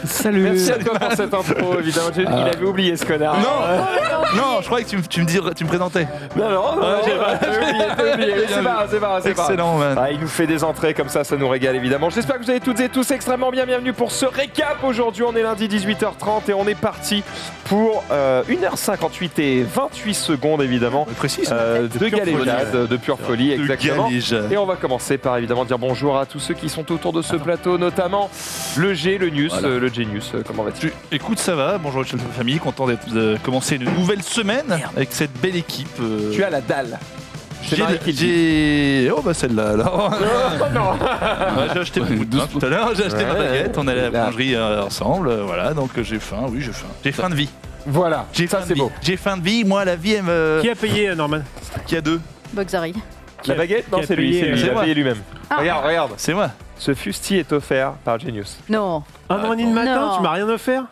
Salut. Merci à toi pour cette intro, évidemment. Il avait oublié ce connard. Non, je croyais que tu me présentais. Non, j'ai oublié. C'est pas grave. Excellent, man. Il nous fait des entrées comme ça nous régale évidemment. J'espère que vous allez toutes et tous extrêmement bien. Bienvenue pour ce récap. Aujourd'hui, on est lundi 18h30 et on est parti pour 1h58 et 28 secondes évidemment. Précis. De galéjade, de pure folie, exactement. Galéjade. Et on va commencer par évidemment dire bonjour à tous ceux qui sont autour de ce plateau, notamment le G, le News, le Genius. Comment vas-tu ? Écoute, ça va. Bonjour, chère famille. Content de commencer une nouvelle semaine avec cette belle équipe. Tu as la dalle. C'est Marie qui le dit. Oh bah celle-là alors. Non. Ouais, j'ai acheté beaucoup de pain tout à l'heure, j'ai acheté ma baguette, on est à la boulangerie ensemble, voilà, donc j'ai faim, j'ai faim de vie. Voilà, ça c'est beau. J'ai faim de vie, moi la vie elle me... Qui a payé, Norman ? Qui a deux ? Boxary. La baguette ? Non, c'est lui, il a payé lui-même. Regarde. C'est moi. Ce fusti est offert par Genius. Non. Un vendredi de matin, Non. tu m'as rien offert ?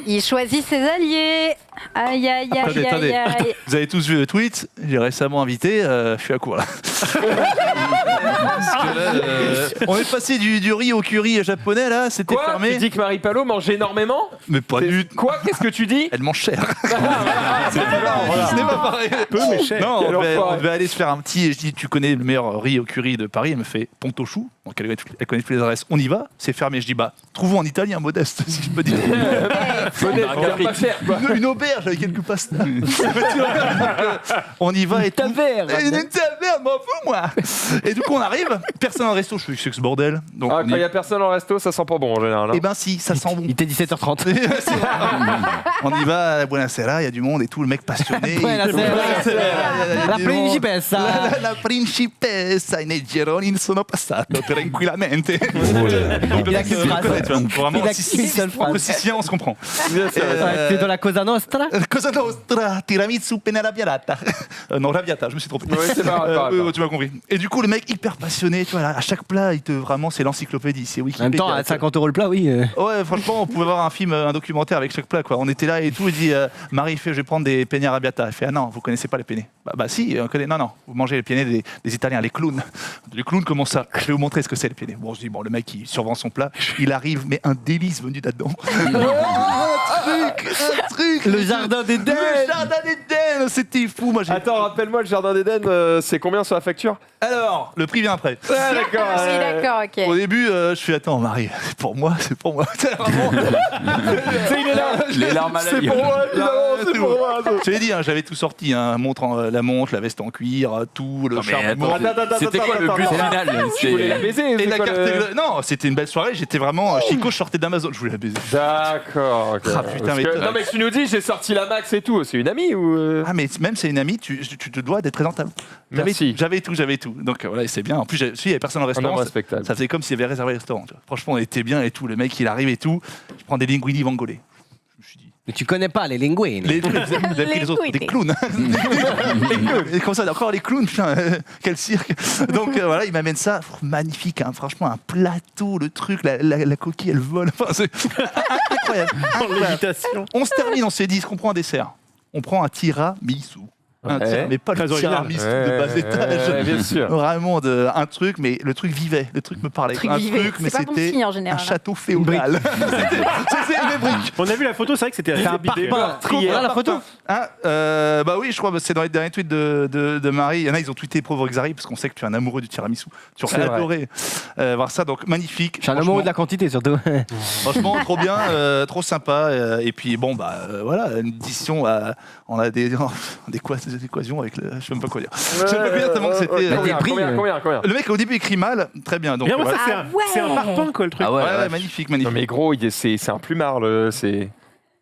Il choisit ses alliés. Aïe, aïe, aïe, Attendez. aïe, aïe. Vous avez tous vu le tweet, j'ai récemment invité, je suis à court là. Parce que là, on est passé du riz au curry japonais là, c'était Quoi ? fermé. Tu dis que Marie Palot mange énormément ? Mais pas du tout. Quoi ? Qu'est-ce que tu dis ? Elle mange cher. Ce Ce n'est pas pareil. Peu, mais cher. Non, Quel enfoiré. on devait aller se faire un petit. Je dis, tu connais le meilleur riz au curry de Paris? Elle me fait Ponto Chou. Donc elle connaît toutes les adresses. On y va, c'est fermé. Je dis, bah, trouvons en italien modeste, si je peux dire. pas cher quoi. Une auberge avec quelques pastas. On y va et tout. Une taverne, m'en fous, moi. Et du coup, on arrive, personne dans le resto. Je fais, c'est que ce bordel. Donc, Quand il n'y a personne au resto, ça sent pas bon en général. eh ben si, ça sent bon. Il était 17h30. On y va à la Buonasera, il y a du monde et tout, le mec passionné. La principessa. La principessa in gironi sono passato tranquillamente. Il a qu'une phrase. Vraiment, Il a qu'une seule phrase. sicilien, on se comprend. T'es dans la Cosa Nostra. Cosa nostra, tiramisu penne arrabbiata. Non, arrabbiata, je me suis trompé. Oui, c'est pas grave. Tu m'as compris. Et du coup, le mec hyper passionné, tu vois, là, à chaque plat, vraiment, c'est l'encyclopédie, c'est En Wikipédia. même temps, à 50 € le plat, oui. Ouais, franchement, on pouvait voir un film, un documentaire avec chaque plat, quoi. On était là et tout. Il dit, Marie fait, je vais prendre des penne arrabbiata. Elle fait, ah non, vous connaissez pas les penne. Bah si, on connaît. Non, vous mangez les penne des Italiens, les clowns. Les clowns, comment ça? Je vais vous montrer ce que c'est les penne. Bon, je dis, bon, le mec, il survend son plat. Il arrive, mais un délice venu là-dedans. un truc. Le jardin d'Éden. Le jardin d'Éden, c'était fou. Moi, j'ai... Attends, rappelle-moi, le jardin d'Éden, c'est combien sur la facture ? Alors, le prix vient après. Ah, d'accord. Oui, d'accord, ok. Au début, je suis attends, Marie, c'est pour moi. C'est vraiment... Tu sais, il est là. Les larmes à C'est l'œil. pour moi, évidemment, c'est pour moi. Je l'ai dit, hein, j'avais tout sorti, hein, la montre, la veste en cuir, tout, le Non, mais charbon. attends, c'était quoi le but final? Tu voulais la baiser Et c'est la quoi, carte le- Non, c'était une belle soirée, j'étais vraiment... Chico, je sortais d'Amazon, je voulais la baiser. D'accord. ok. Ah, putain, Parce mais que- toi- non, mais tu nous dis, j'ai sorti la max et tout. C'est une amie ou. Ah, mais même c'est une amie, tu te dois d'être présentable. Merci. J'avais tout. Donc voilà, c'est bien. En plus, il n'y avait personne au Un homme restaurant. respectable. Ça faisait comme s'il y avait réservé le restaurant. Tu vois. Franchement, on était bien et tout. Le mec, il arrive et tout. Je prends des linguini vongolais. Je me suis dit... Mais tu connais pas les linguines. Vous avez pris les autres, des clowns. Et comme ça, encore les clowns, putain, quel cirque. Donc voilà, il m'amène ça, magnifique, hein, franchement, un plateau, le truc, la coquille, elle vole. Enfin, c'est incroyable. L'imitation. On se termine, on s'est dit, est-ce qu'on prend un dessert? On prend un tiramisu. Mais pas le Très original. tiramisu de bas étage. Ouais, bien sûr. Vraiment un truc, mais le truc vivait, le truc me parlait. Truc un vivait. truc, mais C'est pas bon c'était signe en un général. château féodal. C'était des briques. On a vu la photo, c'est vrai que c'était assez habité. Voilà la photo. Hein, bah oui, je crois que c'est dans les derniers tweets de Marie. Il y en a, ils ont tweeté pauvre Xari parce qu'on sait que tu es un amoureux du tiramisu. Tu aurais C'est vrai. adoré voir ça, donc magnifique. Je suis un amoureux de la quantité surtout. Franchement, trop bien, trop sympa. Et puis bon, bah voilà, une édition, on a des équations avec le. Je sais même pas quoi dire. Je sais pas quoi dire tellement que c'était. Combien Le mec au début écrit mal, très bien. Donc Bien, moi, voilà. ça, c'est un parpaing, quoi, le truc. Ah ouais, Ouais, magnifique. Non mais gros, c'est un plumard, c'est.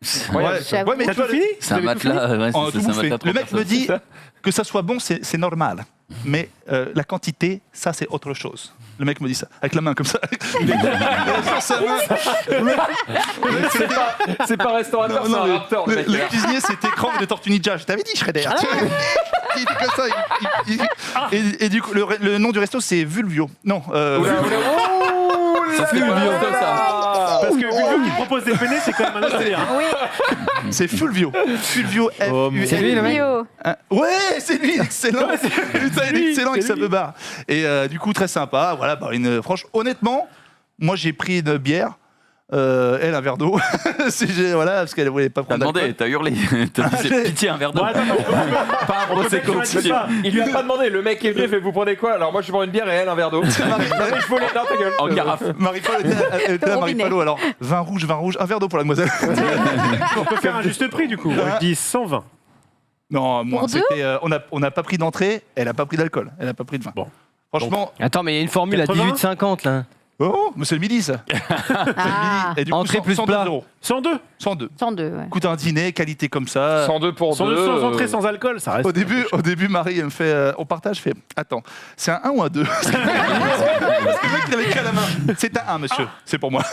J'avoue. mais T'as tu vois, tout fini C'est un matelas. Ouais, on a c'est tout un bouffé. matelas Le mec trois me dit ça. que ça soit bon, c'est normal. Mais la quantité, ça c'est autre chose. Le mec me dit ça, avec la main comme ça. Il est sur sa main. C'est pas restaurateur, c'est Non, un le- raptor, le mec. le cuisinier, c'était Krang de Tortue Ninja. Je t'avais dit, Shredder. Il dit comme ça. Et du coup, le nom du resto, c'est Vulvio. Non. Ça fait quoi, ça? Parce que Vulvio qui propose des penne, c'est quand même un autre délire. Oui, C'est Fulvio. Fulvio F. C'est lui, le mec. Bio. Ouais, c'est lui, excellent. Putain, il est excellent avec sa barre. Et du coup, très sympa. Voilà, bah, franchement, honnêtement, Moi, j'ai pris une bière. Elle un verre d'eau. Voilà, parce qu'elle voulait pas T'as prendre demandé, d'alcool. t'as hurlé. T'as dit pitié, un verre d'eau. Bon, attends, Pas un procès continu. Il lui a pas demandé, le mec est venu, fait vous prenez quoi? Alors moi je prends une bière et elle un verre d'eau. Je voulais, non ta gueule. En carafe. Marie-Paul elle était là, Robinet. Marie-Paul, alors vin rouge, un verre d'eau pour la demoiselle. on peut faire un juste prix du coup. Je dis 120. Non, moi, Pour deux c'était. On n'a pas pris d'entrée, elle a pas pris d'alcool, elle a pas pris de vin. Bon. Franchement, Attends, mais il y a une formule à 80? 18,50 là. oh, mais c'est le midi ça. Ah, Et du coup, Entrée plus 102 plat. euros. 102. 102. 102, ouais. Coûte un dîner, qualité comme ça. 102 pour 102 deux. sans entrée, sans alcool, ça reste. Au début, Marie, elle me fait, on partage, je fais, attends, c'est un 1 ou un 2? Parce que le mec, il avait écrit à la main. C'est un 1, monsieur, c'est pour moi.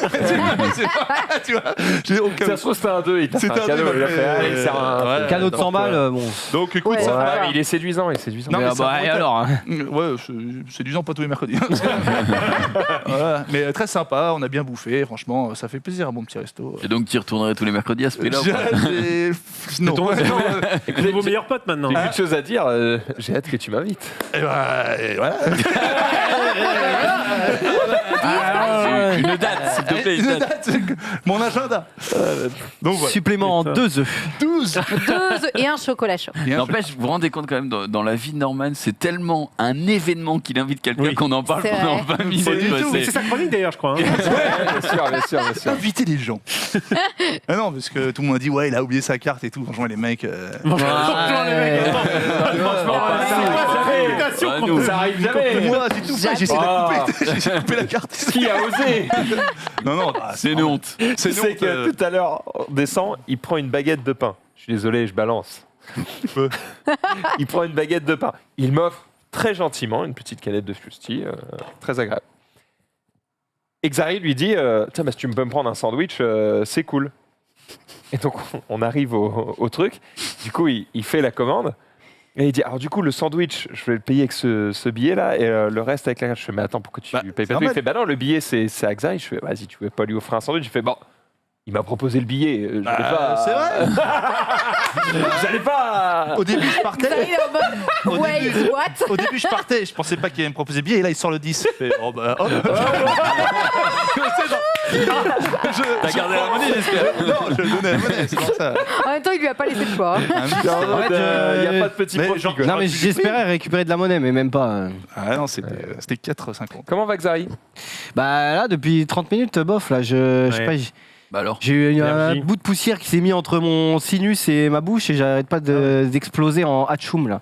Tu vois, j'ai aucun. Ça se trouve c'était un 2, il t'a fait C'était un un cadeau. deux, Il a fait, allez, c'est un. Ouais. Cadeau de 100 balles, bon. Donc, écoute, Ouais. ça Ouais, va. mais il est séduisant, il est séduisant. Non, mais Ah ça bah, va, et alors hein. Ouais, c'est du temps pas tous les mercredis. Voilà. Mais très sympa, on a bien bouffé, franchement, ça fait plaisir, un bon petit resto. Et donc tu y retournerais tous les mercredis à ce prix-là ou pas Non. ton- Ouais, non. Écoutez vos meilleurs potes maintenant. J'ai plus de choses à dire, j'ai hâte que tu m'invites. Et voilà. Une date, s'il te plaît, une Une date. date, mon agenda. Donc voilà. Supplément en 2 œufs. 12. 2 œufs et un chocolat chaud. N'empêche, vous vous rendez compte quand même, dans la vie de Norman, c'est tellement un événement qu'il invite quelqu'un Oui. qu'on en parle C'est pendant vrai. 20 minutes. Pas du quoi, tout, mais c'est- c'est sa chronique d'ailleurs, je crois. hein. Bien sûr, bien sûr, bien sûr. Inviter les gens. Ah non, parce que tout le monde a dit, ouais, il a oublié sa carte et tout. Franchement, les mecs. Franchement, les mecs, Ouais. franchement, ça c'est arrive. quoi cette invitation Ah, qu'on nous, peut- Ça arrive jamais. Moi, j'ai tout fait, j'ai essayé de la couper. J'ai essayé de couper la carte. Qui a osé? Non, non, C'est une honte. C'est Tu une sais honte, que tout à l'heure, on descend, il prend une baguette de pain. Je suis désolé, je balance. Il prend une baguette de pain. Il m'offre très gentiment une petite canette de Fusti, très agréable. Et Xari lui dit tiens, bah, si tu peux me prendre un sandwich, c'est cool. Et donc, on arrive au truc. Du coup, il fait la commande. Et il dit alors, du coup, le sandwich, je vais le payer avec ce billet-là et le reste avec la carte. Je fais mais attends, pourquoi tu Bah, payes c'est pas tout? Il normal. fait bah non, le billet, c'est à Xari. Je fais vas-y, tu veux pas lui offrir un sandwich? Il fait bon. Il m'a proposé le billet. Je vais pas. c'est vrai. J'allais pas. Au début, je Ça, partais. il est en mode, Au wait, début- what? Au début, je partais. Je pensais pas qu'il allait me proposer billet. Et là, il sort le 10. Je fais, oh bah, hop. T'as gardé la monnaie, j'espère. Non, je le donnais la monnaie. C'est pour ça. En même temps, il lui a pas laissé le choix. hein. Ah, Il n'y a pas de petit mais profit. genre- quoi. Non, mais j'espérais récupérer de la monnaie, mais même pas. Ah non, c'était 4,50. Comment va Xari? Bah là, depuis 30 minutes, bof, là, je sais Ouais. pas. Bah alors. J'ai eu un Énergie. bout de poussière qui s'est mis entre mon sinus et ma bouche et j'arrête pas d'exploser en hatchoum là.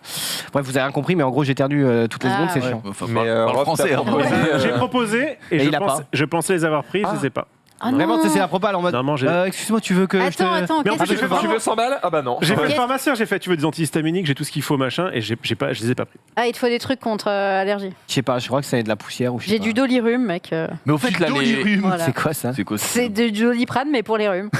Bref, vous avez rien compris, mais en gros j'éternue toutes les Ah, secondes, c'est ouais. chiant. Enfin, Mais, parle Rof, français. t'as hein. proposé, J'ai proposé et, il a pas. je pensais les avoir pris, je les ai pas. Ah Vraiment, non. tu sais, c'est la propale en mode. Normalement, j'ai Excuse-moi, tu veux que je te. Attends, Mais en fait, qu'est-ce j'ai que fait Tu veux 100 balles? Ah bah non. J'ai fait le Qu'est-ce- pharmacien, j'ai fait tu veux des antihistaminiques, j'ai tout ce qu'il faut machin et je les ai pas pris. Ah, il te faut des trucs contre allergie. Je sais pas, je crois que c'est de la poussière ou je sais J'ai pas. du Dolirum, mec. Mais au fait, là, les... Dolirum. Voilà. C'est quoi ça? C'est quoi C'est du Doliprane, mais pour les rhumes.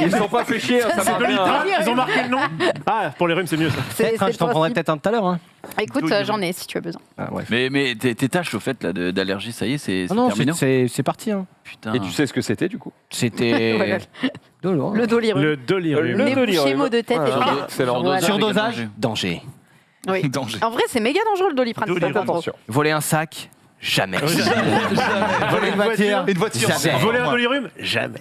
Ils sont pas fait chier, hein, ça C'est marche bien. Doliprane, bien. ils ont marqué le nom. Ah, pour les rhumes, c'est mieux ça. Peut-être, hein, je t'en prendrai peut-être un tout à l'heure. Hein. Écoute, Dolirum. j'en ai si tu as besoin. Ah, ouais. Mais tes tâches, au fait, là, d'allergie, ça y est, c'est Ah non, terminé. c'est parti. Hein. Putain. Et tu sais ce que c'était du coup? C'était. Voilà. Doloreux. Le Dolirum. Le Dolirum. Le Les Dolirum. bouchées, maux de tête et Voilà. tout. Excellent. Voilà. Surdosage, danger. Oui. Danger. En vrai, c'est méga dangereux le Doliprane. Dolirum. c'est pas trop. Attention. Voler un sac, jamais. Voler une voiture. Une voiture. Jamais. Voler un Dolirum? Jamais.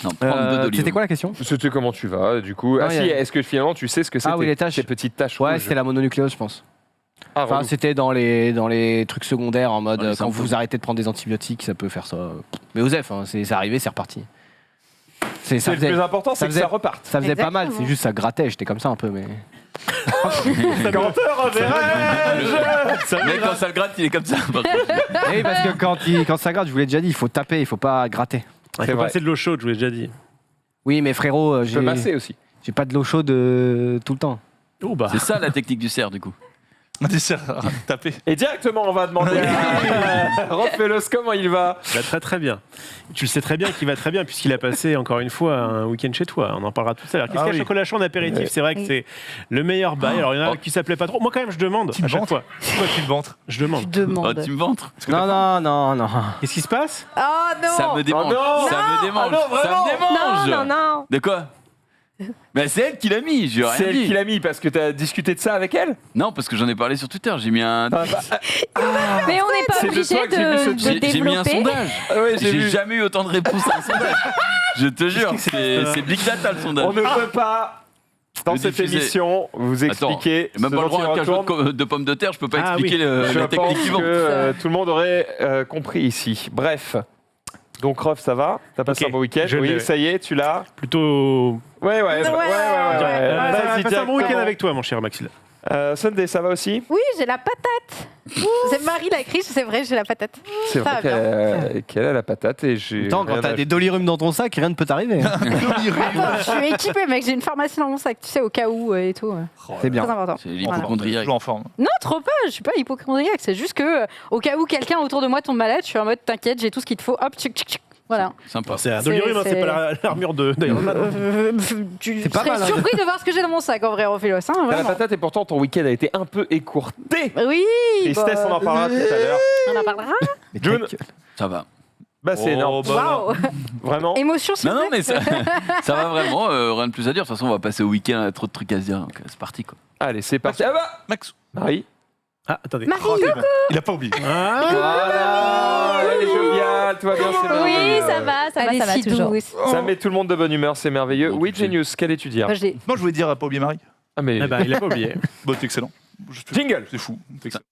Non, prendre deux Dolirum. C'était quoi la question? C'était comment tu vas du coup? Ah Non, si, il y a- est-ce que finalement tu sais ce que c'était? Ah oui, les tâches. Ces petites tâches Ouais, rouges. c'était la mononucléose, je pense. Ah, Enfin, relou. c'était dans les trucs secondaires en mode Dans les quand symptômes. vous arrêtez de prendre des antibiotiques, ça peut faire ça. Mais Osef, hein, c'est arrivé, c'est reparti. Ça C'est le faisait, plus important, c'est ça que faisait- ça reparte. ça faisait pas mal, Exactement. c'est juste ça grattait, j'étais comme ça un peu, mais. Quand te reverrai-je? Mais quand ça le gratte, il est comme ça. par contre. Oui, parce que quand ça gratte, je vous l'ai déjà dit, il faut taper, il faut pas gratter. Il C'est faut vrai. passer de l'eau chaude, je vous l'ai déjà dit. Oui, mais frérot, Tu peux masser aussi. j'ai pas de l'eau chaude tout le temps. Oh bah. C'est ça la technique du cerf, du coup. Un dessert tapé. Et directement, on va demander à Rofelos comment il va. Il va très très bien. Tu le sais très bien qu'il va très bien puisqu'il a passé encore une fois un week-end chez toi. On en parlera tout à l'heure. Qu'est-ce Ah qu'il y a oui. chocolat chaud en apéritif? C'est vrai que Oui. c'est le meilleur bail. Alors il y en a Oh. qui s'appelaient pas trop. Moi quand même je demande Tu à me chaque vantes fois. Pourquoi tu le ventres? Je Tu demande. Oh, demandes. tu me ventres. Non, non, non, non. Qu'est-ce qui se passe? Oh non. Ça me démange. non. Ça me démange. Ah non, Ça vraiment. me démange. Non, non, non. De quoi? Bah, c'est elle qui l'a mis, j'ai rien C'est elle dit. qui l'a mis parce que tu as discuté de ça avec elle. Non, parce que j'en ai parlé sur Twitter. J'ai mis un. Mais on n'est pas C'est de obligé toi que j'ai vu ce de tweet. J'ai mis un développer. sondage. Ah ouais, j'ai J'ai vu. jamais eu autant de réponses à un sondage. Je te jure, c'est Big Data le sondage. On ne peut pas, dans Le cette diffuser. émission, vous expliquer. Même ce pas le dont droit il à un cajot retourne. de pommes de terre, je peux pas Ah expliquer Je la technique pense qui vend. que tout le monde aurait compris ici. Bref. Donc, Ruff, ça va? T'as passé Ok. un bon week-end? Je Oui, l'ai. ça y est, tu l'as? Plutôt. Ouais. Vas-y, passe un bon week-end directement. avec toi, mon cher Maxime. Sunday, ça va aussi? Oui, j'ai la patate. C'est Marie la crise, c'est vrai, j'ai la patate. C'est Ça vrai va qu'elle a la patate et j'ai. Attends, quand rien t'as à- des dolirum dans ton sac, rien ne peut t'arriver. hein. Attends, je suis équipée, mec, j'ai une pharmacie dans mon sac, tu sais, au cas où et tout. C'est bien. Très important. C'est l'hypochondriaque. Toujours en forme. Non, trop pas, je suis pas hypochondriaque, c'est juste que au cas où quelqu'un autour de moi tombe malade, je suis en mode t'inquiète, j'ai tout ce qu'il te faut, hop, tchic, tchic, tchic. Voilà. Sympa. C'est un Dolirium, hein, c'est pas l'armure d'Iron Man. Tu C'est pas serais mal, hein. surpris de voir ce que j'ai dans mon sac en vrai, Ophélos. Hein, T'as la vraiment. patate et pourtant ton week-end a été un peu écourté. Oui, Tristesse, on en parlera tout à l'heure. on en parlera. Mais June. ta gueule. Ça va. Bah, c'est énorme. Waouh. Vraiment. Émotion, s'il Non, vous non, plaît. mais ça va vraiment. Rien de plus à dire. De toute façon, on va passer au week-end. On a trop de trucs à se dire. Donc, c'est parti, quoi. Allez, c'est parti. Ah bah Max. Marie. Ah, attendez. Marie, Il a pas oublié. Ah, Voilà. Elle est joviale, tout va bien, c'est Oui, merveilleux. ça va, elle est si toujours. douce. Ça met tout le monde de bonne humeur, c'est merveilleux. Bon, Oui, tu sais. Genius, qu'allais-tu dire? Moi, je l'ai- Non, je voulais dire, pas oublier Marie. Ah, mais. eh ben, il a pas oublié. Bon, c'est excellent. Jingle. C'est fou. C'est excellent.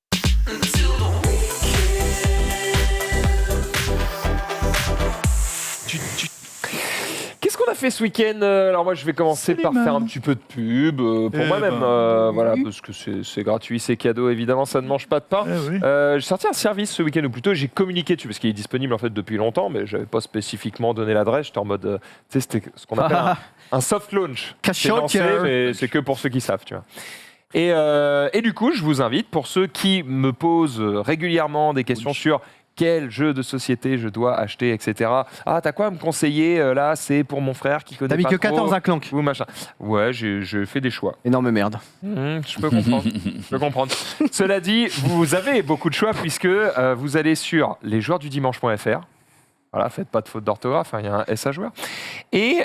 Qu'est-ce qu'on a fait ce week-end? Alors moi je vais commencer par faire un petit peu de pub pour Eh moi-même, ben, voilà, oui. parce que c'est gratuit, c'est cadeau, évidemment, ça ne mange pas de pain. Eh oui. J'ai sorti un service ce week-end, ou plutôt j'ai communiqué dessus, parce qu'il est disponible en fait depuis longtemps, mais je n'avais pas spécifiquement donné l'adresse, j'étais en mode, tu sais, c'était ce qu'on appelle un soft launch. Cash C'est lancé, out, mais c'est que pour ceux qui savent, tu vois. Et du coup, je vous invite, pour ceux qui me posent régulièrement des questions sur quel jeu de société je dois acheter, etc. Ah, t'as quoi à me conseiller là? C'est pour mon frère qui connaît T'as mis pas que trop. 14 à Clank. Ou machin. Ouais, je fais des choix. Énorme merde. Je peux comprendre. Je peux comprendre. Cela dit, vous avez beaucoup de choix puisque vous allez sur lesjoueursdudimanche.fr. Voilà, faites pas de faute d'orthographe, hein, il y a un S à joueur. Et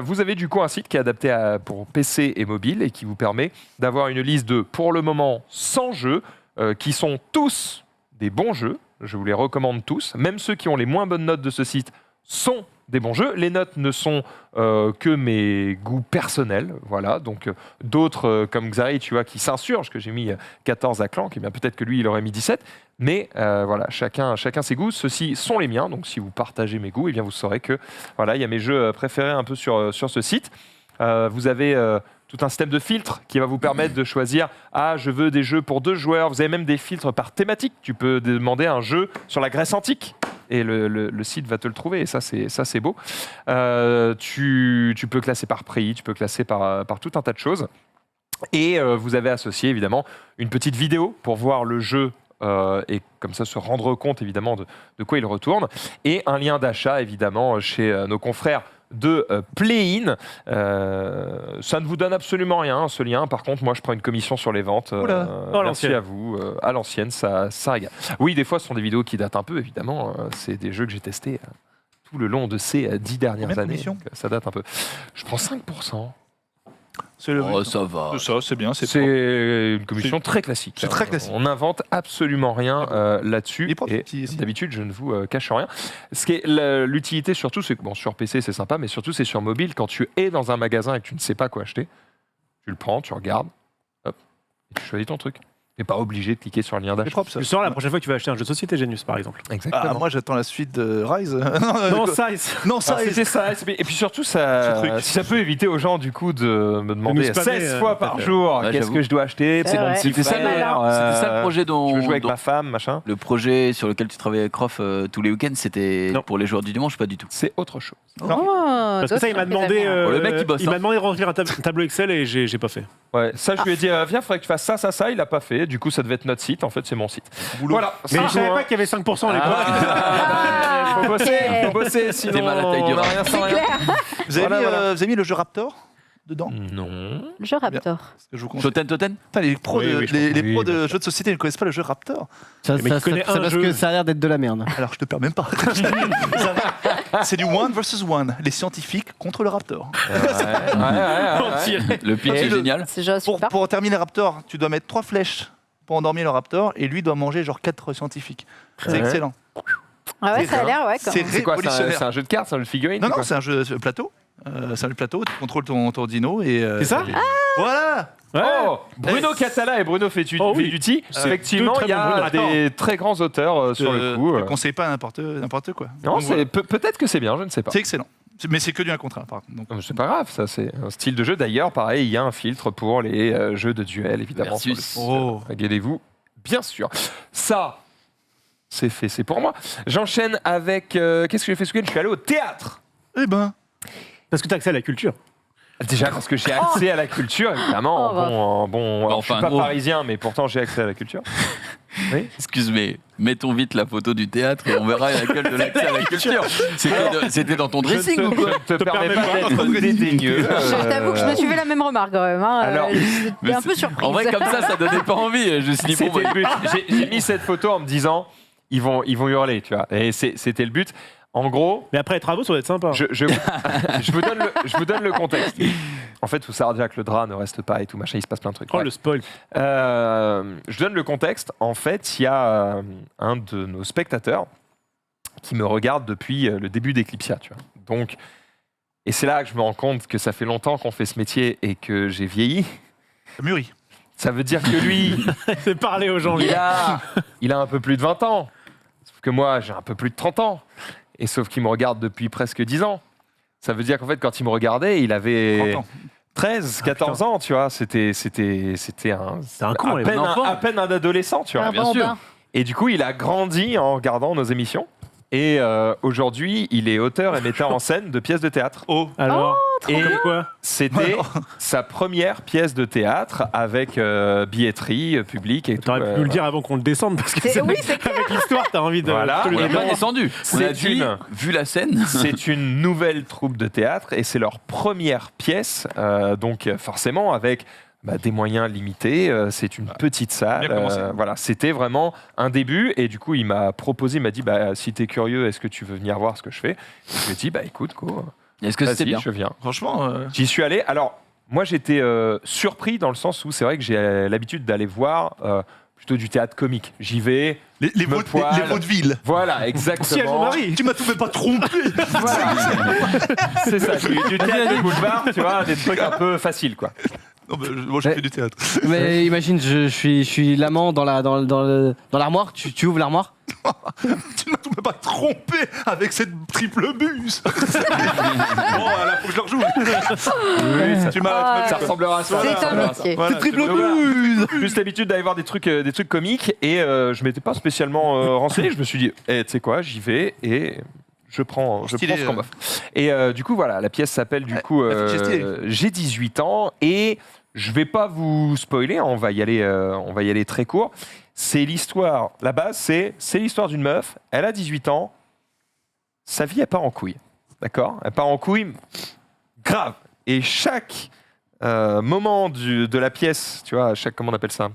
vous avez du coup un site qui est adapté pour PC et mobile et qui vous permet d'avoir une liste de, pour le moment, 100 jeux qui sont tous des bons jeux. Je vous les recommande tous. Même ceux qui ont les moins bonnes notes de ce site sont des bons jeux. Les notes ne sont que mes goûts personnels. Voilà. Donc d'autres comme Xari, tu vois, qui s'insurgent que j'ai mis 14 à Clank. Et bien peut-être que lui, il aurait mis 17. Mais voilà, chacun ses goûts. Ceux-ci sont les miens. Donc si vous partagez mes goûts, et bien vous saurez que voilà, il y a mes jeux préférés un peu sur ce site. Vous avez tout un système de filtres qui va vous permettre de choisir je veux des jeux pour 2 joueurs. Vous avez même des filtres par thématique. Tu peux demander un jeu sur la Grèce antique et le site va te le trouver. Et ça, c'est beau. Tu peux classer par prix, tu peux classer par tout un tas de choses. Et vous avez associé évidemment une petite vidéo pour voir le jeu et comme ça se rendre compte évidemment de quoi il retourne. Et un lien d'achat évidemment chez nos confrères de Play-in. Ça ne vous donne absolument rien, ce lien. Par contre, moi, je prends une commission sur les ventes. Merci l'ancienne. à vous. À l'ancienne, ça régale. Oui, des fois, ce sont des vidéos qui datent un peu, évidemment. C'est des jeux que j'ai testés tout le long de ces 10 dernières Combien de années. commission Donc, ça date un peu. Je prends 5%. C'est le Oh, ça va. C'est ça, c'est bien. C'est une commission très classique. c'est très classique. On n'invente absolument rien là-dessus. Les profs Et qui- si. d'habitude, je ne vous cache rien. Ce qui est l'utilité surtout, c'est que bon, sur PC c'est sympa, mais surtout c'est sur mobile. Quand tu es dans un magasin et que tu ne sais pas quoi acheter, tu le prends, tu regardes, hop, et tu choisis ton truc. Tu n'es pas obligé de cliquer sur le lien C'est d'achat. propre, ça. Tu sors la prochaine fois que tu vas acheter un jeu de société, Genius, par exemple. Exactement. Moi, j'attends la suite de Rise. Non, Size. non, Alors, ça, c'était ça. Et puis surtout, Ce ça, truc. si ça peut éviter aux gens du coup de me demander nous spammer, 16 fois par peut-être. jour Ouais, qu'est-ce j'avoue. que je dois acheter, C'est mon vrai. petit C'était ça, frère, c'était ça le projet je veux jouer avec dont ma femme, machin. le projet sur lequel tu travaillais avec Rof tous les week-ends, c'était Non. pour les joueurs du dimanche, pas du tout. C'est autre chose. Oh, Parce que ça, il m'a demandé. Pour le mec qui bosse, Il hein. m'a demandé de remplir un tableau Excel et j'ai pas fait. Ouais, ça je lui ai dit viens, faudrait que tu fasses ça, il a pas fait. Du coup, ça devait être notre site. En fait, c'est mon site. Voilà. Mais Ça, je savais hein. pas qu'il y avait 5% à l'époque. Faut bosser, ok. faut bosser, sinon T'es mal à taille du on n'a rat. rien sans C'est rien. clair. Vous avez, Voilà, mis, voilà. vous avez mis le jeu Raptor dedans Non. Le jeu Raptor. Parce que je vous conseille. Toten Putain, les pros, Oui, de, oui, je les, pense. les Oui, pros bien de sûr. jeux de société ne connaissent pas le jeu Raptor. Ça, Mais qui connaît c'est un parce jeu. que ça a l'air d'être de la merde. Alors, je te perds même pas. C'est du one versus one. Les scientifiques contre le raptor. Le pitch est génial. C'est déjà super. Pour terminer le raptor, tu dois mettre 3 flèches pour endormir le raptor et lui doit manger genre 4 scientifiques. C'est excellent. Ah ouais, C'est ça a l'air, ouais. Quand même. C'est quoi, c'est révolutionnaire. un jeu de cartes, c'est un jeu de figurines? Non, c'est non, quoi c'est un jeu plateau. C'est un jeu de plateau, tu contrôles ton dino et. C'est ça Voilà. Oh, Bruno Catala et Bruno Feduti. Oh oui. Effectivement, Deux il y a très bons des très grands auteurs sur le coup. Je ne conseille pas n'importe quoi. Non, Donc, voilà. peut-être que c'est bien, je ne sais pas. C'est excellent. Mais c'est que du 1 contre 1 par contre. Donc, C'est pas grave, ça c'est un style de jeu. D'ailleurs, pareil, il y a un filtre pour les jeux de duel, évidemment. Versus. sur le site. Régalez-vous, bien sûr. Ça, c'est fait, c'est pour moi. J'enchaîne avec... qu'est-ce que j'ai fait ce week-end? Je suis allé au théâtre. eh ben. Parce que tu as accès à la culture. Déjà parce que j'ai accès à la culture, évidemment. Oh, Alors, je suis Enfin, pas gros. parisien, mais pourtant j'ai accès à la culture. Oui. Excuse-moi, mettons vite la photo du théâtre et on verra laquelle de l'accès à la culture. C'était dans ton dressing ou quoi Je te permets pas d'être dédaigneux. Je t'avoue que je me suis fait la même remarque quand même. Hein. Alors, J'étais un peu surprise. En vrai, comme ça donnait pas envie. Je me suis dit, bon, C'était le but. J'ai mis cette photo en me disant, ils vont hurler, tu vois. Et c'était le but. En gros, Mais après les travaux, ça va être sympa. je vous donne le contexte. En fait, il faut savoir déjà que le drap ne reste pas et tout, machin, il se passe plein de trucs. Oh, Ouais. le spoil. Je donne le contexte. En fait, il y a un de nos spectateurs qui me regarde depuis le début d'Eclipsia, tu vois. Donc, et c'est là que je me rends compte que ça fait longtemps qu'on fait ce métier et que j'ai vieilli. Mûri. Ça veut dire que lui, C'est parler aux gens, lui. il a un peu plus de 20 ans. Sauf que moi, j'ai un peu plus de 30 ans. Et sauf qu'il me regarde depuis presque 10 ans. Ça veut dire qu'en fait, quand il me regardait, il avait 30 ans. 13, 14 ans, tu vois. C'était un con, les enfants. à peine un adolescent, tu vois. Un bien bambin. sûr. Et du coup, il a grandi en regardant nos émissions. Et aujourd'hui, il est auteur et metteur en scène de pièces de théâtre. Oh. Alors, Et comme quoi c'était sa première pièce de théâtre avec billetterie, public et tout. T'aurais pu le dire avant qu'on le descende parce que Oui, c'est clair. avec l'histoire, t'as envie de. Voilà. te le On n'a dire. pas descendu. On a C'est dit, une- vu la scène. C'est une nouvelle troupe de théâtre et c'est leur première pièce. Donc forcément, avec des moyens limités, c'est une petite salle. Bien commencé. Voilà, c'était vraiment un début. Et du coup, il m'a proposé, il m'a dit, si t'es curieux, est-ce que tu veux venir voir ce que je fais? Et je lui ai dit, écoute, go, Est-ce que c'était vas-y, bien? je viens. Franchement. J'y suis allé. Alors, moi, j'étais surpris dans le sens où c'est vrai que j'ai l'habitude d'aller voir plutôt du théâtre comique. J'y vais. Les me poile. vaudevilles. Voilà, Si elle exactement. me marie. Tu m'as tout fait pas trompé. Voilà. C'est ça, du théâtre de boulevard, tu vois, des trucs un peu faciles, quoi. Non, moi j'ai Ouais. fait du théâtre. Mais imagine, je suis l'amant dans l'armoire. Tu ouvres l'armoire. Tu m'as tout fait pas trompé avec cette triple buse. Bon, là, faut que je le rejoue. Tu m'as. Ça ressemblera à ça. C'est ça un ressemblera à ça. métier. Voilà, triple tu- buse. Juste l'habitude d'aller voir des trucs comiques et je m'étais pas spécialement renseigné. Je me suis dit, tu sais quoi, j'y vais et je prends Stylé, ce qu'on m'offre. Et du coup, voilà, la pièce s'appelle du coup c'est stylé. J'ai 18 ans et je vais pas vous spoiler, hein, on va y aller très court. C'est l'histoire, la base, c'est l'histoire d'une meuf, elle a 18 ans, sa vie, elle part en couille. D'accord? Elle part en couille grave. Et chaque moment de la pièce, tu vois, chaque, comment on appelle ça?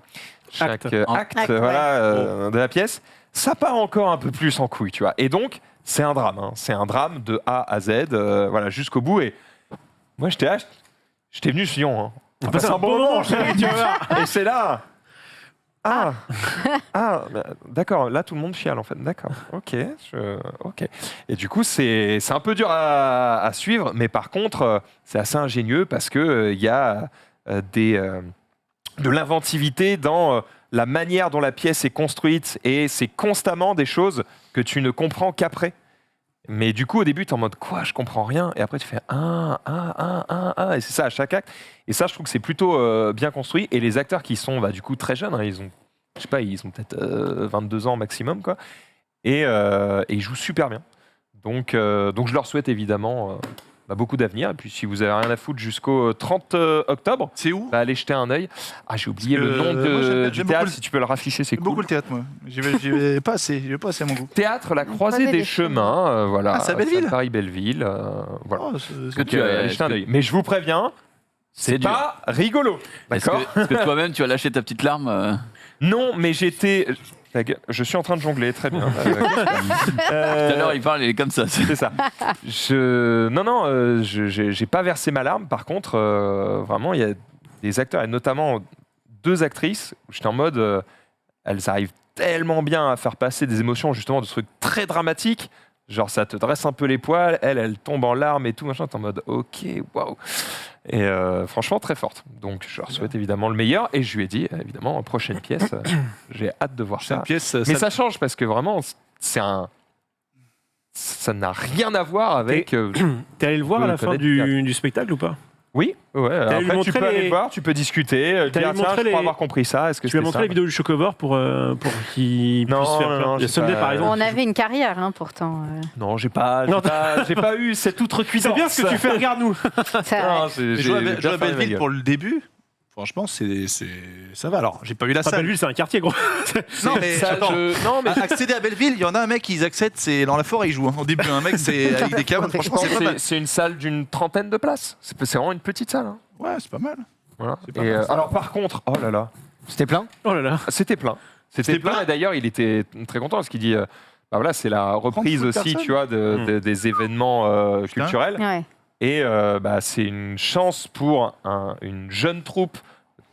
Chaque Acte. acte, Acte, voilà, de la pièce, ça part encore un peu plus en couille, tu vois. Et donc, c'est un drame, hein. C'est un drame de A à Z, voilà, jusqu'au bout. Et moi, j'étais là, j'étais venu, je suis dit, on va passer un bon moment, chérie, tu vas voir. Et c'est là. D'accord, là tout le monde chiale en fait, d'accord, ok. Et du coup c'est un peu dur à suivre, mais par contre c'est assez ingénieux parce que il y a de l'inventivité dans la manière dont la pièce est construite et c'est constamment des choses que tu ne comprends qu'après. Mais du coup au début tu es en mode quoi, je comprends rien, et après tu fais et c'est ça à chaque acte. Et ça je trouve que c'est plutôt bien construit, et les acteurs qui sont du coup très jeunes, hein, ils ont je sais pas, ils ont peut-être 22 ans maximum, quoi. Et ils jouent super bien. Donc je leur souhaite évidemment beaucoup d'avenir. Et puis si vous avez rien à foutre jusqu'au 30 octobre, C'est où? allez jeter un œil. J'ai oublié Parce le que, nom moi, j'aime du beaucoup théâtre, le- si tu peux le rafficher, c'est J'aime beaucoup cool. le théâtre, moi. J'y vais pas assez. J'y vais pas assez à mon goût. Théâtre, la croisée des chemins, voilà. Ah, c'est à Belleville. Paris-Belleville, voilà. Oh, Que tu as- Allez jeter un œil. Mais je vous préviens, c'est dur. pas rigolo. Est-ce D'accord? que toi-même tu as lâché ta petite larme Non, mais j'étais. Ta gueule. Je suis en train de jongler, très bien. Tout à l'heure, il parle, il est comme ça. C'est ça. J'ai pas versé ma larme. Par contre, vraiment, il y a des acteurs, et notamment 2 actrices, où j'étais en mode, elles arrivent tellement bien à faire passer des émotions, justement, de trucs très dramatiques. Genre, ça te dresse un peu les poils, elle tombe en larmes et tout, machin. T'es en mode, ok, waouh. Et franchement, très forte. Donc, je leur souhaite évidemment le meilleur. Et je lui ai dit, évidemment, prochaine pièce, j'ai hâte de voir ça. Mais ça change parce que vraiment, ça n'a rien à voir avec. T'es allé le voir à la fin du spectacle ou pas? Oui, ouais. T'as lui Après, tu montré peux aller les- le voir, tu peux discuter, T'as dire lui tiens, montré je crois les- avoir compris ça. Est-ce que Tu lui as c'était montré ça la vidéo du Chocover pour qu'il Non, puisse faire non, peur. non, Il y a j'ai Sunday pas- par exemple. On avait une carrière, hein, pourtant. Non, j'ai pas eu cette outrecuidance. C'est bien ce que tu fais, regarde-nous. Non, j'ai Jouer bien à fermé ma Belleville gueule. pour le début, franchement, ça va. Alors, j'ai pas vu la Enfin, salle. Belleville, c'est un quartier, gros. Non, mais Ça, attends. non, mais Accéder à Belleville, il y en a un mec qui accède, c'est dans la forêt, il joue. Au début, un mec, c'est avec des câbles. je Franchement, pense c'est pas que mal. c'est une salle d'une trentaine de places. C'est vraiment une petite salle. Hein. Ouais, c'est pas mal. Voilà. C'est pas Et, mal, ça. alors par contre, oh là là, C'était plein. Oh là là. c'était plein. C'était plein. Et d'ailleurs, il était très content parce qu'il dit, bah voilà, c'est la reprise 30 aussi, personnes. tu vois, des événements culturels. Ouais. Et bah, c'est une chance pour une jeune troupe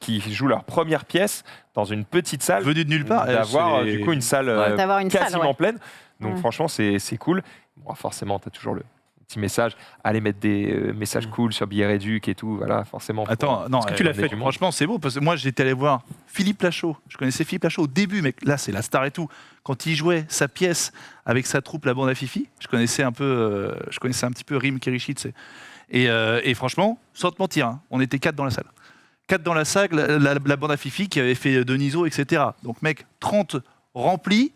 qui joue leur première pièce dans une petite salle Venu de nulle part. d'avoir c'est- du coup une salle Ouais. D'avoir une salle, quasiment ouais. pleine. Donc Ouais. franchement, c'est cool. Bon, forcément, tu as toujours le petit message. Allez mettre des messages cool sur billets réducs et tout. Voilà, forcément. Attends, non, que tu l'as fait, du monde. franchement, c'est beau parce que moi, j'étais allé voir Philippe Lachaud. Je connaissais Philippe Lachaud au début, mais là, c'est la star et tout. Quand il jouait sa pièce avec sa troupe, la bande à Fifi, je connaissais un petit peu Rim Kirishi, tu sais. Et franchement, sans te mentir, hein, on était 4 dans la salle. 4 dans la salle, la bande à Fifi qui avait fait Deniso, etc. Donc, mec, 30 remplis,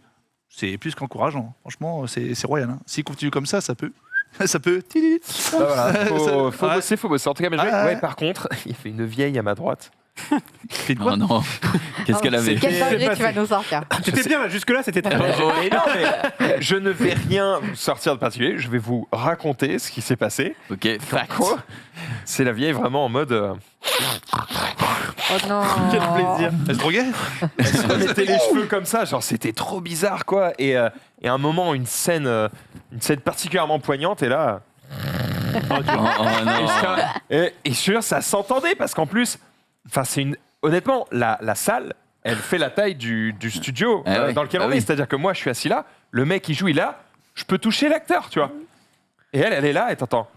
c'est plus qu'encourageant. Franchement, c'est royal. Hein. S'il continue comme ça peut. Ça peut. Bah voilà, faut Ouais. bosser. En tout cas, mais Ah, ouais. par contre, il y avait une vieille à ma droite. Fait de quoi Non, non. Qu'est-ce qu'elle avait Quelle C'est dinguerie tu vas passé. nous sortir. C'était bien, jusque-là, c'était très bien. Mais non, mais je ne vais rien vous sortir de particulier. Je vais vous raconter ce qui s'est passé. Ok, fact. Quoi C'est la vieille vraiment en mode. Oh non. Quel plaisir. Elle se droguait Elle se remettait les cheveux comme ça, genre c'était trop bizarre quoi. Et à un moment, une scène particulièrement poignante, et là. Oh, non. Et sûr, ça s'entendait parce qu'en plus, enfin, honnêtement, la salle, elle fait la taille du studio Ah oui, dans lequel bah on est. oui. C'est-à-dire que moi, je suis assis là, le mec il joue, il est là, je peux toucher l'acteur, tu vois. Et elle est là, et t'entends.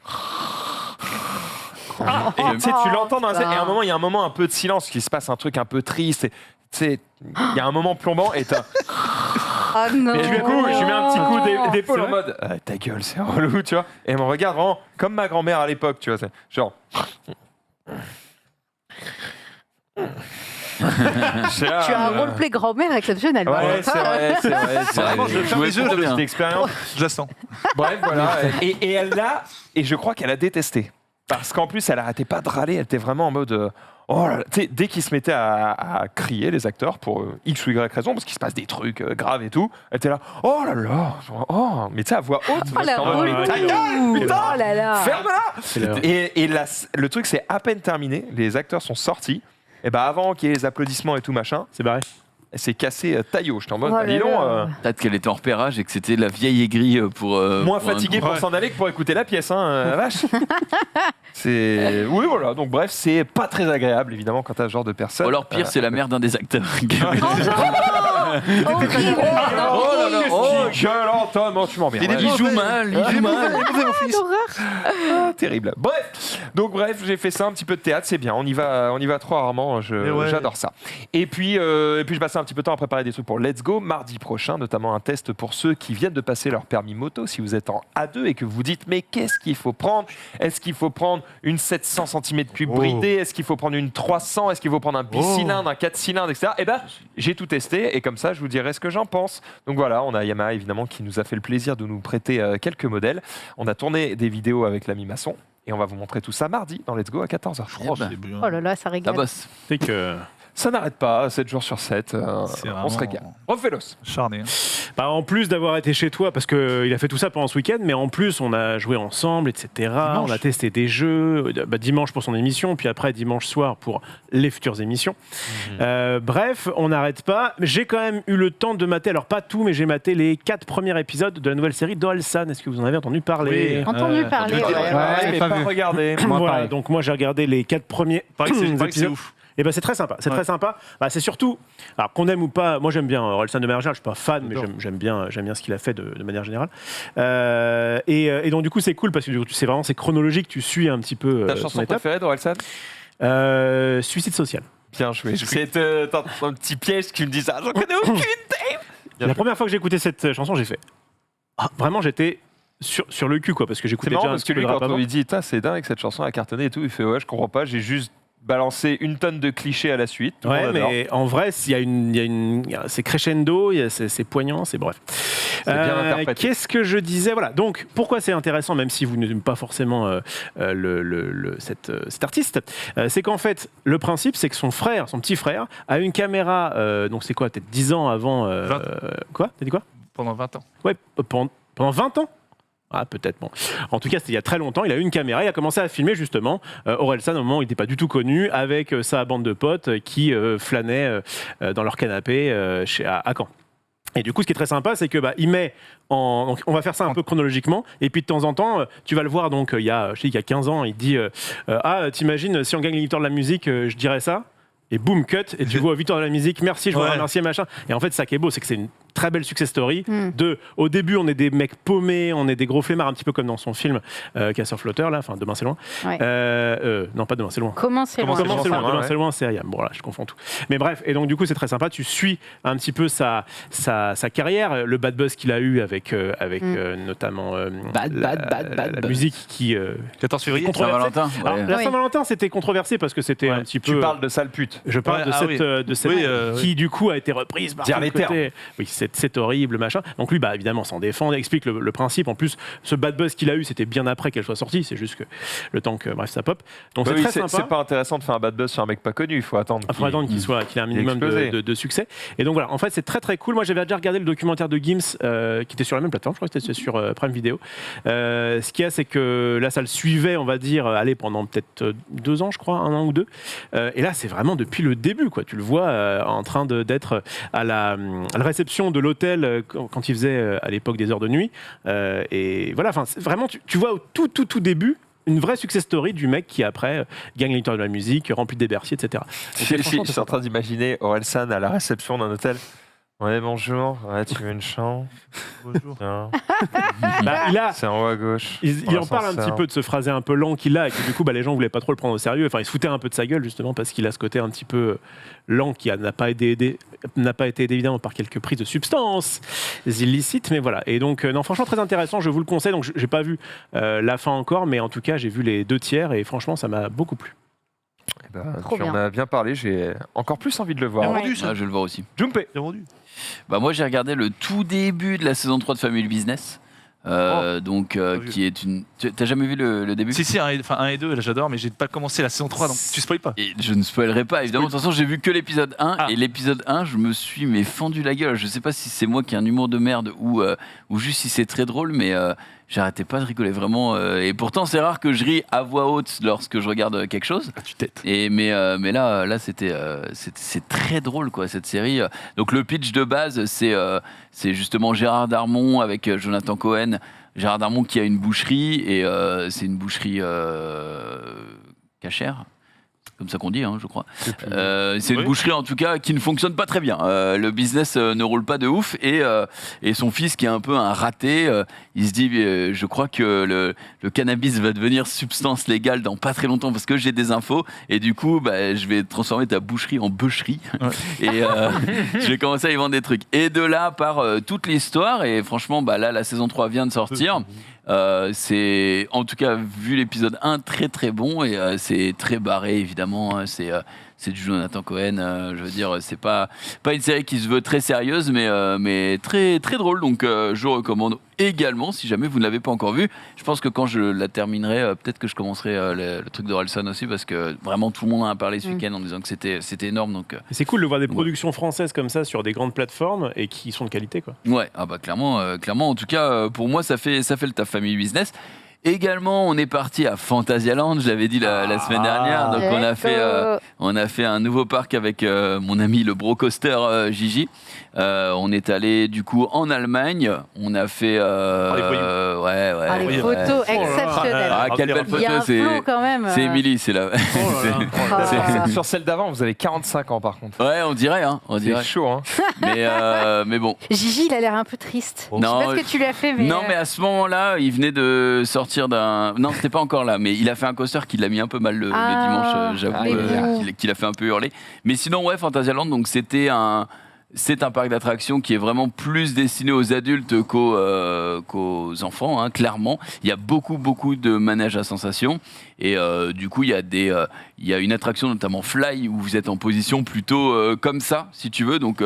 Et tu sais, tu l'entends dans la scène, et à un moment, il y a un moment un peu de silence, qui se passe un truc un peu triste. Et, tu sais, il y a un moment plombant, et t'as. Oh non. Et du coup, je lui mets un petit coup d'épaule C'est en mode ta gueule, c'est relou, tu vois. Et elle me regarde vraiment comme ma grand-mère à l'époque, tu vois. C'est genre. Tu as un roleplay grand-mère exceptionnel. Ouais, c'est vrai, c'est vrai. C'est Vraiment, vrai. je ferme les yeux, J'ai je cette expérience. Je la sens. Bref, voilà. Et elle l'a, et je crois qu'elle a détesté. Parce qu'en plus, elle arrêtait pas de râler, elle était vraiment en mode. Oh là là. Tu sais, dès qu'ils se mettaient à crier, les acteurs, pour X ou Y raison, parce qu'il se passe des trucs graves et tout, elle était là. Oh là là. Oh. Mais tu sais, à voix haute. Oh la en mode, relou. mais ta gueule, putain. Oh là là. Ferme-la. C'est l'heure. Et le truc, c'est à peine terminé, les acteurs sont sortis. Et bah avant qu'il y ait les applaudissements et tout machin, C'est barré. elle s'est cassée taillot. J'étais en mode, Oh bah, là dis donc, là. Peut-être qu'elle était en repérage et que c'était la vieille aigrie pour. moins pour un fatiguée groupe. pour s'en aller que pour écouter la pièce, hein, la vache. C'est oui, voilà. Donc bref, c'est pas très agréable évidemment quand t'as ce genre de personne. Ou alors pire, c'est la mère d'un des acteurs. Horrible. Oh là là, Oh, quelle gueule, Antoine, tu m'emmerdes. Il est Ouais. Il joue mal, il joue mal. Ah, terrible. Bref, j'ai fait ça un petit peu de théâtre, c'est bien. On y va trop rarement. ouais. J'adore ça. Et puis je passais un petit peu de temps à préparer des trucs pour Let's Go mardi prochain, notamment un test pour ceux qui viennent de passer leur permis moto. Si vous êtes en A2 et que vous dites mais qu'est-ce qu'il faut prendre ? Est-ce qu'il faut prendre une 700 cm3 bridée ? Est-ce qu'il faut prendre une 300 ? Est-ce qu'il faut prendre un bicylindre, un 4 cylindres, etc. Eh ben, j'ai tout testé et comme ça, je vous dirai ce que j'en pense. Donc voilà, on a Yamaha évidemment qui nous a fait le plaisir de nous prêter quelques modèles. On a tourné des vidéos avec l'ami Masson et on va vous montrer tout ça mardi dans Let's Go à 14h. Eh ben, C'est bien. Oh là là, ça la régale. bosse. Tu sais que Ça n'arrête pas, 7 jours sur 7. C'est On vraiment se régale. Refais-los. Charné. Bah, en plus d'avoir été chez toi, parce qu'il a fait tout ça pendant ce week-end, mais en plus on a joué ensemble, etc. Dimanche. On a testé des jeux, dimanche pour son émission, puis après dimanche soir pour les futures émissions. Bref, on n'arrête pas. J'ai quand même eu le temps de mater, alors pas tout, mais j'ai maté les 4 premiers épisodes de la nouvelle série d'Orelsan. Est-ce que vous en avez entendu parler? Entendu parler. Ouais, ouais. mais pas pas vu. regardé. Voilà, pareil. donc moi j'ai regardé les 4 premiers Pareil que c'est épisodes. ouf. Et ben c'est très sympa, c'est très sympa. Bah, c'est surtout, alors qu'on aime ou pas, moi j'aime bien Orelsan de manière générale, je suis pas fan, mais j'aime bien ce qu'il a fait de manière générale. Et donc du coup c'est cool parce que c'est chronologique, tu suis un petit peu Ta son chanson étape. préférée d'Orelsan? Suicide social. Bien joué. C'est un petit piège qui me dit ça. J'en connais aucune. La première fois que j'ai écouté cette chanson, j'ai fait vraiment j'étais sur le cul quoi, parce que C'est j'écoutais marrant déjà un parce petit que peu lui, de rap quand on avant. lui dit c'est dingue, cette chanson a cartonné et tout, il fait ouais, je comprends pas, j'ai juste balancé une tonne de clichés à la suite. Tout le Ouais, monde adore. mais en vrai, c'est crescendo, c'est poignant, c'est bref. C'est bien interprété. Qu'est-ce que je disais? Voilà. Donc, pourquoi c'est intéressant, même si vous n'aimez pas forcément cet artiste, c'est qu'en fait, le principe, c'est que son petit frère, a une caméra. Donc, c'est quoi? Peut-être 10 ans avant. 20. Quoi? T'as dit quoi? Pendant 20 ans. Ouais, pendant 20 ans. Ah, peut-être, bon. En tout cas, c'était il y a très longtemps. Il a eu une caméra, il a commencé à filmer justement Orelsan au moment où il n'était pas du tout connu, avec sa bande de potes qui flânaient dans leur canapé à Caen. Et du coup, ce qui est très sympa, c'est que il met donc on va faire ça un peu chronologiquement, et puis de temps en temps, tu vas le voir. Donc il y a 15 ans, il dit t'imagines si on gagne les victoires de la musique, je dirais ça. Et boum, cut, et tu vois victoire de la musique, merci, je vous remercie, machin. Et en fait, ça qui est beau, c'est que c'est une très belle success story. Au début, on est des mecs paumés, on est des gros flemmards, un petit peu comme dans son film Casseur Flotteur, là, enfin Demain c'est loin. Ouais. Non, pas Demain c'est loin. Comment c'est loin. Comment c'est loin, loin, Demain ouais. c'est loin, c'est Ayam. Bon, là, je confonds tout. Mais bref, et donc du coup, c'est très sympa. Tu suis un petit peu sa carrière, le bad buzz qu'il a eu avec notamment la musique qui 14 février. Saint-Valentin. Alors, Ouais. la Oui. Saint-Valentin, c'était controversé parce que c'était un petit peu. Tu parles de sale pute. Je parle Ouais, de ah cette, oui. de cette Oui, qui du coup a été reprise par Dire tout le les côté. Oui, c'est horrible, machin. Donc lui, évidemment, s'en défend, explique le principe. En plus, ce bad buzz qu'il a eu, c'était bien après qu'elle soit sortie. C'est juste que le temps que, bref, ça pop. Donc Bah c'est oui, très c'est sympa. pas intéressant de faire un bad buzz sur un mec pas connu, il faut attendre. Il faut attendre qu'il ait un minimum explosé. de succès. Et donc voilà, en fait, c'est très très cool. Moi, j'avais déjà regardé le documentaire de Gims qui était sur la même plateforme, je crois que c'était sur Prime Video. Ce qu'il y a, c'est que là, ça le suivait, on va dire, pendant peut-être 2 ans, je crois, 1 an ou 2. Et là, c'est vraiment depuis le début, quoi. Tu le vois en train d'être à la réception de l'hôtel quand il faisait à l'époque des heures de nuit. Et voilà, enfin, vraiment, tu vois au tout début une vraie success story du mec qui après gagne les victoires de la musique, remplit des Bercy, etc. Donc, Je franchement, suis en train d'imaginer Orelsan à la réception d'un hôtel. Ouais, bonjour. Ouais, tu veux une chambre? Bonjour. Tiens, il a. c'est en haut à gauche. Il en parle un petit peu de ce phrasé un peu lent qu'il a et que du coup les gens voulaient pas trop le prendre au sérieux. Enfin, il se foutait un peu de sa gueule justement parce qu'il a ce côté un petit peu lent qui n'a pas été aidé évidemment par quelques prises de substances illicites, mais voilà. Et donc non, franchement très intéressant, je vous le conseille. Donc j'ai pas vu la fin encore, mais en tout cas j'ai vu les 2 tiers et franchement ça m'a beaucoup plu. Eh ben, Trop tu en bien. as bien parlé, j'ai encore plus envie de le voir. Ouais. Vendu, ça. Ah, je vais le voir aussi. Jumpé. C'est vendu. Bah, moi, j'ai regardé le tout début de la saison 3 de Family Business. Donc, vu. qui est une. T'as jamais vu le début? Si, 1 et 2, là j'adore, mais j'ai pas commencé la saison 3, donc tu spoil pas. Et je ne spoilerai pas, évidemment. De toute façon, j'ai vu que l'épisode 1. Ah. Et l'épisode 1, je me suis fendu la gueule. Je sais pas si c'est moi qui ai un humour de merde ou juste si c'est très drôle, mais j'arrêtais pas de rigoler vraiment. Et pourtant, c'est rare que je ris à voix haute lorsque je regarde quelque chose. Ah, tu têtes. Mais là c'est très drôle quoi cette série. Donc le pitch de base c'est justement Gérard Darmon avec Jonathan Cohen. Gérard Darmon qui a une boucherie et c'est une boucherie cachère. Comme ça qu'on dit, hein, je crois. C'est une Oui. boucherie en tout cas qui ne fonctionne pas très bien. Le business ne roule pas de ouf et son fils qui est un peu un raté, il se dit je crois que le cannabis va devenir substance légale dans pas très longtemps parce que j'ai des infos et du coup je vais transformer ta boucherie en bûcherie et je vais commencer à y vendre des trucs. Et de là part toute l'histoire et franchement là la saison 3 vient de sortir. C'est en tout cas vu l'épisode 1 très très bon et c'est très barré évidemment, hein. C'est c'est du Jonathan Cohen. Je veux dire, c'est pas une série qui se veut très sérieuse, mais très très drôle. Donc je recommande également si jamais vous ne l'avez pas encore vu. Je pense que quand je la terminerai, peut-être que je commencerai le truc d'Orelsan aussi, parce que vraiment tout le monde en a parlé ce week-end en disant que c'était énorme. Donc c'est cool de voir des productions françaises comme ça sur des grandes plateformes et qui sont de qualité, quoi. ouais, ah bah clairement. En tout cas, pour moi, ça fait le taf Family Business. Également, on est parti à Fantasyland, je l'avais dit la semaine dernière. Donc on a fait un nouveau parc avec mon ami le Bro Coaster Gigi. On est allé du coup en Allemagne. On a fait les photos exceptionnelles. Ah, quelle belle Il y a photo, un flow quand même. c'est Émilie, c'est là. Sur celle d'avant, vous avez 45 ans par contre. Ouais, on dirait, on C'est dirait. chaud, hein. Mais bon. Gigi, il a l'air un peu triste. Je sais Non, pas ce que tu lui as fait, mais. Non, mais à ce moment-là, il venait de sortir d'un. Non, c'était pas encore là, mais il a fait un coaster qui l'a mis un peu mal le dimanche, j'avoue, qu'il a fait un peu hurler. Mais sinon, ouais, Fantasyland, donc c'est un parc d'attractions qui est vraiment plus destiné aux adultes qu'aux enfants, clairement. Il y a beaucoup de manèges à sensations. Et du coup, il y a une attraction, notamment Fly, où vous êtes en position plutôt comme ça, si tu veux. Donc,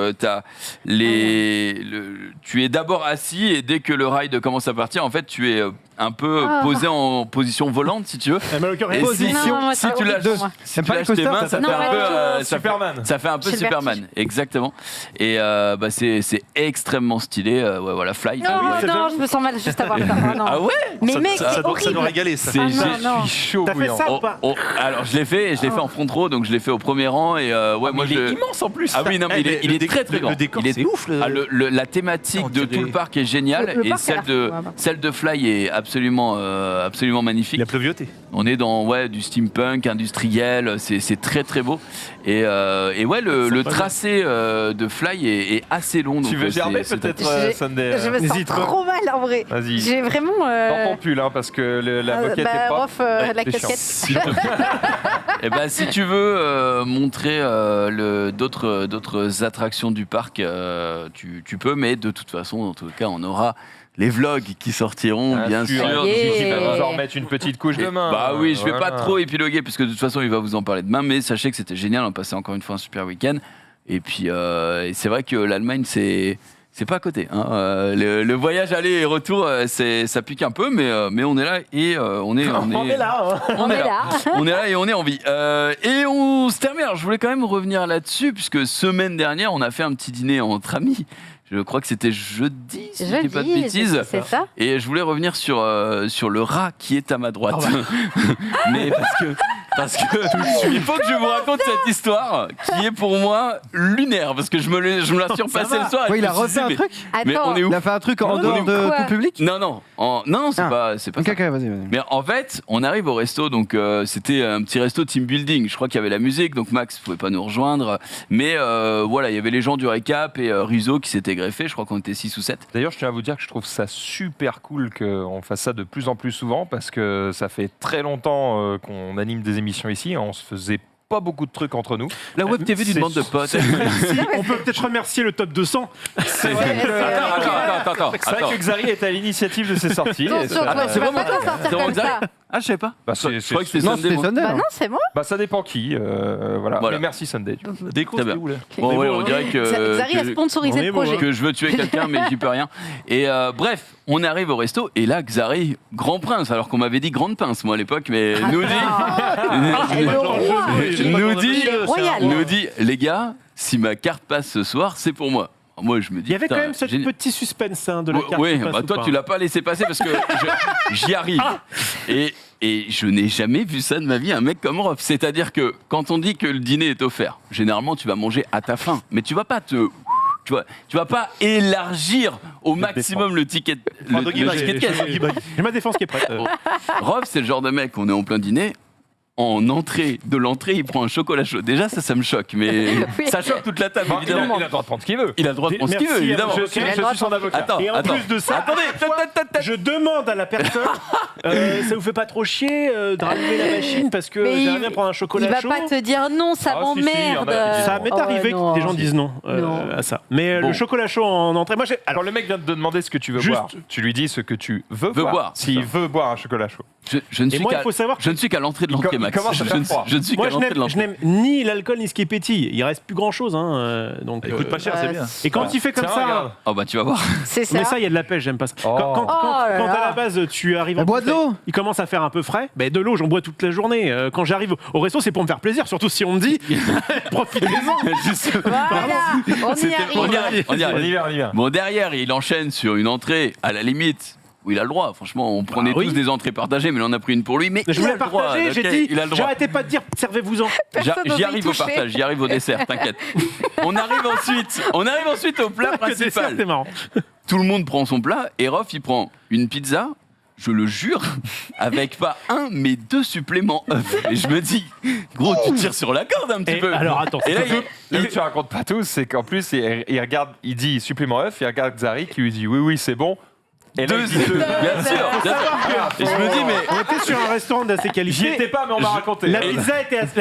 tu es d'abord assis et dès que le ride commence à partir, en fait, tu es un peu posé en position volante, si tu veux. Et si tu lâches tes mains, ça fait un peu Superman. Ça fait un peu C'est le Superman, exactement. Et c'est extrêmement stylé. Ouais, voilà, Fly. Non, je me sens mal juste à voir ça. Oh, non. Ah ouais? Mais mec, c'est Ça nous horrible. régaler, ça. Ah non. Je suis chaud. T'as fait ça ou pas? Alors je l'ai fait en front row, donc je l'ai fait au premier rang et ouais, moi il est immense en plus. Ah oui, non, mais il est très très grand. Le décor, Il est- c'est ouf. la thématique de tout le parc est géniale Le et parc a l'air fou, celle de Fly est absolument magnifique. Il a pleuvioté. On est dans du steampunk industriel, c'est très très beau et ouais le tracé de Fly est assez long. Tu donc, veux gerber c'est peut-être Sunday? Je me sens N'hésite pas. trop mal en vrai. Vas-y. J'ai vraiment. Dans ton pull, parce que la moquette est pas. La c'est chiant. casquette. Et ben si tu veux montrer d'autres attractions du parc, tu peux, mais de toute façon, en tout cas, on aura les vlogs qui sortiront, bien sûr. Il va Yeah. nous en remettre une petite couche Et- demain. Bah oui, je vais Voilà. pas trop épiloguer puisque de toute façon il va vous en parler demain, mais sachez que c'était génial, on passait encore une fois un super week-end. Et puis et c'est vrai que l'Allemagne c'est pas à côté. Le voyage aller et retour, ça pique un peu, mais on est là et on est là. On est là. on est là et on est en vie. Et on se termine. Alors, je voulais quand même revenir là-dessus, puisque semaine dernière, on a fait un petit dîner entre amis. Je crois que c'était jeudi, si je dis pas de bêtises. C'est ça. Et je voulais revenir sur le rat qui est à ma droite. Mais parce que il faut que je vous raconte cette histoire qui est pour moi lunaire, parce que je me la suis repassée le soir. et Ouais, je il a me suis refait dit, un truc. mais on est où? Il a fait un truc en Non, dehors non, de quoi tout public. Non, c'est Ah. pas Ok, ça. ok, vas-y. Mais en fait, on arrive au resto, donc c'était un petit resto team building. Je crois qu'il y avait la musique, donc Max pouvait pas nous rejoindre. Mais voilà, il y avait les gens du récap et Rizzo qui s'était greffé. Je crois qu'on était 6 ou 7. D'ailleurs, je tiens à vous dire que je trouve ça super cool qu'on fasse ça de plus en plus souvent parce que ça fait très longtemps qu'on anime des émissions ici. On se faisait pas beaucoup de trucs entre nous. La web TV d'une C'est- bande de potes. On peut peut-être remercier le top 200. C'est vrai que Xari est à l'initiative de ces sorties. et ça- Attention, c'est tu vas vraiment pas t'en sortir c'est comme vraiment ça. Ah, je sais pas. Bah, Je crois que c'était Non, Sunday. c'était moi. Sunday. Bah hein. non, c'est moi. Bah, ça dépend qui. Voilà. Voilà. Mais merci Sunday. Déco, Très c'était bien. où là Bon, ouais, on dirait Xari a sponsorisé on le est beau, projet. que je veux tuer quelqu'un, mais j'y peux rien. Et bref, on arrive au resto et là, Xari, grand prince, alors qu'on m'avait dit grande pince, moi à l'époque, mais nous dit. Le roi. nous dit, les gars, si ma carte passe ce soir, c'est pour moi. Moi, je me dis. Il y avait putain, quand même ce génial. petit suspense de la carte. Oui, qui passe bah ou toi pas. tu l'as pas laissé passer parce que j'y arrive. Et je n'ai jamais vu ça de ma vie, un mec comme Rof. C'est-à-dire que quand on dit que le dîner est offert, généralement tu vas manger à ta faim, mais tu vas pas tu vas pas élargir au maximum le ticket de caisse. J'ai ma défense qui est prête. Rof, c'est le genre de mec, on est en plein dîner. En entrée de l'entrée, il prend un chocolat chaud. Déjà, ça me choque, mais Oui. ça choque toute la table, Enfin, évidemment. il a le droit de prendre ce qu'il veut. Il a le droit de prendre ce qu'il veut, Merci, évidemment. Je suis son avocat. Attends, Et en attends. plus de ça, Attendez, je demande à la personne, ça vous fait pas trop chier de rallumer la machine parce que Mais j'aimerais bien prendre un chocolat Il va chaud. pas te dire non, ça Ah, si, si, il y en a m'emmerde. qui disent Ça m'est Oh, arrivé non. que des gens disent non, Non. à ça. Mais Bon. le chocolat chaud en entrée, moi j'ai. Alors le mec vient de te demander ce que tu veux Juste- boire. Tu lui dis ce que tu veux boire, S'il c'est ça. veut boire un chocolat chaud. Je ne Et suis moi, qu'à il faut savoir je ne suis qu'à l'entrée de l'entrée, Max. commence à faire froid. Je ne suis Moi, qu'à je l'entrée de n'aime l'entrée. ni l'alcool ni ce qui est pétille. Il reste plus grand chose. Donc, Il coûte pas cher, c'est bien. Et quand il fait comme Tiens, ça. regarde. Oh bah tu vas voir. C'est ça. Mais ça, il y a de la pêche, j'aime pas ça. Oh. Quand là à là. la base, tu arrives Elle boit de l'eau. il commence à faire un peu frais. Ben, de l'eau, j'en bois toute la journée. Quand j'arrive au resto, c'est pour me faire plaisir, surtout si on me dit profitez-en. Voilà, on y C'était- arrive. on y arrive. On y va, on y va. Bon, derrière, il enchaîne sur une entrée, à la limite, où il a le droit. Franchement, on prenait oui. tous des entrées partagées, mais là, on a pris une pour lui. Mais Je il a voulais le droit, partager, j'ai ok, dit, il a le droit. j'arrêtais pas de dire servez-vous-en. Personne J'y n'osait y arrive au toucher. partage, j'y arrive au dessert, t'inquiète. On arrive ensuite au plat Le dessert, principal. c'est marrant. Tout le monde prend son plat et Rof, il prend une pizza, je le jure, avec pas un, mais 2 suppléments œufs. Et je me dis, gros, tu tires sur la corde un petit Et peu. alors, attends, Et là, Là où tu racontes pas tout, c'est qu'en plus, il regarde, il dit supplément œuf, il regarde Xari qui lui dit oui, c'est bon. Et là, il dit deux. bien sûr. Et je me dis, mais On était sur un restaurant d'assez J'y qualifié. étais pas, mais on m'a raconté. La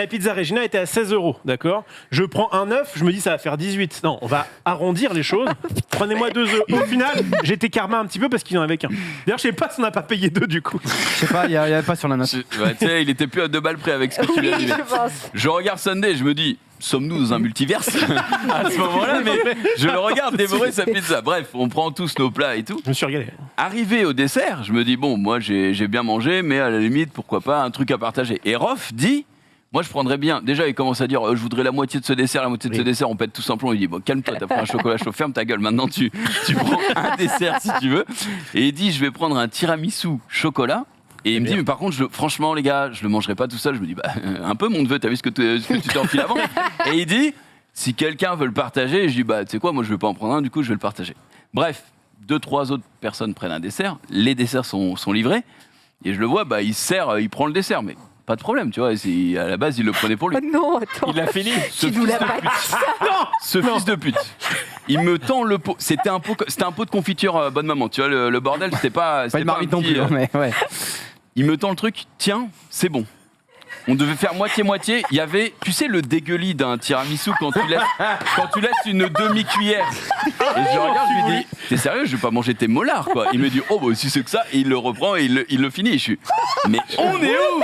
pizza Regina était à 16 €, d'accord. Je prends un œuf, je me dis ça va faire 18. Non, on va arrondir les choses. Prenez-moi 2 œufs. Au final, j'étais karma un petit peu parce qu'il y en avait qu'un. D'ailleurs, je sais pas si on n'a pas payé 2 du coup. Je sais pas, il y avait pas sur la note. ouais, tu sais, il était plus à 2 balles près avec ce que tu lui as Oui, dit. je pense. Je regarde Sunday, je me dis, sommes-nous dans un multiverse à ce moment-là, mais je le regarde dévorer sa pizza. Bref, on prend tous nos plats et tout. Je me suis régalé. Arrivé au dessert, je me dis, bon, moi j'ai bien mangé, mais à la limite, pourquoi pas un truc à partager. Et Rof dit, moi je prendrais bien. Déjà, il commence à dire, je voudrais la moitié de ce dessert, la moitié de ce dessert, on pète tout simplement. Il dit, bon, calme-toi, t'as pris un chocolat chaud, ferme ta gueule, maintenant tu prends un dessert si tu veux. Et il dit, je vais prendre un tiramisu chocolat. Et il me dit, mais par contre, franchement, les gars, je le mangerai pas tout seul. Je me dis, bah, un peu, mon neveu, t'as vu ce que tu t'es enfilé avant. Et il dit, si quelqu'un veut le partager, je dis, bah, tu sais quoi, moi, je vais pas en prendre un, du coup, je vais le partager. Bref, 2-3 autres personnes prennent un dessert. Les desserts sont livrés. Et je le vois, bah, il prend le dessert, mais pas de problème, tu vois. À la base, il le prenait pour lui. Oh non, attends. Il a fini. Ce Tu nous fils l'as de pas pute. dit ça. Ce fils de pute. Il me tend le pot. C'était un pot de confiture bonne maman. Tu vois, le bordel, c'était pas. Pas C'était une pas marmite un non petit, plus, hein, mais ouais. Il me tend le truc, tiens, c'est bon. On devait faire moitié-moitié. Il y avait, tu sais, le dégueulis d'un tiramisu quand tu laisses une demi-cuillère. Et je regarde, je lui dis, t'es sérieux, je vais pas manger tes molards, quoi. Il me dit, oh, bah, si c'est que ça, et il le reprend et il le finit. Et je suis, mais on est où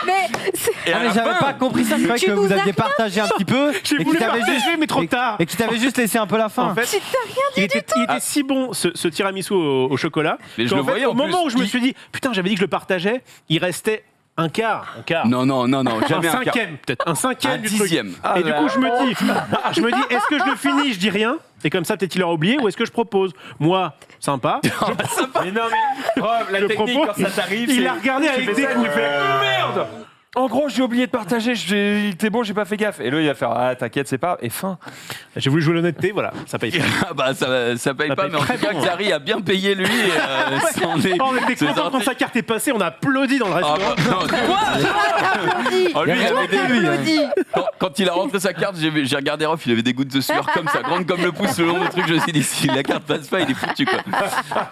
Mais c'est- Et à Ah, mais la j'avais fin, pas compris ça, je croyais Tu que vous nous as aviez partagé un petit peu J'ai et voulu qu'il t'avait partager, juste mais trop tard. et qu'il t'avait juste laissé un peu la fin. En fait, tu t'as rien il était si bon ce tiramisu au chocolat. Mais je qu'en le fait, voyais au en moment plus. où je me suis dit putain, j'avais dit que je le partageais, il restait un quart. Non, jamais un un quart. cinquième, peut-être un cinquième Un du truc. dixième. Et du coup, je me dis, est-ce que je le finis, je dis rien, et comme ça, peut-être il aura oublié, ou est-ce que je propose? Moi, sympa. Mais non, mais Rob, la Je technique, propose. quand ça t'arrive, Il c'est- a regardé tu avec fais ça, dégoût. tu fais merde. En gros, j'ai oublié de partager, t'es bon, j'ai pas fait gaffe. Et là, il va faire, ah, t'inquiète, c'est pas. Et fin. J'ai voulu jouer l'honnêteté, voilà, ça paye pas. Ah bah ça paye Ça pas, paye mais en très tout cas, bon. Xari a bien payé lui. On était contents quand sa carte est passée, on a applaudi dans le Ah restaurant. bah, non, applaudi. oh, lui, il avait des- Applaudi. quand il a rentré sa carte, j'ai regardé Rof, il avait des gouttes de sueur comme ça, grandes comme le pouce le long du truc. Je me suis dit, si la carte passe pas, il est foutu quoi.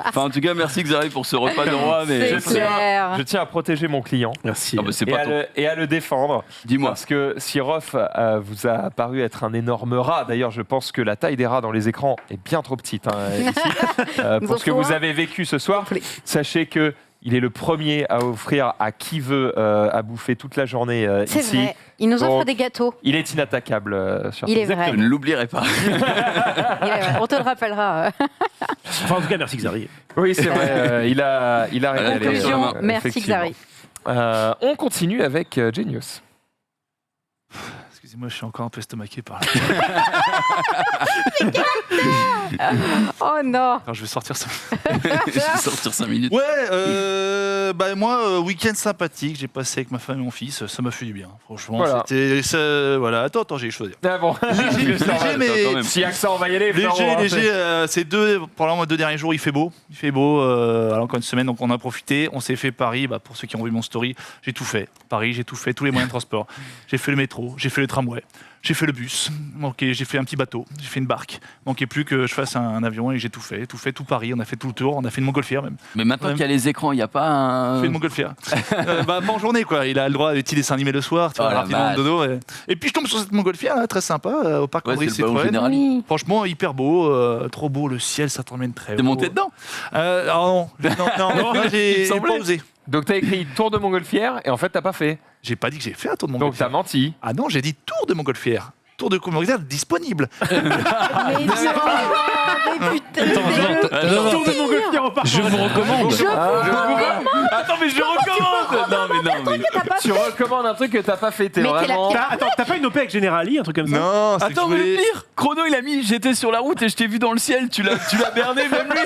Enfin, en tout cas, merci Xari pour ce repas de roi. Mais C'est clair. Je tiens à protéger mon client Merci. Ah bah, c'est et pas à, ton. et à le défendre. Dis-moi. Parce que si Rof vous a paru être un énorme rat, d'ailleurs, je pense que la taille des rats dans les écrans est bien trop petite hein, ici. Nous Pour en ce que faut vous un. avez vécu ce soir, Complet. sachez que il est le premier à offrir à qui veut à bouffer toute la journée C'est ici. vrai. Il nous offre Donc, des gâteaux. Il est inattaquable sur Il est ce- vrai. Je ne l'oublierai pas. Il est vrai. On te le rappellera. Enfin, en tout cas, merci Xavier. Oui, c'est vrai. Il a régalé. Conclusion, merci effectivement. Xari. On continue avec Genius. Excusez-moi, je suis encore un peu estomaqué par là. Oh non. Alors, je vais sortir ça. Je vais sortir 5 minutes. Ouais, bah moi, week-end sympathique, j'ai passé avec ma femme et mon fils, ça m'a fait du bien. Franchement, Voilà. c'était. Voilà, attends, j'ai choisi. Ah bon. Léger, mais. quand même. Si accent, on va y aller. frérot, hein. Léger, ces pendant les 2 derniers jours, il fait beau. Il fait beau, alors encore une semaine, donc on a profité. On s'est fait Paris, bah, pour ceux qui ont vu mon story, j'ai tout fait. Paris, j'ai tout fait, tous les moyens de transport. J'ai fait le métro, j'ai fait le tramway, j'ai fait le bus, j'ai fait un petit bateau, j'ai fait une barque. Manquait plus que je fasse un avion et j'ai tout fait, tout Paris. On a fait tout le tour, on a fait une montgolfière même. Mais maintenant qu'il y a les écrans, il n'y a pas un. Fait une montgolfière. Bah, pas en journée, quoi. Il a le droit à des petits dessins animés le soir, tu Oh vois, la rapidement vache. dodo. Et puis je tombe sur cette montgolfière, là, très sympa, au parc Ouais, André c'est le ballon Citroën. général. Oui. Franchement, hyper beau, trop beau, le ciel, ça t'emmène très haut. T'es monté dedans? Alors non, j'ai Il me semblait. pas osé. Donc t'as écrit Tour de Montgolfière et en fait t'as pas fait. J'ai pas dit que j'ai fait un tour de Donc t'as Montgolfière. menti. Ah non, j'ai dit tour de Montgolfière. Tour de Montgolfière disponible. Mais non, mais putain. Tour de Montgolfière en partant. Je vous recommande. Attends, mais je recommande. Non, mais. Tu recommandes un truc que t'as pas fait, t'es Mais t'es vraiment. Attends, t'as pas une OP avec Generali, un truc comme ça? Non, c'est Attends, que mais je le voulais- pire, Chrono il a mis, j'étais sur la route et je t'ai vu dans le ciel, tu l'as berné même lui.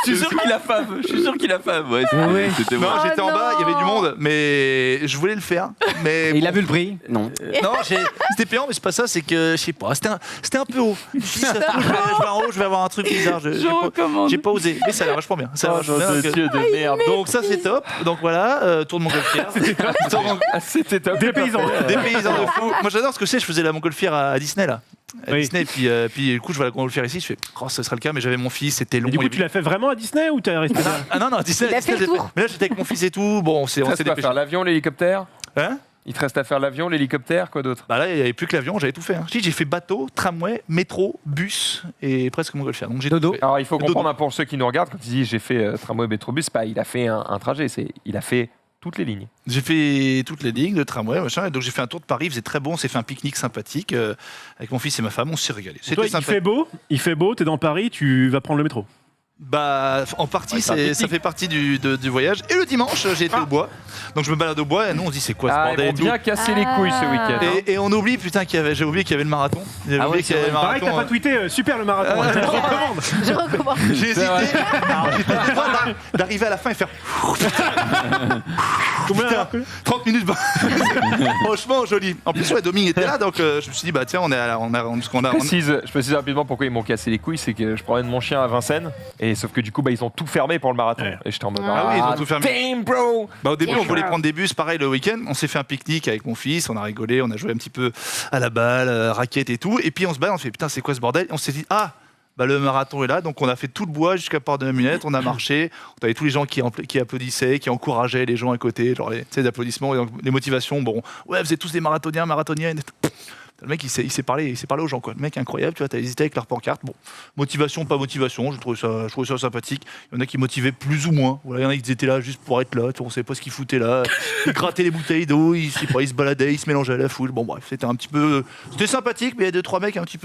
Je suis sûr qu'il a fave, ouais. C'était Non, moi. j'étais en bas, il y avait du monde, mais je voulais le faire. Mais Et il a vu le prix? Non. non, c'était payant, mais c'est pas ça, c'est que je sais pas, c'était un peu haut. Je me suis dit, ça se trouve, je vais en haut, je vais avoir un truc bizarre. J'ai pas osé, mais ça a l'air vachement bien. Ça a l'air vachement bien, donc, Dieu de merde. donc ça c'est top. Donc voilà, tour de Montgolfière. C'était top. Des paysans. Des paysans de fou. Moi j'adore ce que c'est, je faisais la Montgolfière à Disney là. À Oui. Disney, puis du coup je vois la Montgolfière ici, je fais, oh, ce sera le cas, mais j'avais mon fils, c'était long. Et du coup, il- tu l'as fait vraiment à Disney ou t'es resté là? Ah non, à Disney, Il a Disney, fait le j'ai tour. Mais là j'étais avec mon fils et tout, bon, on Il te s'est reste à dépêché. faire l'avion, l'hélicoptère. Hein? Il te reste à faire l'avion, l'hélicoptère, quoi d'autre? Bah là, il n'y avait plus que l'avion, j'avais tout fait. Hein. J'ai fait bateau, tramway, métro, bus et presque Montgolfière. Donc j'ai Dodo. tout fait. Alors il faut Dodo. comprendre hein, pour ceux qui nous regardent, quand il dit j'ai fait tramway, métrobus, pas il a fait un trajet, il a fait toutes les lignes. J'ai fait toutes les lignes de tramway, machin. Et donc j'ai fait un tour de Paris, il faisait très bon, on s'est fait un pique-nique sympathique avec mon fils et ma femme, on s'est régalé. Toi, C'était sympa. il fait beau, t'es dans Paris, tu vas prendre le métro. Bah, en partie, Ouais, c'est un pique-nique. ça fait partie du voyage. Et le dimanche, j'ai été au bois. Donc je me balade au bois et nous on se dit c'est quoi ce Ah, ils bordel vont et tout. bien casser les couilles ce week-end. hein. Et on oublie, putain, j'ai oublié qu'il y avait le marathon. J'ai Ah oublié ouais, qu'il y avait le Pareil, marathon. t'as pas tweeté, super le marathon. Je te recommande. Je recommande. J'ai hésité. J'étais au droit d'arriver à la fin et faire Combien 30 minutes. Franchement, joli. En plus, ouais, Dominique était là, donc je me suis dit, bah tiens, Je précise rapidement pourquoi ils m'ont cassé les couilles, c'est que je promène mon chien à Vincennes, et sauf que du coup bah, ils ont tout fermé pour le marathon. Ouais. Et j'étais en mode Ah oui, ils ont tout fermé. Damn bro. Bah, au début, on voulait prendre des bus, pareil, le week-end. On s'est fait un pique-nique avec mon fils, on a rigolé, on a joué un petit peu à la balle, raquette et tout. Et puis on se balade, on se fait, putain, c'est quoi ce bordel? Et on s'est dit, ah, bah, le marathon est là, donc on a fait tout le bois jusqu'à Port de la Munette, on a marché, on avait tous les gens qui applaudissaient, qui encourageaient les gens à côté, genre les applaudissements, et donc, les motivations, bon, ouais, vous êtes tous des marathoniens, marathoniennes. Le mec, il s'est parlé aux gens, quoi. Le mec incroyable, tu vois, t'as hésité avec leur pancarte. Bon, motivation, pas motivation, je trouvais ça sympathique. Il y en a qui motivaient plus ou moins. Voilà, il y en a qui étaient là juste pour être là, tu vois, on savait pas ce qu'ils foutaient là. Ils grattaient les bouteilles d'eau, ils se baladaient, ils se mélangeaient à la foule. Bon, bref, c'était sympathique, mais il y a 2-3 mecs un petit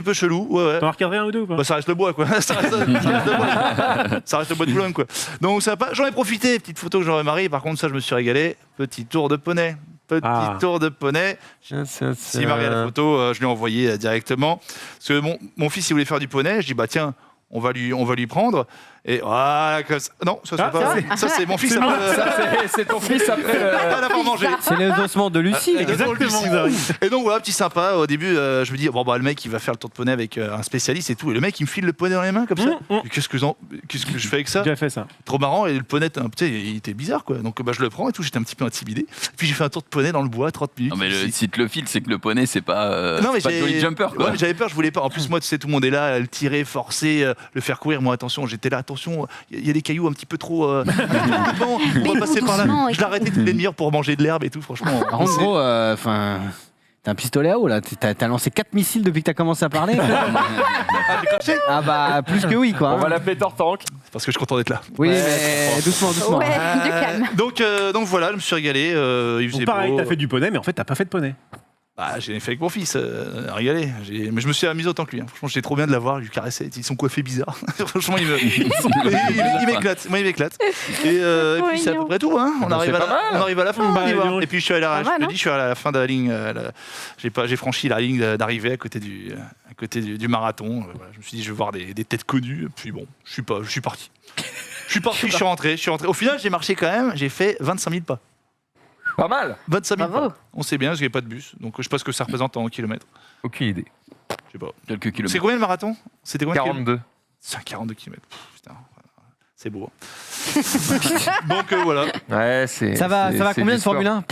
peu chelous. Ouais, ouais. T'en as regardé un ou deux ou pas? Bah, ça reste le bois, quoi. Ça reste le bois. Ça reste le bois de Boulogne, quoi. Donc, j'en ai profité. Petite photo que j'aurais marié. Par contre, ça, je me suis régalé. Petit tour de poney. Tour de poney. S'il m'a regardé la photo, je lui ai envoyé directement. Parce que mon fils, il voulait faire du poney. Je dis, bah tiens, on va lui prendre. Et voilà, comme ça. Non, ça, c'est pas. Ça, c'est mon fils. C'est ton fils après. L'avoir mangé. C'est les ossements de Lucie. Exactement. Et donc voilà, petit sympa. Au début, je me dis, bon, bah, le mec, il va faire le tour de poney avec un spécialiste et tout. Et le mec, il me file le poney dans les mains comme ça. Et qu'est-ce que je fais avec ça? J'ai déjà fait ça. Trop marrant. Et le poney, tu sais, il était bizarre, quoi. Donc bah, je le prends et tout. J'étais un petit peu intimidé. Et puis j'ai fait un tour de poney dans le bois, 30 minutes. Non, mais si te le file, c'est que le poney, c'est pas, Non, mais c'est pas Jolly Jumper, quoi. Ouais, mais j'avais peur, je voulais pas. En plus, moi, tu sais, tout le monde est là, à le tirer, forcer, le faire courir. Moi, attention, j'étais là, attention, il y a des cailloux un petit peu trop. On va passer par là. doucement, Je l'arrêtais toutes les demi-heures pour manger de l'herbe et tout, franchement. Par contre, gros, enfin. T'as un pistolet à eau là, t'as lancé 4 missiles depuis que t'as commencé à parler. Ah bah plus que oui quoi. On va l'appeler Tortank. C'est parce que je suis content d'être là. Oui mais doucement. Ouais, du calme. Donc voilà, je me suis régalé. Il faisait Donc pareil, beau. t'as fait du poney, mais en fait, t'as pas fait de poney. Bah, j'ai fait avec mon fils, régalé. Mais je me suis amusé autant que lui. Hein. Franchement, j'étais trop bien de l'avoir, lui caresser. Ils sont coiffés bizarres. Franchement, il m'éclate. Moi, il m'éclate. Et puis, c'est à peu près tout. Hein. On arrive à la fin. Bah, on y va. dis donc. Et puis, je suis à la fin de la ligne. J'ai franchi la ligne d'arrivée à côté du marathon. Voilà, je me suis dit, je vais voir des têtes connues. Puis bon, je suis parti. Je suis rentré. Au final, j'ai marché quand même. J'ai fait 25 000 pas. Pas mal. 25 000 Bravo. pas. On sait bien, parce qu'il n'y a pas de bus. Donc, je sais pas ce que ça représente en kilomètres. Aucune idée. Je sais pas. Quelques C'est kilomètres. combien le marathon? C'était combien de kilomètres? 42. C'est 42 km. Putain, c'est beau. Donc voilà. Ouais, c'est. Ça va combien de Formule 1?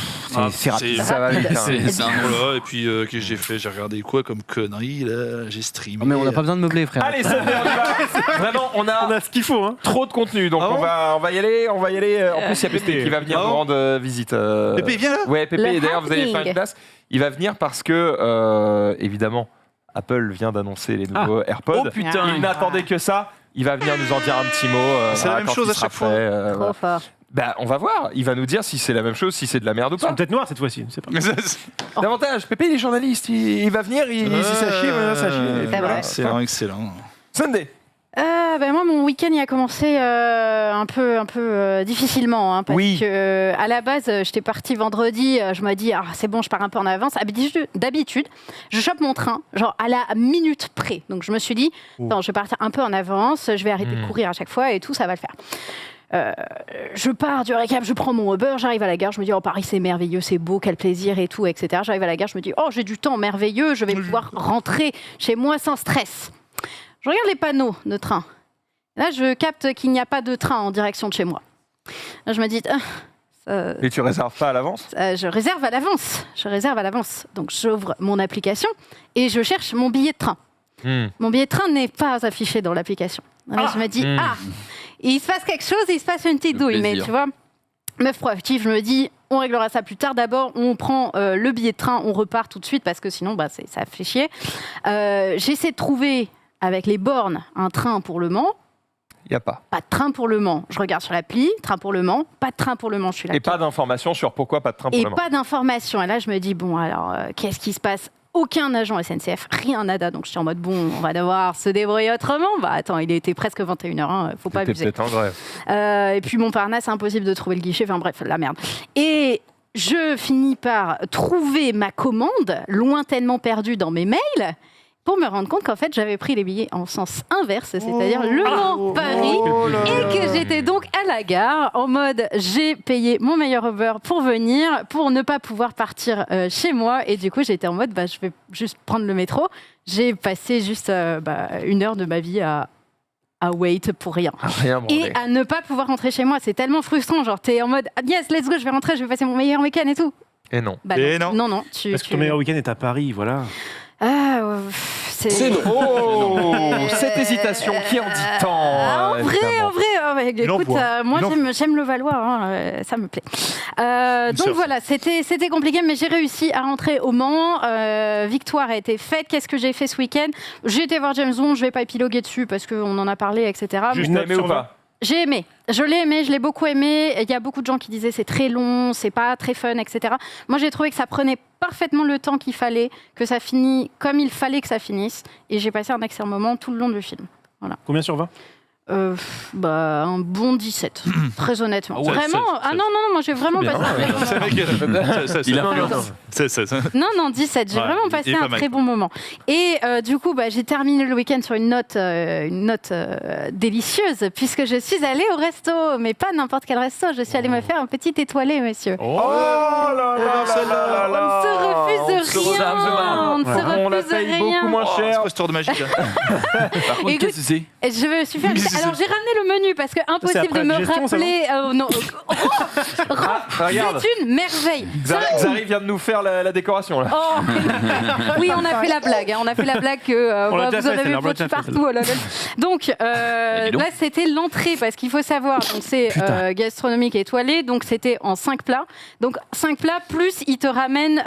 C'est Ah, rapide. Ça va vite. hein. C'est un- Voilà, et puis qu'est-ce que j'ai fait? J'ai regardé quoi comme conneries là? J'ai streamé. Oh, mais on n'a pas besoin de meubler frère. Allez, c'est on y va. Vraiment, on On a a ce qu'il faut, hein. trop de contenu, donc Ah bon on va y aller. En plus, il y a Pépé qui va venir Ah nous bon rendre visite. Pépé, viens là. Ouais, Pépé, Le et d'ailleurs, vous allez faire happening. une place. Il va venir parce que, évidemment, Apple vient d'annoncer les nouveaux AirPods. Oh putain. Il n'attendait que ça. Il va venir nous en dire un petit mot. C'est la même quand chose il à sera chaque fois. prêt, Trop voilà. fort. Bah, on va voir. Il va nous dire si c'est la même chose, si c'est de la merde ou Ils sont pas. peut-être noirs cette fois-ci, je sais pas. Davantage. Pépé, il est journaliste. Il va venir, si ça chie, ça chie. C'est vrai. Excellent. Sunday. Moi, mon week-end il a commencé un peu difficilement, hein, parce Oui. que à la base, j'étais partie vendredi. Je me dis, c'est bon, je pars un peu en avance. D'habitude, je chope mon train, genre à la minute près. Donc, je me suis dit, attends, je vais partir un peu en avance. Je vais arrêter de courir à chaque fois et tout, ça va le faire. Je pars du récap, je prends mon Uber, j'arrive à la gare, je me dis Paris c'est merveilleux, c'est beau, quel plaisir et tout, etc. J'arrive à la gare, je me dis j'ai du temps merveilleux, je vais pouvoir rentrer chez moi sans stress. Je regarde les panneaux de train. Là, je capte qu'il n'y a pas de train en direction de chez moi. Là, je me dis Et tu réserves pas à l'avance? je réserve à l'avance. Donc j'ouvre mon application et je cherche mon billet de train. Mon billet de train n'est pas affiché dans l'application. Là, je me dis il se passe quelque chose, il se passe une petite Le douille. Mais plaisir. tu vois, meuf proactive, je me dis, on réglera ça plus tard. D'abord, on prend le billet de train, on repart tout de suite parce que sinon, ça fait chier. J'essaie de trouver, avec les bornes, un train pour Le Mans. Il n'y a pas. Pas de train pour Le Mans. Je regarde sur l'appli, train pour Le Mans. Pas de train pour Le Mans, je suis là. Et pas d'informations sur pourquoi pas de train pour Et le Mans. pas d'informations. Et là, je me dis, bon, alors, qu'est-ce qui se passe? Aucun agent SNCF, rien nada. Donc, je suis en mode, bon, on va devoir se débrouiller autrement. Attends, il était presque 21h, faut pas C'était abuser. peut-être en grève. Et puis, Montparnasse, c'est impossible de trouver le guichet. Enfin, bref, la merde. Et je finis par trouver ma commande, lointainement perdue dans mes mails, pour me rendre compte qu'en fait, j'avais pris les billets en sens inverse, c'est-à-dire Le Mans-Paris. Et que j'étais donc à la gare en mode j'ai payé mon meilleur Uber pour venir, pour ne pas pouvoir partir chez moi. Et du coup, j'étais en mode je vais juste prendre le métro. J'ai passé juste 1 heure de ma vie à wait pour rien. Rien, Et à ne pas pouvoir rentrer chez moi. C'est tellement frustrant. Genre, t'es en mode yes, let's go, je vais rentrer, je vais passer mon meilleur week-end et tout. Et non. Et non. Non. Parce que ton meilleur week-end est à Paris, voilà. C'est Cette hésitation qui en dit tant. En vrai, Il écoute, envoie. moi Il j'aime le Valois, ça me plaît. Donc surf. voilà, c'était compliqué, mais j'ai réussi à rentrer au Mans. Victoire a été faite. Qu'est-ce que j'ai fait ce week-end? J'ai été voir James Bond, je vais pas épiloguer dessus parce qu'on en a parlé, etc. Juste Mais aimé ou pas? j'ai aimé. Je l'ai aimé, je l'ai beaucoup aimé. Il y a beaucoup de gens qui disaient c'est très long, c'est pas très fun, etc. Moi, j'ai trouvé que ça prenait parfaitement le temps qu'il fallait, que ça finit comme il fallait que ça finisse. Et j'ai passé un excellent moment tout le long du film. Combien sur 20? Un bon 17, très honnêtement. Ah ouais, Vraiment? Non, moi j'ai vraiment passé un très bon moment. Il a Non, 17, j'ai Ouais, vraiment il passé est pas un mal. très bon moment. Et du coup, j'ai terminé le week-end sur une note délicieuse, puisque je suis allée au resto, mais pas n'importe quel resto, je suis allée me faire un petit étoilé, monsieur. Oh là là là On ne se refuse rien. On ne se On la refuse paye beaucoup rien. moins cher. C'est tour de magie. Par contre, Écoute, qu'est-ce que c'est? Et je me suis fait. Alors j'ai ramené le menu parce que impossible après de me la digestion, ça, rappeler. Non. Regarde. C'est une merveille. Xari vient de nous faire la décoration là. Oh. Oui, on a fait la blague. On a fait la blague que On l'a vous déjà en fait, avez celle-là, on l'a foutu déjà fait, partout. Oh là là. Donc dis donc. là, c'était l'entrée parce qu'il faut savoir, donc c'est gastronomique et étoilé, donc c'était en 5 plats. Donc 5 plats plus il te ramène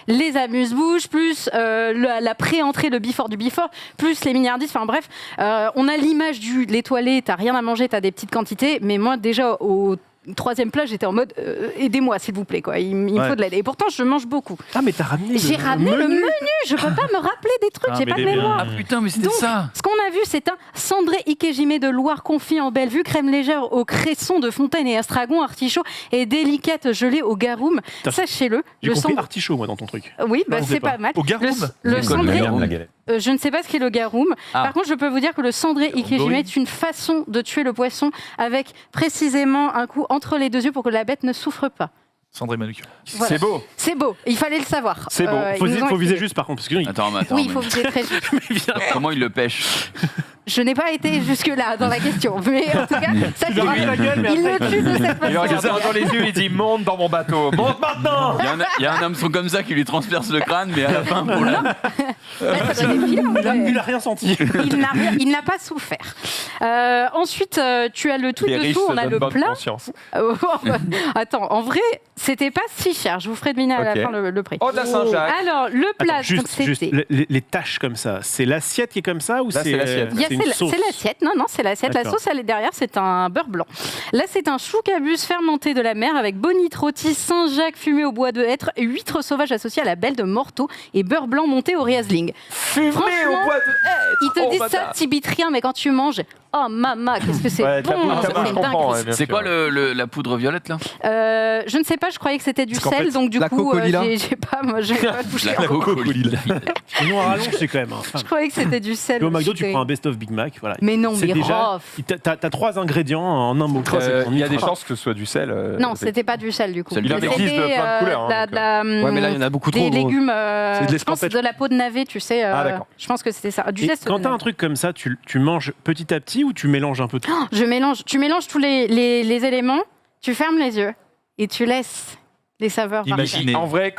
les amuse-bouches, plus la pré-entrée, le before du before, plus les milliardistes. Enfin bref, on a l'image de l'étoilé. T'as rien à manger, t'as des petites quantités. Mais moi déjà au 3e plat, j'étais en mode aidez-moi s'il vous plaît quoi. Il me faut de l'aide. Et pourtant je mange beaucoup. Ah, mais t'as ramené J'ai ramené le menu. Je peux pas me rappeler des trucs. Ah, J'ai mais pas de les biens. mémoire. Ah putain, mais c'était Donc, ça. ce qu'on a vu, c'est un cendré Ikejime de Loire confit en Bellevue, crème légère au cresson de fontaine et estragon, artichaut et délicate gelée au garum. Putain, Sachez-le, J'ai le compris cendré. artichaut, moi, dans ton truc. Oui, Non, je sais c'est pas. pas mal. Au garum Le C'est quoi, cendré, garum je ne sais pas ce qu'est le garum. Ah. Par contre, je peux vous dire que le cendré Ikejime est une façon de tuer le poisson avec précisément un coup entre les 2 yeux pour que la bête ne souffre pas. Sandrine Manucure. Voilà. C'est beau. C'est beau, il fallait le savoir. C'est beau. Ils nous ont Faut viser expliqué. juste, par contre, parce que sinon, Attends, Oui, il mais faut viser très juste. comment il le pêche? Je n'ai pas été jusque-là dans la question, mais en tout cas, ça il lui la gueule, mais il après, le tue de cette Il le regarde façon. dans les yeux et il dit monte dans mon bateau. Monte maintenant. Il y a un hameçon comme ça qui lui transperce le crâne, mais à la fin, pour la... Ouais, ça doit être filé, en vrai. il a rien senti. Il n'a pas souffert. Ensuite, tu as le tout Les riches dessous, se on a donnent le bonne plat. conscience. Attends, en vrai, c'était pas si cher. Je vous ferai deviner à Ok. la fin le prix. Oh de la Saint-Jacques. Alors, le plat, Attends, donc juste c'était. les taches comme ça, c'est l'assiette qui est comme ça ou Là, c'est l'assiette. Yes, c'est une sauce. C'est l'assiette. Non, c'est l'assiette. La D'accord. sauce, elle est derrière, c'est un beurre blanc. Là, c'est un choucabus fermenté de la mer avec bonite rôti, Saint-Jacques fumé au bois de hêtre, huîtres sauvages associées à la belle de Morteau et beurre blanc monté au Riesling. Fumé Franchement, au bois de hêtre. Ils te Oh, disent ça, bâtard. t'y rien, mais quand tu manges, oh maman, qu'est-ce que c'est Ouais, bon, ta bouche, c'est je comprends, dingue. ouais, bien C'est sûr. quoi la poudre violette là? Je ne sais pas, je croyais que c'était du Parce qu'en sel, fait, donc du la coup, cocolila. j'ai pas touché. La cocolila. Le noir à rallonge, c'est quand même un Je croyais que c'était du sel. Au McDo, Je tu suis prends un best-of Big Mac. Voilà. Mais non, C'est mais déjà. rof. T'as 3 ingrédients en un mot. Il y a des chances que ce soit du sel. Non, c'était pas du sel du coup. Il en C'était, existe de plein de couleurs, hein, de Ouais, mais là, il y en a beaucoup trop. des gros. légumes, C'est de je pense l'escampette. de la peau de navet, tu sais. Ah, d'accord. Je pense que c'était ça. Du Et zeste de quand t'as un navet. truc comme ça, tu manges petit à petit ou tu mélanges un peu tout? Tu mélanges tous les éléments, tu fermes les yeux et tu laisses les saveurs partir. Imaginez. En vrai,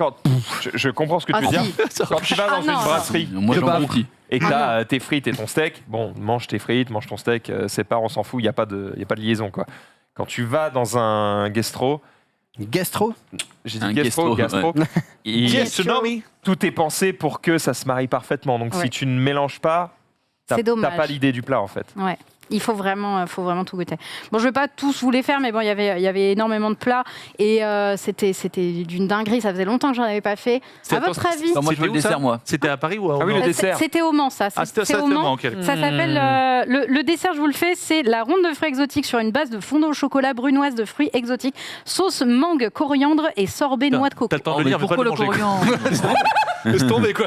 je comprends ce que tu veux Ah, dire. si. Quand tu vas dans Ah, non. une brasserie Moi Je j'en bave. confie. et que t'as tes frites et ton steak, bon, mange tes frites, mange ton steak, sépare, on s'en fout, il n'y a pas de liaison, quoi. Quand tu vas dans un gastro, Gastro. j'ai dit Un gastro, gastro, il- Yes, tsunami. tout est pensé pour que ça se marie parfaitement. Donc si Ouais. tu ne mélanges pas, C'est t'as dommage. pas l'idée du plat, en fait. Ouais. Il faut vraiment tout goûter. Bon, je vais pas tous vous les faire, mais bon, il y avait énormément de plats et c'était d'une dinguerie. Ça faisait longtemps que j'en avais pas fait. À votre avis, Non, moi je veux le C'était où, ça dessert, moi. C'était à Paris ou à Ah oui, le Rouen dessert. C'était au Mans, ça. Ah, c'était C'est au au Mans, Mans. ok. Ça s'appelle le dessert. Je vous le fais. C'est la ronde de fruits exotiques sur une base de fondant au chocolat brunoise de fruits exotiques, sauce mangue, coriandre et sorbet noix de coco. T'as le temps Oh, de le mais lire, mais pas pourquoi de le manger. coriandre? Laisse tomber, quoi.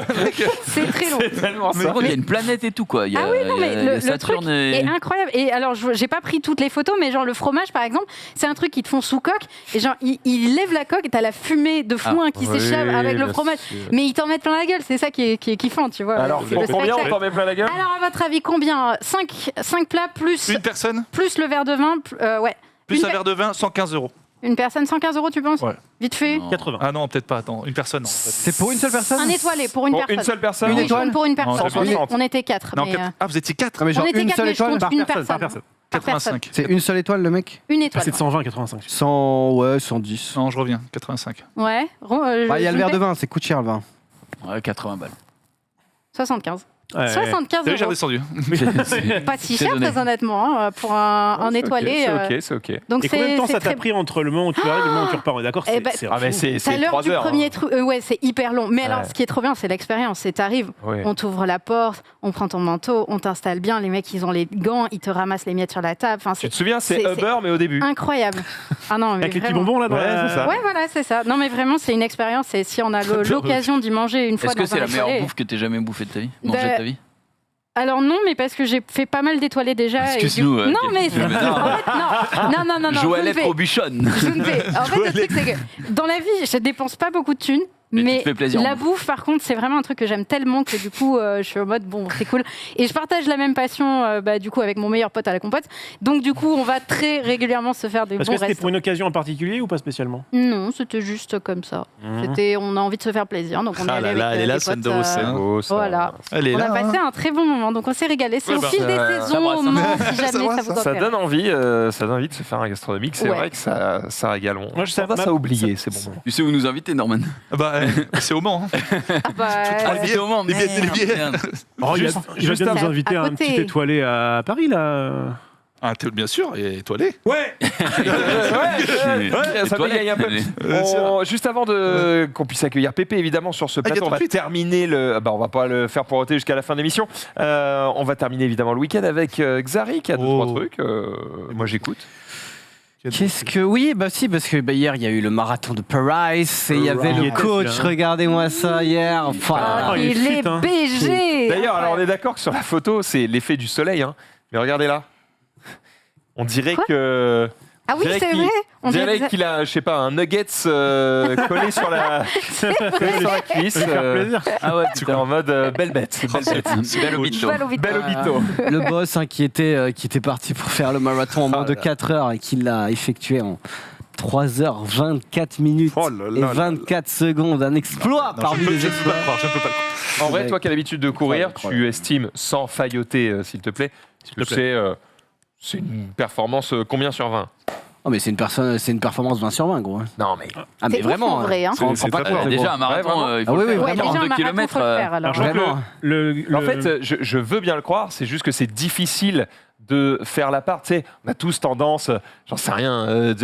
C'est très long. Tellement Par contre, il y a une planète et tout quoi. Il y a, Ah oui, non, il y a- mais il y a le Saturne truc et- est incroyable. Et alors, j'ai pas pris toutes les photos, mais genre le fromage, par exemple, c'est un truc qu'ils te font sous coque. Et genre, ils lèvent la coque et t'as la fumée de foin qui s'échappe avec le fromage. Mais ils t'en mettent plein la gueule. C'est ça qui est kiffant, tu vois. Alors, C'est le combien on spectacle. t'en met plein la gueule? Alors, à votre avis, combien 5 plats plus, Une personne, plus le verre de vin ouais. plus Une un verre de vin, 115 €. Une personne, 115 €, tu penses Ouais. Vite fait. Non. 80. Ah non, peut-être pas. Attends, une personne, non. en fait. C'est pour une seule personne Un étoilé pour une Pour personne. une seule personne Une Oui, étoile pour une Non, personne. 160. On était 4. Non, mais, quatre. Ah, vous étiez 4 Non, mais genre on était une 4, seule mais je étoile compte par une personne. personne. Par personne. Par personne. 85. C'est une seule étoile, le mec Une Ah, étoile. c'est de 120, 85. 100, ouais, 110. Non, je reviens. 85. Ouais. Bah, il y a je le verre fais de vin, c'est coûte cher le vin. Ouais, 80 balles. 75. Ouais, 75 T'as vu, j'ai €. redescendu. Pas si C'est cher, donné. très honnêtement, hein, pour un étoilé. C'est ok. Donc Et combien de temps ça t'a très- pris entre le moment où tu arrives et le moment où tu repars? On est d'accord, Eh c'est ben, c'est Ah, mais fou. c'est C'est à l'heure 3 du heures. premier truc. Ouais, c'est hyper long. Mais alors, Ouais. ce qui est trop bien, c'est l'expérience. C'est t'arrives, Ouais. on t'ouvre la porte, on prend ton manteau, on t'installe bien. Les mecs, ils ont les gants, ils te ramassent les miettes sur la table. Enfin, Tu c'est te souviens, c'est c'est- Uber, mais au début. incroyable. Ah non, mais Avec les petits vraiment. bonbons là dans Ouais, la- c'est ça. Ouais, voilà, c'est ça. Non, mais vraiment, c'est une expérience. Et si on a l'occasion d'y manger une fois Est-ce que dans c'est un la meilleure étoilé- bouffe que t'aies jamais bouffée de ta vie? Mangée Bah, de ta vie? Alors non, mais parce que j'ai fait pas mal d'étoilés déjà. et Excuse-nous, du- Non, mais c'est... mais non. En fait, non. Joëlette je ne fais- Robuchonne. je ne fais- En fait, le truc, c'est que dans la vie, je dépense pas beaucoup de thunes. Mais tu Mais te fais plaisir en la bouffe. bouffe, par contre, c'est vraiment un truc que j'aime tellement que du coup, je suis en mode bon, c'est cool. Et je partage la même passion, du coup, avec mon meilleur pote à la compote. Donc, du coup, on va très régulièrement se faire des Parce bons que c'était restos. pour une occasion en particulier ou pas spécialement? Non, c'était juste comme ça. C'était, on a envie de se faire plaisir, donc on est Ah allé là avec là, elle est là, des Swan potes, de Rossel. C'est beau, ça. voilà. Elle est On là. a passé un très bon moment, donc on s'est régalé. C'est Ouais, au bah, fil des ça- saisons, au Mans, si Ça jamais va, ça vous Ça intéresse. donne envie de se faire un gastronomique. C'est Ouais. vrai que ça régale. Moi, je sais- On a oublié, c'est bon. Tu sais où nous inviter, Norman? Bah, c'est au Mans. hein. Ah bah, Ah, billets, c'était au Mans, les billets, les billets. merde. Oh, il va juste bien nous à- inviter à à un côté. petit étoilé à Paris là. Ah, bien sûr, et étoilé. Ouais. Ça me gagne un peu. Juste avant qu'on puisse accueillir Pépé, évidemment, sur ce il y a plateau, on va 38. terminer le. Bah, on va pas le faire poroter jusqu'à la fin de l'émission. On va terminer évidemment le week-end avec Xari qui a deux, Oh. trois trucs. Moi, j'écoute. Qu'est-ce que. Oui, bah si, parce que hier, il y a eu le marathon de Paris et il y avait Il le était coach. celui-là. Regardez-moi ça hier. Enfin, Ah, il est il est fit, hein. BG. D'ailleurs, alors on est d'accord que sur la photo, c'est l'effet du soleil. Hein. Mais regardez là. On dirait Quoi que. Ah oui, dirait c'est qu'il- vrai. On dirait qu'il a, je sais pas, un nuggets collé sur la cuisse. Ça fait plaisir. Ah ouais, tu es en mode belle bête. Belle bête. Bel hôpital. Belle au vite. Belle obito. le boss hein, qui était parti pour faire le marathon en moins de 4 heures et qui l'a effectué en 3h24 minutes Oh là et là là 24 secondes. Un exploit parmi les Je ne peux exploits. pas le croire, je ne peux pas le croire. En vrai, toi qui as l'habitude de courir, Incroyable. tu estimes, sans failloter, s'il te plaît, que te plaît. c'est une performance combien sur 20? Oh, mais c'est une performance 20 sur 20, gros. Non, mais. Ah, mais C'est vraiment. ouf, en vrai, hein. On C'est prend pas très de fort. peur, Déjà, gros. un marathon, Ouais, il faut Ah oui, le oui, faire Ouais, déjà, un 42 marathon, km. faut le faire, alors. Alors, je trouve Vraiment. que En fait, je veux bien le croire, c'est juste que c'est difficile de faire la part. Tu sais, on a tous tendance, j'en sais rien,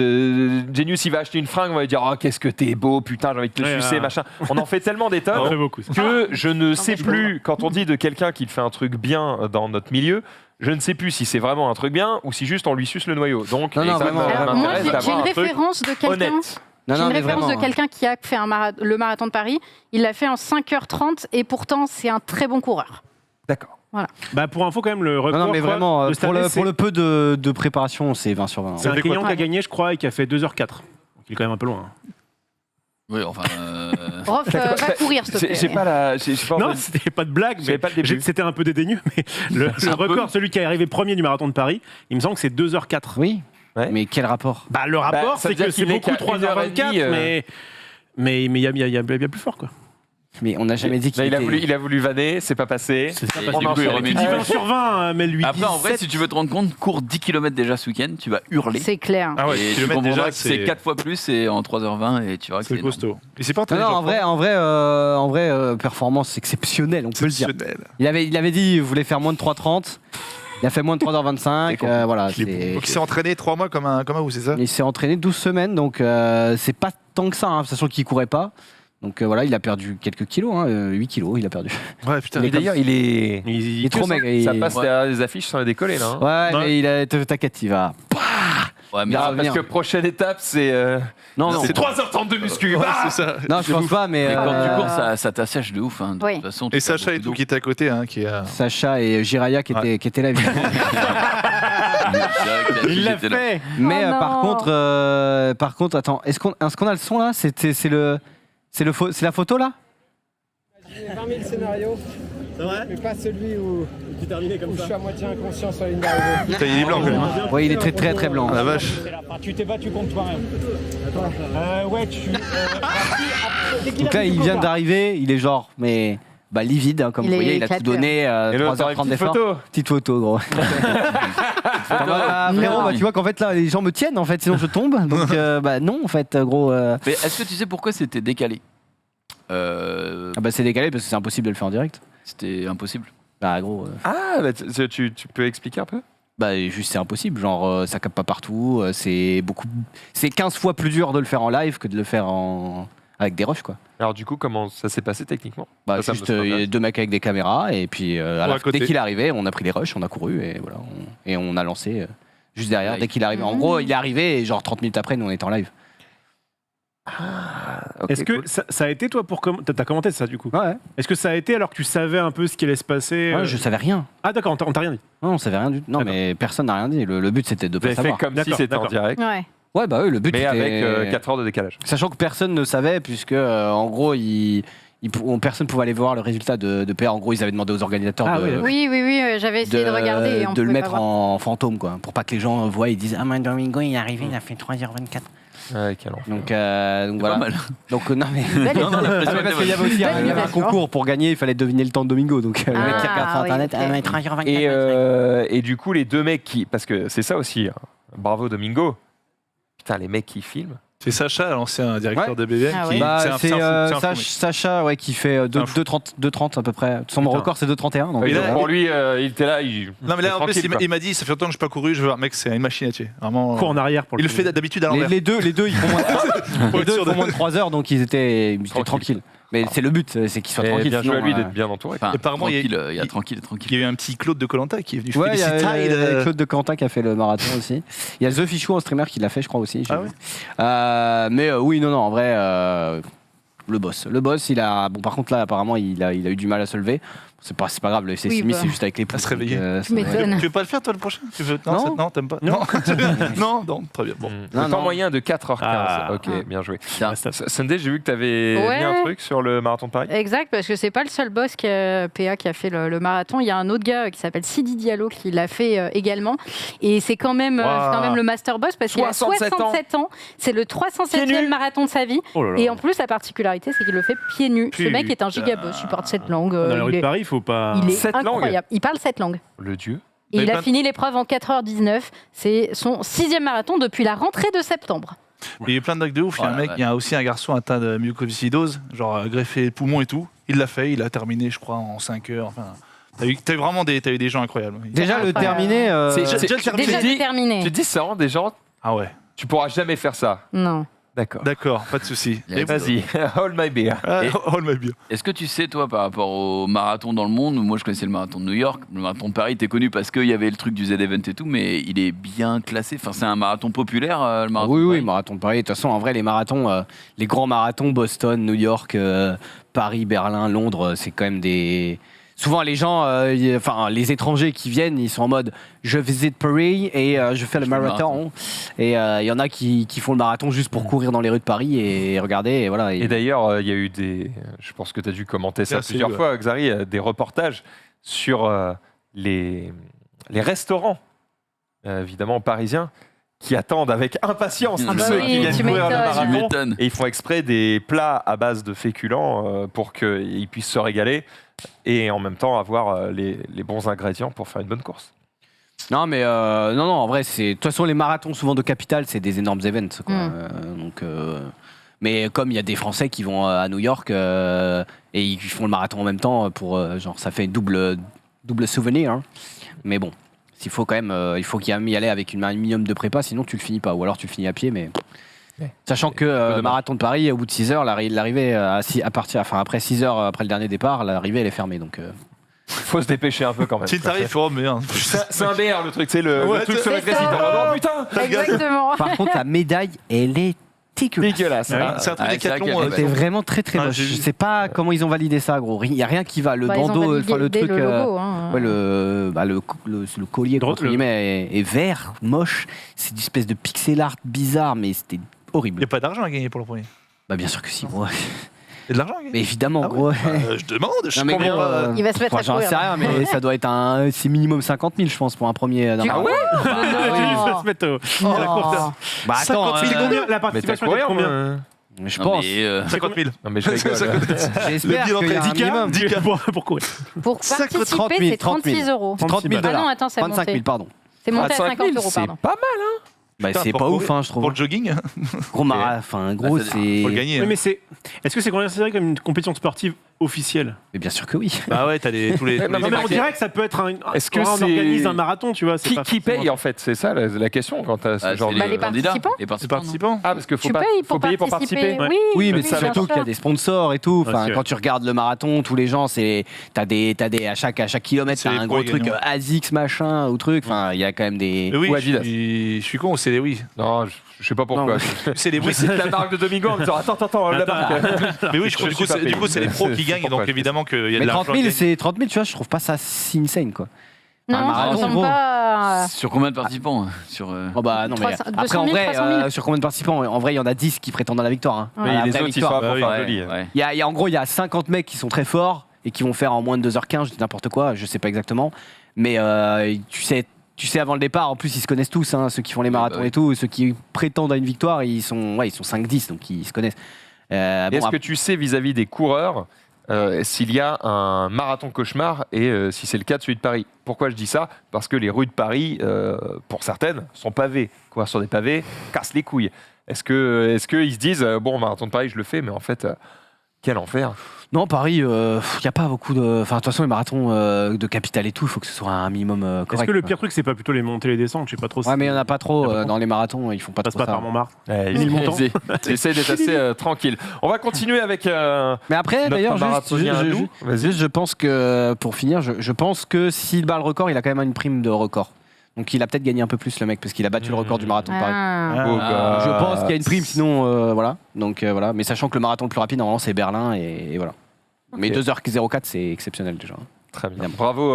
Genius, il va acheter une fringue, on va lui dire oh, qu'est-ce que t'es beau, putain, j'ai envie de te Ouais, sucer, machin. On en fait tellement des on tonnes fait beaucoup. que je ne sais je plus, quand on dit de quelqu'un qui fait un truc bien dans notre milieu, je ne sais plus si c'est vraiment un truc bien ou si juste on lui suce le noyau. Donc, Non, non, ça vraiment. Alors, moi, m'intéresse j'ai d'avoir une un truc référence de quelqu'un. honnête. Non, J'ai non, une mais référence vraiment. de quelqu'un qui a fait le marathon de Paris. Il l'a fait en 5h30 et pourtant, c'est un très bon coureur. D'accord. Bah, pour info, quand même, le record. Non, non, mais je crois, vraiment, de cette année, pour le peu de préparation, c'est 20 sur 20. c'est un fait quoi, Kenyan qui a gagné, je crois, et qui a fait 2h04. Donc, il est quand même un peu loin. Oui, enfin. Rof, va courir, s'il te plaît. J'ai pas la. j'ai pas Non, entendu- c'était pas de blague, J'avais mais pas le début. c'était un peu dédaigneux. Mais le C'est un peu. record, celui qui est arrivé premier du marathon de Paris, il me semble que c'est 2h04. Oui, Ouais. mais quel rapport? Bah, le rapport, ça veut c'est dire que c'est qu'il est beaucoup qu'à 3h24, 1h30, mais il y a plus fort, quoi. Mais on n'a jamais dit qu'il Mais était... il a voulu vanner, c'est pas passé. C'est pas Et passé. du coup, il remet Tu dis une 20 sur 20, mais lui Après, en vrai, 17. si tu veux te rendre compte, cours 10 km déjà ce week-end, tu vas hurler. C'est clair. Ah ouais, et tu kilomètres comprendras déjà, que c'est 4 fois plus et en 3h20 et tu verras que c'est énorme. costaud. Et c'est pas Non, entraîné, non, Jean-François en vrai, performance exceptionnelle, on peut le dire. Exceptionnel. Il avait dit qu'il voulait faire moins de 3h30. Il a fait moins de 3h25. Voilà, c'est... Donc il s'est entraîné 3 mois comme un ouf, c'est ça? Il s'est entraîné 12 semaines, donc c'est pas tant que ça, hein, sachant qu'il courait pas. Donc voilà, il a perdu quelques kilos, hein, 8 kilos, il a perdu. Ouais, putain. Mais d'ailleurs, il est. Il est trop maigre. Ça il- passe derrière les affiches sans les décoller là. hein. Ouais, mais il a... T'inquiète, il va... Ouais, mais Il va Ah, revenir. parce que prochaine étape, c'est. Non, non, C'est 3h30 de muscu. Ouais, bah c'est ça. non, je pense pas, mais... mais quand tu euh, cours, ça t'assèche de ouf. Hein, de Oui. toute façon, Et tu perds Sacha et beaucoup tout d'eau. qui était à côté, hein, qui a. Sacha et Jiraya qui étaient là, évidemment. C'est vrai que la Il fille l'a était là. fait. Mais Oh par contre, attends, est-ce qu'on a le son là? C'est la photo là? J'ai 20 000 scénarios, mais pas celui où je suis à moitié inconscient sur la ligne d'arrivée. Putain, il est blanc quand même. hein. Ouais, il est très très très blanc. Ah la vache. Tu t'es battu contre toi-même. Ouais, tu. Donc là, il vient d'arriver, il est genre, mais livide, hein, comme Il vous est voyez, il a tout éclaté. donné, Et là, 3h30 petite d'effort. photo. Petite photo, gros. Frérot, Non. tu vois qu'en fait là, les gens me tiennent, en fait, sinon je tombe. Donc, non, en fait, gros. Mais est-ce que tu sais pourquoi c'était décalé C'est décalé parce que c'est impossible de le faire en direct. C'était impossible. Bah, gros. Ah, bah, tu peux expliquer un peu? Juste c'est impossible, genre ça capte pas partout, c'est 15 fois plus dur de le faire en live que de le faire avec des rushs quoi. Alors, du coup, comment ça s'est passé techniquement? Ça me Juste intéresse. 2 mecs avec des caméras et puis à côté. dès qu'il est arrivé, on a pris les rushs, on a couru et voilà, on a lancé juste derrière Ouais. dès qu'il est arrivé. En gros, il est arrivé et genre 30 minutes après, nous on était en live. Ok, Est-ce que cool. ça a été, toi, pour t'as commenté ça, du coup? Ouais. Est-ce que ça a été alors que tu savais un peu ce qui allait se passer? Je savais rien. Ah, d'accord, on t'a rien dit. Non, on savait rien du tout. Non, D'accord. mais personne n'a rien dit. Le but c'était de Vous pas avez fait savoir. comme si D'accord, c'était en d'accord. direct, Ouais. Ouais, le but mais c'était avec 4 heures de décalage. sachant que personne ne savait puisque en gros personne pouvait aller voir le résultat de PA. En gros, ils avaient demandé aux organisateurs Ah, de, oui, Oui, j'avais essayé de regarder. Et on de le pouvait mettre pas voir. en fantôme, quoi, pour pas que les gens voient et disent ah mais Domingo il est arrivé, il a fait 3h24. Ouais, quel enfer. Donc C'est voilà. pas mal. Donc non mais Belle Non, non, idée. l'impression Ah, mais parce était qu'il y avait aussi Belle il y avait un imitation. concours pour gagner, il fallait deviner le temps de Domingo. Donc le mec qui regarde sur Ah, oui, internet, ok. ah mais 3h24. Et du coup, les deux mecs qui. Parce que c'est ça aussi. Hein. Bravo Domingo. Putain, les mecs qui filment. C'est Sacha, l'ancien directeur Ouais. de BBM. Ah qui... ouais. Bah, c'est un c'est fou, c'est un fou, mec. Sacha ouais, qui fait C'est un fou. 2,30 à peu près. Son Putain. record c'est 2,31. Donc, Et donc, là, pour lui, il était là. Non mais là en plus tranquille, quoi. il m'a dit ça fait longtemps que je n'ai pas couru, je veux voir mec c'est une machine à tuer. Vraiment. Cours en arrière pour Il le le fait d'habitude à les, l'envers. les deux ils font moins Pour les être deux sûr font de- moins de 3 heures donc ils étaient tranquilles. Mais c'est le but, c'est qu'ils soient Et tranquilles. bien joué à sinon, lui d'être bien entouré. Enfin, Apparemment, il y a- tranquille, il y a il- tranquille. Il y a eu un petit Claude de Colanta qui est venu Ouais, il y a féliciter. Claude de Quentin qui a fait le marathon aussi. Il y a The Fichou, un streamer qui l'a fait, je crois aussi. j'ai Ah vu. ouais Mais oui, non, en vrai, le boss. Le boss, il a. Bon, par contre, là, apparemment, il a eu du mal à se lever. C'est pas grave, le FC Oui, Simi, bah. c'est juste avec les pouces. se réveiller. Tu m'étonnes. Tu veux pas le faire toi le prochain Tu veux... Non. Non, t'aimes pas. Non. Non, très bien. Bon. Le Non, temps non. moyen de 4h15. Ah. Ok, bien joué. Tiens, Sunday, j'ai vu que tu avais Ouais. mis un truc sur le marathon de Paris. Exact, parce que c'est pas le seul boss PA qui a fait le marathon. Il y a un autre gars qui s'appelle Sidi Diallo qui l'a fait également. Et c'est quand même, le master boss parce qu'il a 67 ans. 67 ans. C'est le Pieds 307e nus. marathon de sa vie. Oh là là. Et en plus, la particularité, c'est qu'il le fait pieds nus. Ce mec est un gigaboss. Il porte 7 langues. Dans la rue il de est, Paris, il faut pas. il est 7 langues. incroyable. Il parle 7 langues. Le dieu. Et il a plein de- fini l'épreuve en 4h19. C'est son 6e marathon depuis la rentrée de septembre. Il y a eu plein de dingues de ouf. Il y a un Voilà, mec, ouais. il y a aussi un garçon atteint de mucoviscidose, genre greffé poumon et tout. Il l'a fait, il a terminé, je crois, en 5 heures. Enfin, t'as eu vraiment des gens incroyables. Déjà, le Incroyable. terminer. Déjà dis- terminé. Tu te dis, c'est vraiment des gens, Ah ouais. tu pourras jamais faire ça. Non. D'accord. D'accord, pas de souci. Il y a- Et Vas-y, hold my beer. Et- Oh, le bien. Est-ce que tu sais, toi, par rapport au marathon dans le monde, moi je connaissais le marathon de New York, le marathon de Paris était connu parce qu'il y avait le truc du Z-Event et tout, mais il est bien classé. Enfin, c'est un marathon populaire, le marathon Oui, de oui, Paris. marathon de Paris. De toute façon, en vrai, les marathons, les grands marathons, Boston, New York, Paris, Berlin, Londres, c'est quand même des. Souvent, les gens, enfin, les étrangers qui viennent, ils sont en mode je visite Paris et je fais le Je fais le marathon. Et il y en a qui font le marathon juste pour courir dans les rues de Paris et regarder. Et voilà. Et d'ailleurs, il y a eu des. Je pense que tu as dû commenter ça Merci, plusieurs ouais. fois, Xari, des reportages sur les restaurants, évidemment parisiens, qui attendent avec impatience Ah tous bah ceux oui, qui viennent tu courir le m'étonnes. Tu marathon. m'étonnes. Et ils font exprès des plats à base de féculents pour qu'ils puissent se régaler et en même temps avoir les bons ingrédients pour faire une bonne course. Non, mais non, en vrai, c'est. De toute façon, les marathons, souvent de capitale, c'est des énormes events. Quoi. Donc, mais comme il y a des Français qui vont à New York et ils font le marathon en même temps, pour genre, ça fait double souvenir. Hein. Mais bon, il faut quand même, il faut y aller avec un minimum de prépa, sinon tu le finis pas. Ou alors tu le finis à pied, mais. Ouais. Sachant que dommage. marathon de Paris, au bout de 6 heures, l'arrivée après 6 heures après le dernier départ, l'arrivée elle est fermée. Donc. Faut se dépêcher un peu quand même. Si t'arrives, faut mais hein. C'est un BR le truc, c'est le Ouais, truc c'est- sur le c'est président. ça. Oh putain, Exactement. Par contre, la médaille, elle est dégueulasse. dégueulasse. Ah oui. hein. C'est un truc Ah, c'est vrai décathlon. qu'elle C'était vraiment très très Ah, moche. j'ai vu. Je sais pas comment ils ont validé ça, gros. Il y a rien qui va. Le Bah, ils ont bandeau, validé enfin le truc, le logo. Hein. ouais, le collier Droite, entre le- guillemets est vert, moche. C'est une espèce de pixel art bizarre, mais c'était Il n'y horrible. a pas d'argent à gagner pour le premier. Bah bien sûr que si, gros. Il y a de l'argent à gagner. Mais évidemment, Ah ouais. gros. Je demande, je Non, mais comprends gros, pas. Il va se mettre à J'en courir. sais rien, mais ça doit être c'est minimum 50 000, je pense, pour un premier. d'un Tu marathon. Il va se mettre à la course. Oh. Bah attends, 50 000 C'est combien la Mais t'as participation courir est combien moi je Non, pense. mais, 50 000. Non mais je rigole. J'espère Le billet qu'il y a un d'entrée, minimum. 10 K. pour courir. Pour 30 000, participer, c'est 30 000. 36 euros. 30 000 Ah dollars. non, attends, c'est 25 000, monté. pardon. C'est monté à 25 000, 50 euros, c'est pardon. pas mal. Bah, Putain, c'est pour pas courir- ouf, hein, je trouve. Pour le jogging, Gros enfin, gros, Ah, ça- c'est. faut le gagner. Oui, hein. mais est-ce que c'est considéré comme une compétition sportive officielle? Mais bien sûr que oui. Bah ouais, t'as tous les. Non, Non, mais mais on dirait que ça peut être un. Est-ce que quand on c'est- organise un marathon, tu vois? c'est pas Qui forcément- paye en fait? C'est ça la question quand t'as ce ah, genre c'est de. Bah, les candidats, participants. les C'est participants. non. participant. Ah parce que faut Tu pas payes faut payer pour participer. Ouais. Oui, Oui, mais oui, c'est bien surtout sûr. qu'il y a des sponsors et tout. Enfin, Bien sûr. quand tu regardes le marathon, tous les gens, t'as des à chaque kilomètre, C'est t'as les un pros gros truc gagnants. ASICS machin ou truc. Enfin, il y a quand même des. Mais oui, Ou Adidas. je suis con, c'est les oui. Non, je sais pas pourquoi. Non, C'est les oui. C'est la marque de Domingo en disant attends la marque. Mais oui, je crois, Je du coup, suis pas du coup, payé. c'est les pros qui C'est gagnent, pourquoi donc je évidemment qu'il y a Mais de 30 l'argent. 000, c'est 30 000, tu vois, je trouve pas ça si insane quoi. Un Non, marathon, ça ressemble gros. pas. Sur combien de participants sur, Oh bah non, mais 300 après en 200 000, vrai, 300 000. sur combien de participants? En vrai, il y en a 10 qui prétendent à la victoire. Hein. Ouais. À la les vraie autres ils sont victoire. à Bah oui. faire Ouais, joli. ouais. En gros, il y a 50 mecs qui sont très forts et qui vont faire en moins de 2h15, je dis n'importe quoi, je sais pas exactement. Mais tu sais avant le départ, en plus ils se connaissent tous, hein, ceux qui font les marathons bah oui. et tout, ceux qui prétendent à une victoire, ils sont 5-10, donc ils se connaissent. Et Bon, Est-ce que tu sais vis-à-vis des coureurs s'il y a un marathon cauchemar et si c'est le cas de celui de Paris? Pourquoi je dis ça? Parce que les rues de Paris, pour certaines, sont pavées. Courir sur des pavés casse les couilles. Est-ce qu'ils se disent bon, marathon de Paris, je le fais, mais en fait, quel enfer. Non, Paris, il n'y a pas beaucoup de. Enfin, de toute façon, les marathons de capitale et tout, il faut que ce soit un minimum correct. Est-ce que le quoi. pire truc, c'est pas plutôt les montées et les descentes? Je sais pas trop. Ouais, mais il n'y en a pas trop Il y en a pas trop. dans les marathons, ils font pas Ça passe trop pas ça. par Montmartre. Ils essaient d'être assez tranquille. On va continuer avec. Mais après, Notre d'ailleurs, marathonien à nous. Vas-y. je pense que, pour finir, je pense que s'il bat le record, il a quand même une prime de record. Donc il a peut-être gagné un peu plus le mec, parce qu'il a battu le record du marathon de Paris. Ah. Oh, Ah. Je pense qu'il y a une prime, sinon voilà. Donc voilà. Mais sachant que le marathon le plus rapide, normalement, c'est Berlin, et voilà. Mais 2h04, c'est exceptionnel déjà. Très bien. Bravo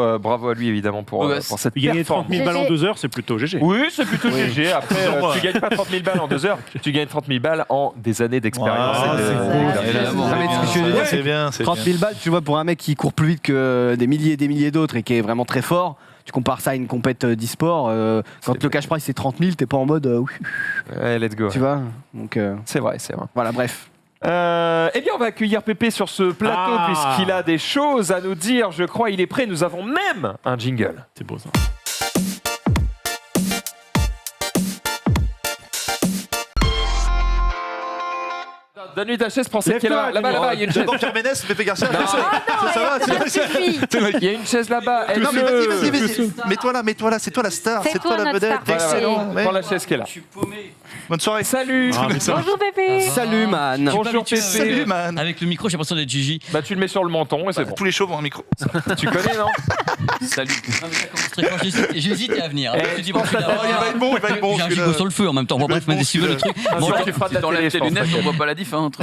à lui évidemment pour Ouais, cette Il gagnait 30 performance. 000 balles en GG. 2 heures, c'est plutôt GG. Oui, c'est plutôt Oui. GG. Après, tu gagnes pas 30 000 balles en 2 heures, tu gagnes 30 000 balles en des années d'expérience. Ah, Et de- c'est cool. Évidemment. Ah, mais ce que je veux dire, C'est bien, c'est 30 bien. 000 balles, tu vois, pour un mec qui court plus vite que des milliers d'autres et qui est vraiment très fort, tu compares ça à une compète d'e-sport, quand le cash prize c'est 30 000, t'es pas en mode oui, Ouais, let's go. tu vois. Donc C'est vrai. voilà, bref. Eh bien, on va accueillir Pépé sur ce plateau Ah. puisqu'il a des choses à nous dire. Je crois il est prêt. Nous avons même un jingle. C'est beau ça. Donne-lui ta chaise, pensez Lève-toi, qu'elle est là-bas, Junior. là-bas, il y a une chaise. D'abord Pierre Ménès, Pepe Garcia. Non. Ça va, Ça suffit. Il y a une chaise là-bas. Non mais vas-y. Mets-toi là, c'est toi la star, C'est c'est toi toi la notre vedette. star. Voilà, Excellent. voilà. Ouais. Prends la chaise qui est là. Je suis paumé. Bonne soirée. Salut. Bonjour Pépé. Salut, man. Bonjour Pépé. Salut man. Avec le micro, j'ai l'impression d'être Gigi. Bah tu le mets sur le menton et c'est bon. Tous les chauves ont un micro. Tu connais, non? Salut. Non, mais ça commence très fort. J'hésitais à venir. Je me suis dit, bon, je pense Oh, il va être bon, il va être bon. j'ai un celui-là. gigot sur le feu en même temps. Bon, bref, bon, mais si tu veux le truc. Un Bon, jour, là, tu feras de Si la t'enlèves télé, tes je pense. lunettes, on voit pas la diff entre.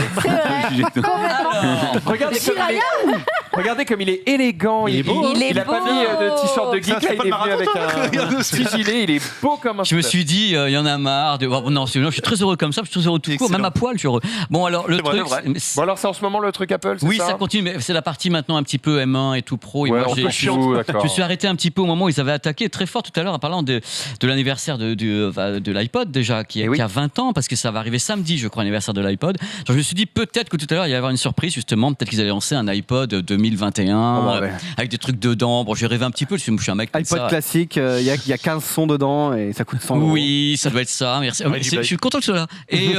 Regardez comme il est élégant. Il est beau, hein. Il a pas mis de t-shirt de Ça, geek, tu là, fais il pas est de venu avec marathon, toi. Regarde un ça. petit gilet, il est beau comme un je me fleur. suis dit, il y en a marre. Non, je suis très heureux comme ça. Je suis très heureux tout court. Excellent. Même à poil, je suis heureux. Bon, alors, le C'est vrai, truc. c'est vrai. Bon alors c'est en ce moment le truc Apple, c'est Oui, ça? ça continue, mais c'est la partie maintenant un petit peu M1 et tout pro. Et Ouais, moi, un peu je chiant, d'accord. me suis arrêté un petit peu au moment où ils avaient attaqué très fort tout à l'heure en parlant de l'anniversaire de l'iPod déjà, qui Eh oui. a 20 ans, parce que ça va arriver samedi, je crois, l'anniversaire de l'iPod. Donc, je me suis dit peut-être que tout à l'heure, il y allait avoir une surprise, justement. Peut-être qu'ils allaient lancer un iPod 2021 ouais. avec des trucs dedans. Bon, j'ai rêvé un petit peu, je suis un mec comme iPod ça. classique, il y a 15 sons dedans et ça coûte 100 €. Oui, ça doit être ça. Merci. Ouais, Je suis content que ce soit là. Et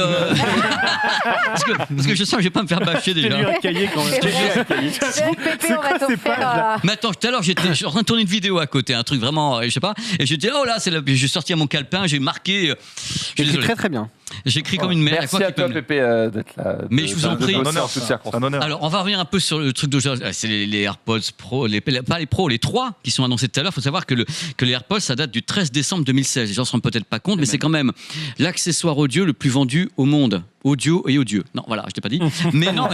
parce que je sens que je vais pas me faire bâcher J'ai déjà. lu un cahier quand même. Avec Pépé, on va quoi ces t'offrir. Mais attends, tout à l'heure, je suis en train de tourner une vidéo à côté, un truc vraiment, je sais pas, et je dis, oh là, c'est là, j'ai sorti à mon calepin, j'ai marqué, je suis C'est désolé, très très bien. j'écris comme une merde. Merci à toi Pépé d'être là. Mais je vous en prie. Un Un honneur, en toutes ça. circonstances. Un honneur. Alors, on va revenir un peu sur le truc d'aujourd'hui. C'est les AirPods Pro, pas les Pro, les 3 qui sont annoncés tout à l'heure. Il faut savoir que les AirPods, ça date du 13 décembre 2016. Les gens ne se rendent peut-être pas compte, mais c'est quand même l'accessoire audio le plus vendu au monde. Audio et odieux. Non, voilà, je t'ai pas dit. Mais non,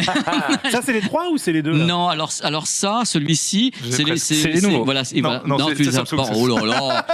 Ça, c'est les 3 ou c'est les 2 là non, alors ça, celui-ci, c'est les nouveaux. Voilà, Non, tu c'est les as Samsung, pas. c'est Oh là là.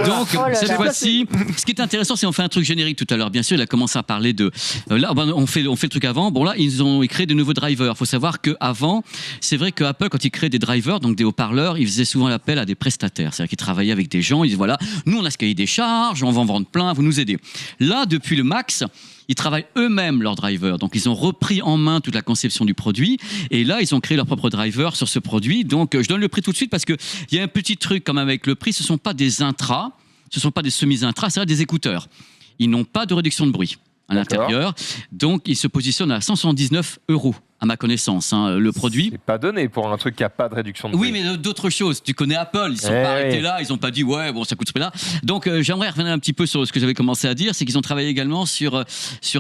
Donc, Oh là cette là. fois-ci, ce qui est intéressant, c'est qu'on fait un truc générique tout à l'heure. Bien sûr, il a commencé à parler de. Là, on fait le truc avant. Bon, là, ils ont créé de nouveaux drivers. Il faut savoir qu'avant, c'est vrai que Apple, quand ils créaient des drivers, donc des haut-parleurs, ils faisaient souvent l'appel à des prestataires. C'est-à-dire qu'ils travaillaient avec des gens. Ils disaient voilà, nous, on a ce cahier des charges, on va en vendre plein, vous nous aidez. Là, depuis le Max, ils travaillent eux-mêmes leurs drivers. Donc, ils ont repris en main toute la conception du produit. Et là, ils ont créé leur propre driver sur ce produit. Donc, je donne le prix tout de suite parce qu'il y a un petit truc quand même avec le prix. Ce ne sont pas des intras, ce ne sont pas des semi-intras, c'est des écouteurs. Ils n'ont pas de réduction de bruit à l'intérieur. Donc, ils se positionnent à 179 €, à ma connaissance, le produit. C'est pas donné pour un truc qui a pas de réduction de Oui, prix. mais d'autres choses. Tu connais Apple, ils sont Eh pas arrêtés oui. là, ils ont pas dit ouais, bon, ça coûte ce prix-là. Donc j'aimerais revenir un petit peu sur ce que j'avais commencé à dire, c'est qu'ils ont travaillé également sur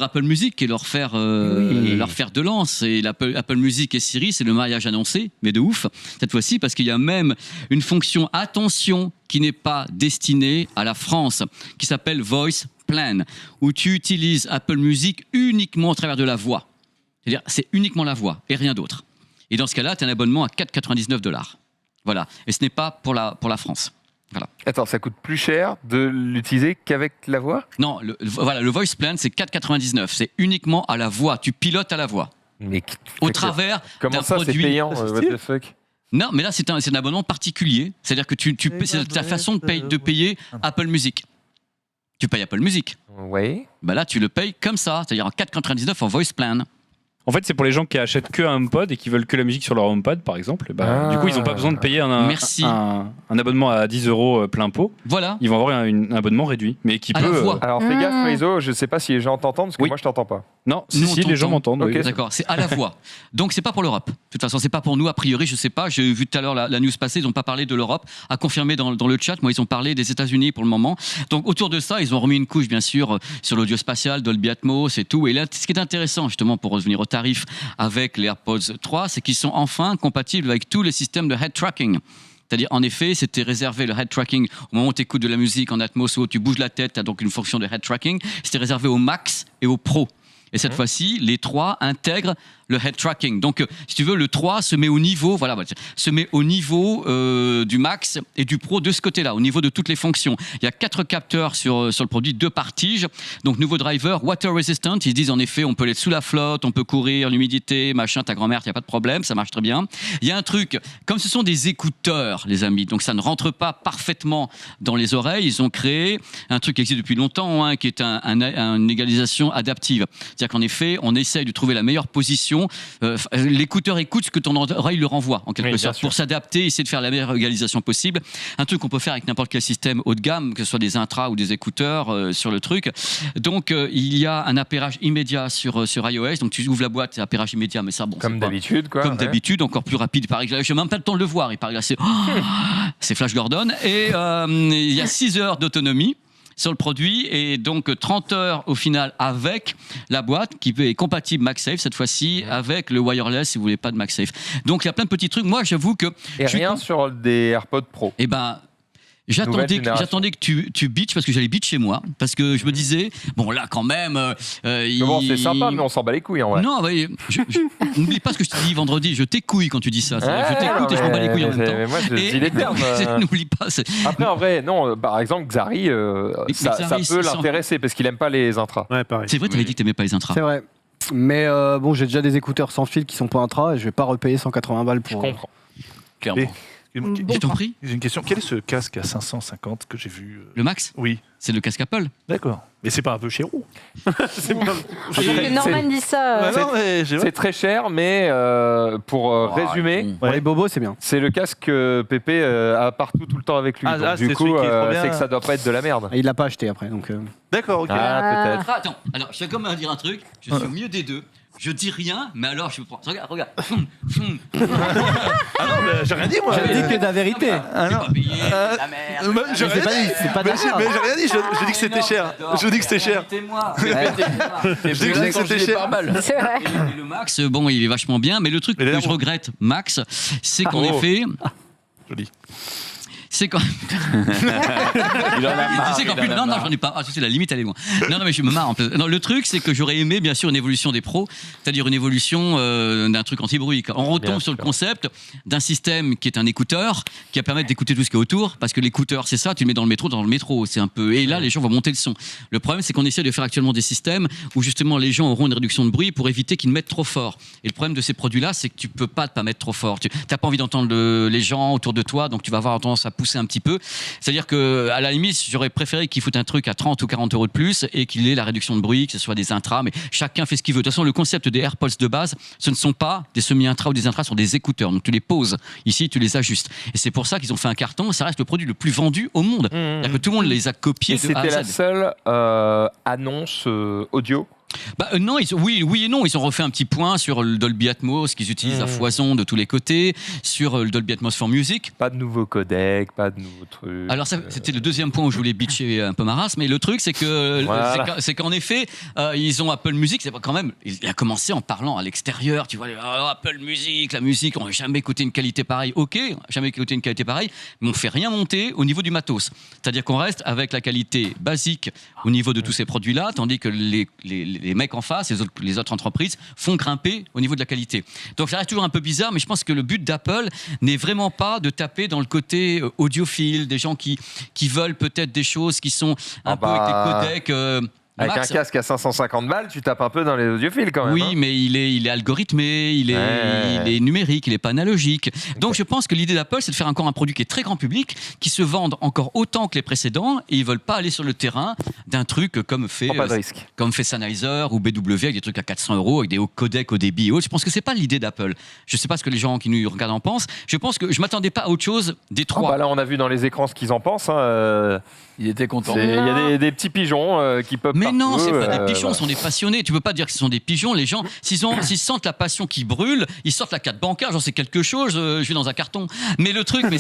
Apple Music, qui est leur fer de lance. Et Apple Music et Siri, c'est le mariage annoncé, mais de ouf cette fois-ci, parce qu'il y a même une fonction attention qui n'est pas destinée à la France, qui s'appelle Voice Plan, où tu utilises Apple Music uniquement au travers de la voix. C'est-à-dire, c'est uniquement la voix et rien d'autre. Et dans ce cas-là, tu as un abonnement à 4,99 $. Voilà. Et ce n'est pas pour la France. Voilà. Attends, ça coûte plus cher de l'utiliser qu'avec la voix? Non, le Voice Plan, c'est 4,99 $. C'est uniquement à la voix. Tu pilotes à la voix. Mais Au travers comment d'un ça, c'est produit. payant? What the fuck? Non, mais là, c'est un abonnement particulier. C'est-à-dire que c'est ta façon de payer Apple Music. Tu payes Apple Music. Oui. Bah là, tu le payes comme ça. C'est-à-dire en 4,99 € en Voice Plan. En fait, c'est pour les gens qui achètent que un HomePod et qui veulent que la musique sur leur HomePod, par exemple. Bah, du coup, ils n'ont pas besoin de payer Merci. un abonnement à 10 € plein pot. Voilà. Ils vont avoir un abonnement réduit, mais qui À la peut. voix. Alors fais gaffe, Faizo, je sais pas si les gens t'entendent, parce que Oui. moi je t'entends pas. Non, Nous, si, on les gens t'entend. m'entendent. Ok. oui. D'accord, c'est à la voix. Donc c'est pas pour l'Europe. De toute façon, c'est pas pour nous a priori, je sais pas. J'ai vu tout à l'heure la news passer, ils n'ont pas parlé de l'Europe. À confirmer dans le chat, moi ils ont parlé des États-Unis pour le moment. Donc autour de ça, ils ont remis une couche bien sûr sur l'audio spatial, Dolby Atmos et tout. Et là, ce qui est intéressant justement pour revenir au tarif avec les AirPods 3, c'est qu'ils sont enfin compatibles avec tous les systèmes de head tracking. C'est-à-dire, en effet, c'était réservé le head tracking au moment où tu écoutes de la musique en Atmos ou où tu bouges la tête, tu as donc une fonction de head tracking. C'était réservé au Max et au Pro. Et cette fois-ci, les 3 intègrent le head tracking. Donc, si tu veux, le 3 se met au niveau, se met au niveau du Max et du Pro de ce côté-là, au niveau de toutes les fonctions. Il y a 4 capteurs sur le produit, 2 par tige. Donc, nouveau driver, water resistant. Ils disent en effet, on peut l'être sous la flotte, on peut courir, l'humidité, machin, ta grand-mère, il n'y a pas de problème, ça marche très bien. Il y a un truc, comme ce sont des écouteurs, les amis, donc ça ne rentre pas parfaitement dans les oreilles, ils ont créé un truc qui existe depuis longtemps, qui est une égalisation adaptive. C'est-à-dire qu'en effet, on essaye de trouver la meilleure position régulation. L'écouteur écoute ce que ton oreille le renvoie, en quelque Oui, sorte, bien sûr. pour s'adapter, essayer de faire la meilleure égalisation possible. Un truc qu'on peut faire avec n'importe quel système haut de gamme, que ce soit des intras ou des écouteurs sur le truc. Donc, il y a un appairage immédiat sur iOS. Donc, tu ouvres la boîte, c'est appairage immédiat, mais ça, bon, Comme c'est pas- d'habitude, quoi. Comme ouais. d'habitude, encore plus rapide. Il paraît que je n'ai même pas le temps de le voir. Il paraît que là, c'est Flash Gordon. Et il y a 6 heures d'autonomie sur le produit et donc 30 heures au final avec la boîte qui est compatible MagSafe cette fois-ci avec le wireless si vous voulez pas de MagSafe. Donc il y a plein de petits trucs. Moi j'avoue que Et rien sur des AirPods Pro. eh ben Nouvelle génération. j'attendais que tu bitches parce que j'allais bitch chez moi parce que je me disais bon là quand même Mais bon, c'est sympa, mais on s'en bat les couilles en vrai. non, n'oublie pas ce que je t'ai dit vendredi. Je t'écouille quand tu dis ça. Je t'écoute et je m'en bats les couilles en même temps. Mais moi, je Et- dis les termes. N'oublie pas. Après, en vrai, non, par exemple, Xari, ça Xari, peut c'est- l'intéresser parce qu'il aime pas les intras. Ouais, pareil. C'est vrai, tu avais dit que t'aimais pas les intras. C'est vrai. Mais bon, j'ai déjà des écouteurs sans fil qui sont pas intra et je vais pas repayer 180 balles Je pour. comprends. Clairement. Je t'en prie. J'ai une question. Quel est ce casque à 550 que j'ai vu Le Max, Oui, c'est le casque Apple. d'accord. Mais c'est pas un peu chéro C'est bien. Faut que Norman dise ça. Non, mais j'ai- C'est très cher, mais pour résumer, bon. Pour les bobos, c'est bien. c'est le casque que Pépé a partout tout le temps avec lui. Ah, Donc, ah, du c'est coup, celui qui est trop bien. c'est que ça doit pas être de la merde. Et il l'a pas acheté après, donc. D'accord, ok. Ah, peut-être. Ah, attends, alors je vais quand même dire un truc. Je suis au milieu des deux. Je dis rien, mais alors je prends. Regarde. Ah non, mais j'ai rien dit, moi. J'ai dit que de la vérité. Ah non. Pas payé, la merde. J'ai Mais rien c'est pas dit. dit, c'est pas Mais d'accord. j'ai rien dit, je dis que c'était cher. Je dis que c'était cher. Invitez-moi. Je dis que c'était cher. C'est vrai. Et le Max, bon, il est vachement bien, mais le truc Il a que l'air je bon. regrette, Max, c'est qu'en Oh. effet, Joli. c'est quand Il en a marre. Tu sais qu'en plus, non, j'en ai pas. Ah, tu sais, la limite, elle est loin. Non, mais je me marre en plus. Non, le truc, c'est que j'aurais aimé, bien sûr, une évolution des pros, c'est-à-dire une évolution d'un truc anti-bruit. On retombe Bien sur le sûr. concept d'un système qui est un écouteur, qui va permettre d'écouter tout ce qui est autour, parce que l'écouteur, c'est ça, tu le mets dans le métro, c'est un peu. Et là, les gens vont monter le son. Le problème, c'est qu'on essaie de faire actuellement des systèmes où justement les gens auront une réduction de bruit pour éviter qu'ils mettent trop fort. Et le problème de ces produits-là, c'est que tu peux pas mettre trop fort. Tu n'as pas envie d'entendre les gens autour de toi, donc tu vas avoir tendance à pousser un petit peu. C'est-à-dire que, à la limite, j'aurais préféré qu'ils foutent un truc à 30 ou 40 euros de plus et qu'il ait la réduction de bruit, que ce soit des intras, mais chacun fait ce qu'il veut. De toute façon, le concept des AirPods de base, ce ne sont pas des semi-intras ou des intras, ce sont des écouteurs. Donc tu les poses ici, tu les ajustes. Et c'est pour ça qu'ils ont fait un carton. Ça reste le produit le plus vendu au monde. C'est-à-dire que tout le monde les a copiés Et de A c'était à la Z. seule annonce audio. Non, oui et non, ils ont refait un petit point sur le Dolby Atmos qu'ils utilisent à foison de tous les côtés, sur le Dolby Atmos for Music. Pas de nouveau codec, pas de nouveau truc. Alors ça, c'était le deuxième point où je voulais bitcher un peu ma race, mais le truc c'est que Voilà. c'est qu'en effet ils ont Apple Music, c'est pas quand même, il a commencé en parlant à l'extérieur, tu vois, Apple Music, la musique, on n'a jamais écouté une qualité pareille, jamais écouté une qualité pareille, mais on fait rien monter au niveau du matos, c'est-à-dire qu'on reste avec la qualité basique au niveau de tous ces produits-là, tandis que les mecs en face, les autres entreprises font grimper au niveau de la qualité. Donc ça reste toujours un peu bizarre, mais je pense que le but d'Apple n'est vraiment pas de taper dans le côté audiophile, des gens qui veulent peut-être des choses qui sont un peu avec les codecs. Avec Max, un casque à 550 balles, tu tapes un peu dans les audiophiles quand même. oui, hein. mais il est algorithmé, il est numérique, il n'est pas analogique. Donc je pense que l'idée d'Apple, c'est de faire encore un produit qui est très grand public, qui se vende encore autant que les précédents, et ils veulent pas aller sur le terrain d'un truc comme fait Prends pas de risque. comme fait Sennheiser ou BW avec des trucs à 400 €, avec des hauts codecs au débit et autres. Je pense que c'est pas l'idée d'Apple. Je sais pas ce que les gens qui nous regardent en pensent. Je pense que je m'attendais pas à autre chose des Ah trois. bah là, on a vu dans les écrans ce qu'ils en pensent. hein, Il était content. Il y a des petits pigeons qui peuvent. Mais non, c'est pas des pigeons, voilà. ce sont des passionnés. Tu peux pas dire que ce sont des pigeons. Les gens, s'ils sentent la passion qui brûle, ils sortent la carte bancaire, j'en sais quelque chose, je vais dans un carton. Mais le truc, Mais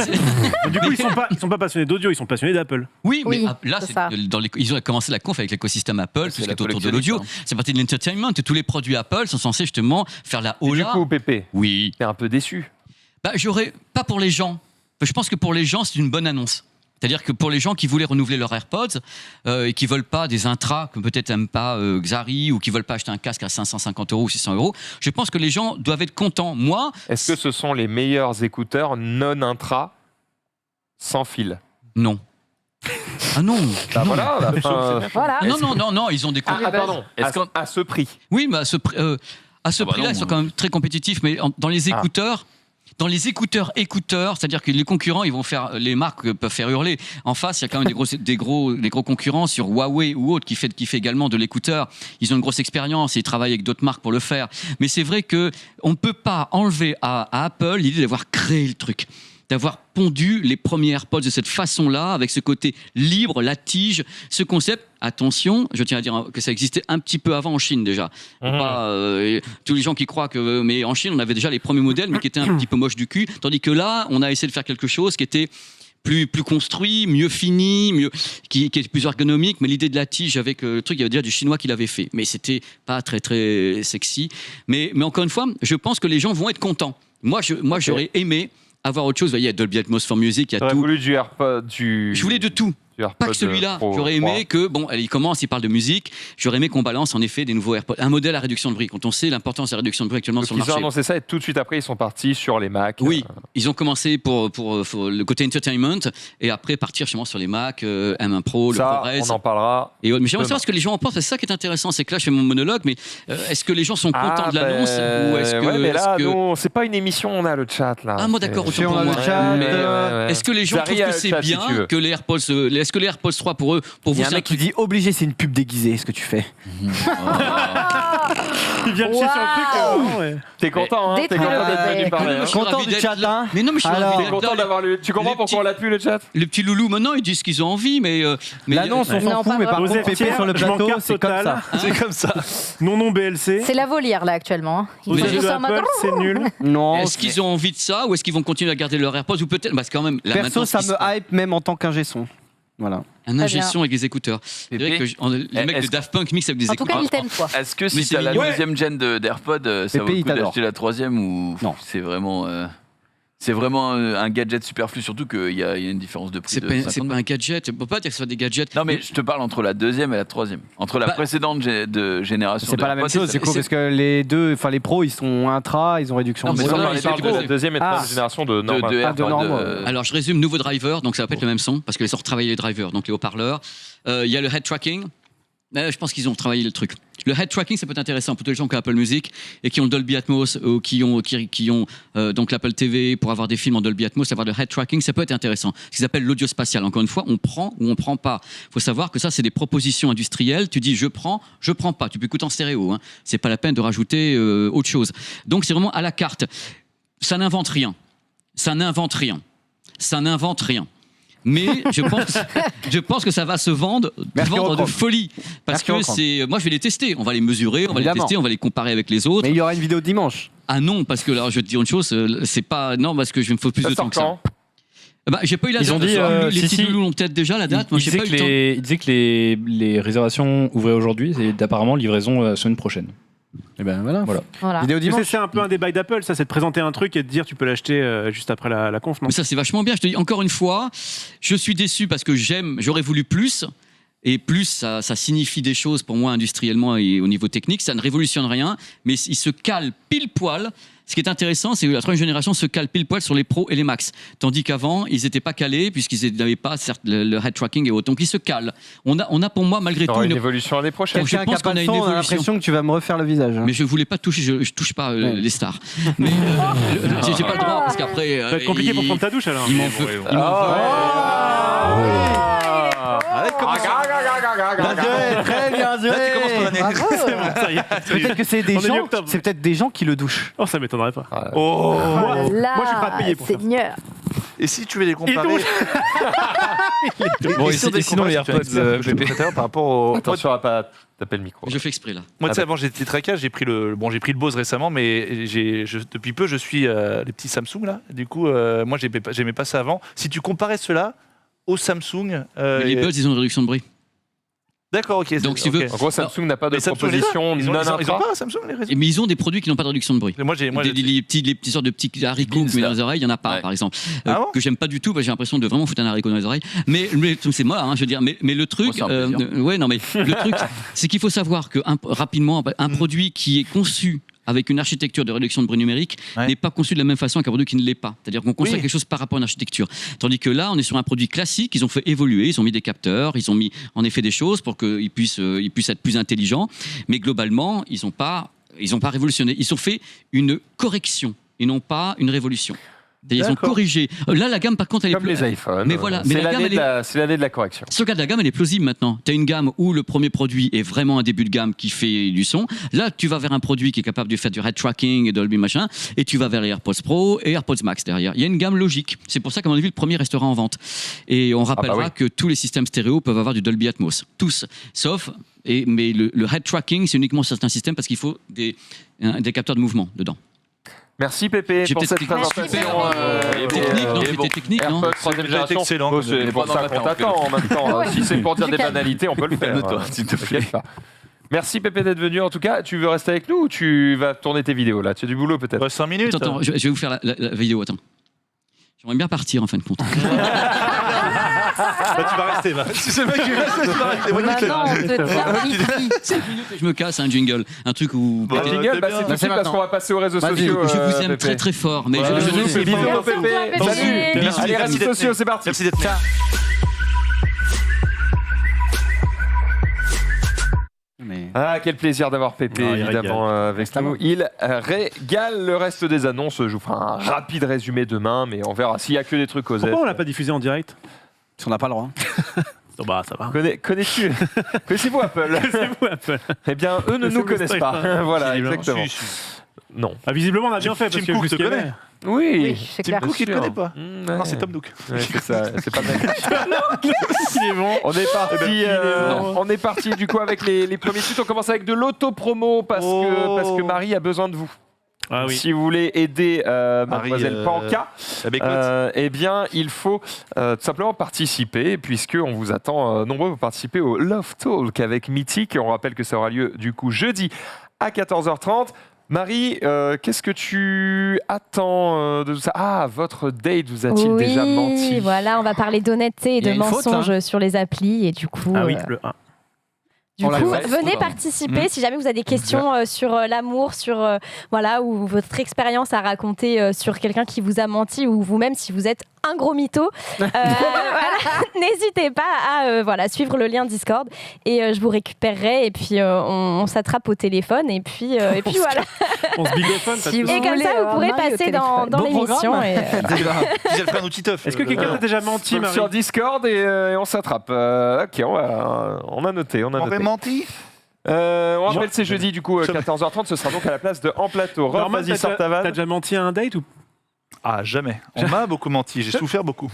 du coup, ils sont pas passionnés d'audio, ils sont passionnés d'Apple. oui, mais Oui, là, c'est ça. ils ont commencé la conf avec l'écosystème Apple, tout ce qui la est autour de collectionniste, l'audio. hein. C'est parti de l'entertainment et tous les produits Apple sont censés justement faire la Et du hola. coup, Pépé, Oui. t'es un peu déçu. J'aurais pas pour les gens. Je pense que pour les gens, c'est une bonne annonce. C'est-à-dire que pour les gens qui voulaient renouveler leurs AirPods et qui veulent pas des intras, que peut-être n'aiment pas Xari ou qui veulent pas acheter un casque à 550 € ou 600 €, je pense que les gens doivent être contents. Moi, Est-ce que ce sont les meilleurs écouteurs non intra sans fil? non. Ah non. Bah non. voilà, à la fin, Voilà. Non, ils ont des Ah, pardon, Est-ce qu'on- à ce prix. Oui, mais à ce Ah bah prix-là, non, ils sont quand même très compétitifs. Mais dans les écouteurs, Dans les écouteurs, c'est-à-dire que les concurrents, ils vont faire, les marques peuvent faire hurler. En face, il y a quand même des gros concurrents sur Huawei ou autre qui fait également de l'écouteur. Ils ont une grosse expérience et ils travaillent avec d'autres marques pour le faire. Mais c'est vrai que on ne peut pas enlever à Apple l'idée d'avoir créé le truc, d'avoir pondu les premiers AirPods de cette façon-là, avec ce côté libre, la tige, ce concept. Attention, je tiens à dire que ça existait un petit peu avant en Chine déjà. Tous les gens qui croient que... Mais en Chine, on avait déjà les premiers modèles, mais qui étaient un petit peu moches du cul. Tandis que là, on a essayé de faire quelque chose qui était plus construit, mieux fini, qui est plus ergonomique. Mais l'idée de la tige avec le truc, il y avait déjà du chinois qui l'avait fait. Mais c'était pas très, très sexy. Mais encore une fois, je pense que les gens vont être contents. Moi, j'aurais aimé avoir autre chose. Vous voyez, il y a Dolby Atmos for Music, il y a tout. voulu du AirPod, Je voulais de tout. Pas que celui-là. Pro, J'aurais aimé que, il parle de musique, j'aurais aimé qu'on balance en effet des nouveaux AirPods. Un modèle à réduction de bruit, quand on sait l'importance de la réduction de bruit actuellement sur le marché. Ils ont annoncé ça et tout de suite après, ils sont partis sur les Mac. Oui, ils ont commencé pour le côté entertainment et après partir justement sur les Mac, M1 Pro, ça, le ProRes. on en parlera. Mais j'aimerais savoir ce que les gens en pensent. C'est ça qui est intéressant, c'est que là, je fais mon monologue, mais est-ce que les gens sont contents de l'annonce ou est-ce que... mais là, non, c'est pas une émission, on a le chat là. Ah, moi d'accord, autant pour moi. Est-ce que les gens trouvent que c'est bien que les AirPods, est-ce que les AirPods 3 pour eux, pour vous, il y a un mec qui dit obligé, c'est une pub déguisée, ce que tu fais. Il vient de chier sur le truc. T'es content, hein? T'es content d'être venu parler. Content du chat, hein? Mais non, mais je suis ravi T'es d'être content là. d'avoir le. Tu comprends pourquoi on l'a plus le chat? Les petits loulous, maintenant, ils disent ce qu'ils ont envie, mais l'annonce, on s'en fout, mais par contre, Pépé sur le plateau, c'est comme ça. C'est comme ça. Non BLC. C'est la volière là actuellement. Aux Ils sont yeux juste de en mode. Apple, c'est nul. Non. Est-ce qu'ils ont envie de ça ou est-ce qu'ils vont continuer à garder leur AirPods ou peut-être parce que quand même Perso, ça me hype même en tant qu'ingé son. Voilà. Un ingé son avec des écouteurs. C'est vrai que les mecs de est-ce- Daft Punk mixent avec des En tout écouteurs. cas, ils t'aiment toi. Est-ce que Mais si c'est t'as la mignon. deuxième gen d'AirPod, ça vaut Pépé, le il coup t'adore. d'acheter la troisième ou Non. c'est vraiment un gadget superflu, surtout qu'il y a une différence de prix C'est de pas 50 un gadget. On peut pas dire que ce soit des gadgets. Non, mais je te parle entre la deuxième et la troisième. Entre la Bah, précédente de génération. C'est pas la même d'AirPods, chose, c'est cool, parce que les deux, enfin les pros, ils sont intra, ils ont réduction Non, de mais bruit. ça, Non, on il parle parle de de la la deuxième et troisième génération de normal. de de AirPod. normal. Alors je résume, nouveau driver, donc ça va pas être le même son parce qu'ils ont retravaillé les drivers, donc les haut-parleurs. Il y a le head tracking. Je pense qu'ils ont travaillé le truc. Le head tracking, ça peut être intéressant pour tous les gens qui ont Apple Music et qui ont Dolby Atmos ou qui ont donc l'Apple TV pour avoir des films en Dolby Atmos, avoir le head tracking, ça peut être intéressant. Ce qu'ils appellent l'audio spatial. Encore une fois, on prend ou on prend pas. Il faut savoir que ça, c'est des propositions industrielles. Tu dis je prends pas. Tu peux écouter en stéréo. Hein. C'est pas la peine de rajouter autre chose. Donc c'est vraiment à la carte. Ça n'invente rien. Mais je pense que ça va se vendre de folie. Parce que moi je vais les tester, on va les mesurer, on va Évidemment. les tester, on va les comparer avec les autres. Mais il y aura une vidéo dimanche. Ah non, parce que là je vais te dire une chose, c'est pas. Non, parce que je me faut plus Ça de temps sort que ça. quand? J'ai pas eu la Ils date. ont dit, les si, petits si. loulous ont peut-être déjà la date. Moi Il j'ai disait pas eu le temps. il disait que les réservations ouvraient aujourd'hui et apparemment livraison la semaine prochaine. Et ben voilà. Voilà. Vidéo Mais dimanche. c'est un peu un débat d'Apple, ça, c'est de présenter un truc et de dire tu peux l'acheter juste après la conf, non? Mais ça, c'est vachement bien. Je te dis encore une fois, je suis déçu parce que j'aurais voulu plus. Et plus, ça signifie des choses pour moi industriellement et au niveau technique. Ça ne révolutionne rien, mais il se cale pile poil. Ce qui est intéressant, c'est que la troisième génération se cale pile poil sur les pros et les max. Tandis qu'avant, ils n'étaient pas calés puisqu'ils n'avaient pas certes, le head tracking et autres. Donc ils se calent. On a pour moi, malgré Il y aura tout, une évolution l'année prochaine. Je Quelqu'un qui a pense pas qu'on a le une son, on a évolution. l'impression que tu vas me refaire le visage. hein. Mais je voulais pas toucher, je touche pas les stars. Mais j'ai pas le droit parce qu'après. Ça va être compliqué pour prendre ta douche alors. Il m'en veut. Il m'en veut. Arrête, comment ça Bien joué, très bien joué. Là, tu commences ton année. Bravo. Ça y est. Peut-être que c'est des On est gens, mi-octobre. c'est peut-être des gens qui le douchent. Oh, ça m'étonnerait pas. Oh moi, là moi, je suis prêt à payer pour ça. Seigneur. Et si tu veux les comparer. douche. Bon, et sur des sinon, les comparaisons, tu as AirPods, dit ça, tout à l'heure par rapport au. Attention à pas taper le micro. Je fais exprès là. Moi, tu sais, avant, j'étais très calme, j'ai pris le Bose récemment, mais depuis peu, je suis les petits Samsung, là. Du coup, moi, j'aimais pas ça avant. Si tu comparais cela au Samsung... Mais les Buds, ils ont une réduction de bruit. D'accord, ok. Donc, si tu veux- En gros, Samsung n'a pas de Mais Samsung, proposition ils ont non ils ont intra. pas Samsung, les réseaux. Mais ils ont des produits qui n'ont pas de réduction de bruit. Moi, j'ai... Les petits sortes de petits haricots que tu mets dans les oreilles, il n'y en a pas, Ouais. par exemple. Ah bon que j'aime pas du tout, parce que j'ai l'impression de vraiment foutre un haricot dans les oreilles. Mais c'est moi, hein, je veux dire. Mais le truc, c'est un plaisir. ouais, non, mais le truc, c'est qu'il faut savoir que rapidement, un produit qui est conçu avec une architecture de réduction de bruit numérique Ouais. n'est pas conçu de la même façon qu'un produit qui ne l'est pas. C'est-à-dire qu'on construit Oui. quelque chose par rapport à une architecture. Tandis que là, on est sur un produit classique, ils ont fait évoluer, ils ont mis des capteurs, ils ont mis en effet des choses pour qu'ils puissent être plus intelligents. Mais globalement, ils n'ont pas révolutionné. Ils ont fait une correction Ils n'ont pas une révolution. Ils ont D'accord. corrigé. Là, la gamme, par contre, elle est Comme les iPhones. Mais voilà, mais c'est la gamme, l'année, elle est... c'est l'année de la correction. Si tu regardes la gamme, elle est plausible maintenant. Tu as une gamme où le premier produit est vraiment un début de gamme qui fait du son. Là, tu vas vers un produit qui est capable de faire du head tracking et Dolby machin, et tu vas vers les AirPods Pro et AirPods Max derrière. Il y a une gamme logique. C'est pour ça qu'à mon avis, le premier restera en vente. Et on rappellera que tous les systèmes stéréo peuvent avoir du Dolby Atmos. Tous. Sauf, mais le head tracking, c'est uniquement certains systèmes parce qu'il faut des capteurs de mouvement dedans. Merci Pépé J'ai pour cette peut-être présentation. technique, non, j'étais technique, non. AirPods troisième génération, excellent. oh, c'est pour ça qu'on t'attend en même temps. Si c'est pour dire des banalités, on peut le faire. Calme-toi, s'il te plaît. T'inquiète pas. Merci Pépé d'être venu. En tout cas, tu veux rester avec nous ou tu vas tourner tes vidéos là? Tu as du boulot peut-être? 5 minutes. Attends, je vais vous faire la vidéo, attends. J'aimerais bien partir en fin de compte. Tu vas rester, va. Si c'est le mec qui reste, tu vas rester. Moi, Maintenant, on te tient. 5 minutes et je me casse, un jingle. Un truc où. Bon, Jingle, t'es c'est bien. tout de suite parce qu'on va passer aux réseaux sociaux. Je vous aime Pépé. très très fort. Mais Ouais, je nous, c'est ne Bisous Merci Pépé. beaucoup, Salut. Pépé. Bisous. Allez, Merci réseaux d'être sociaux, c'est parti. Merci d'être là. Mais... Ah, quel plaisir d'avoir Pépé, Ah, il évidemment, avec nous. Il régale. Le reste des annonces. Je vous ferai un rapide résumé demain, mais on verra s'il n'y a que des trucs aux aides. Pourquoi on l'a pas diffusé en direct? Parce qu'on n'a pas le droit. Oh, bah, ça va. Connais-tu Connaissez-vous Apple? C'est vous, Apple. Eh bien, eux ne nous connaissent pas. Voilà, exactement. Non. Ah, visiblement, on a bien fait Tim parce que Cook jusqu'à te connaît. là- Oui, c'est Tim clair. Cook, il te sûr. connaît pas. Non, c'est Tom Nook. Ouais, c'est ça, c'est pas mal. Il est bon. On est parti, on est parti du coup avec les premiers tweets. On commence avec de l'auto-promo parce que Marie a besoin de vous. Ah oui. Si vous voulez aider Mademoiselle Panka, eh bien, il faut tout simplement participer, puisqu'on vous attend nombreux pour participer au Love Talk avec Mythique. On rappelle que ça aura lieu du coup jeudi à 14h30. Marie, qu'est-ce que tu attends de tout ça? Ah, votre date vous a-t-il déjà menti? Oui, voilà, on va parler d'honnêteté et Il y a de une faute, mensonges sur les applis. Et du coup, Ah oui, le 1. du On l'a coup fait. venez Pardon. participer si jamais vous avez des questions sur l'amour, sur voilà, ou votre expérience à raconter sur quelqu'un qui vous a menti, ou vous-même si vous êtes un gros mytho. Voilà. N'hésitez pas à voilà, suivre le lien Discord et je vous récupérerai et puis on s'attrape au téléphone et puis voilà. On se bigophone parce Si que... vous Et comme voulez ça, vous avoir pourrez Marie au passer dans Bon l'émission. programme. Et, J'ai fait un outil teuf. Est-ce que quelqu'un t'a déjà menti, Donc, Marie? sur Discord et on s'attrape. Ok, on a noté. On a On aurait noté. menti. On rappelle c'est jeudi du coup 14h30. Ce sera donc à la place de En Plateau. Rob, Norman, vas-y, sors ta t'as vanne. déjà menti à un date ou... Ah, jamais. On m'a beaucoup menti. J'ai souffert beaucoup.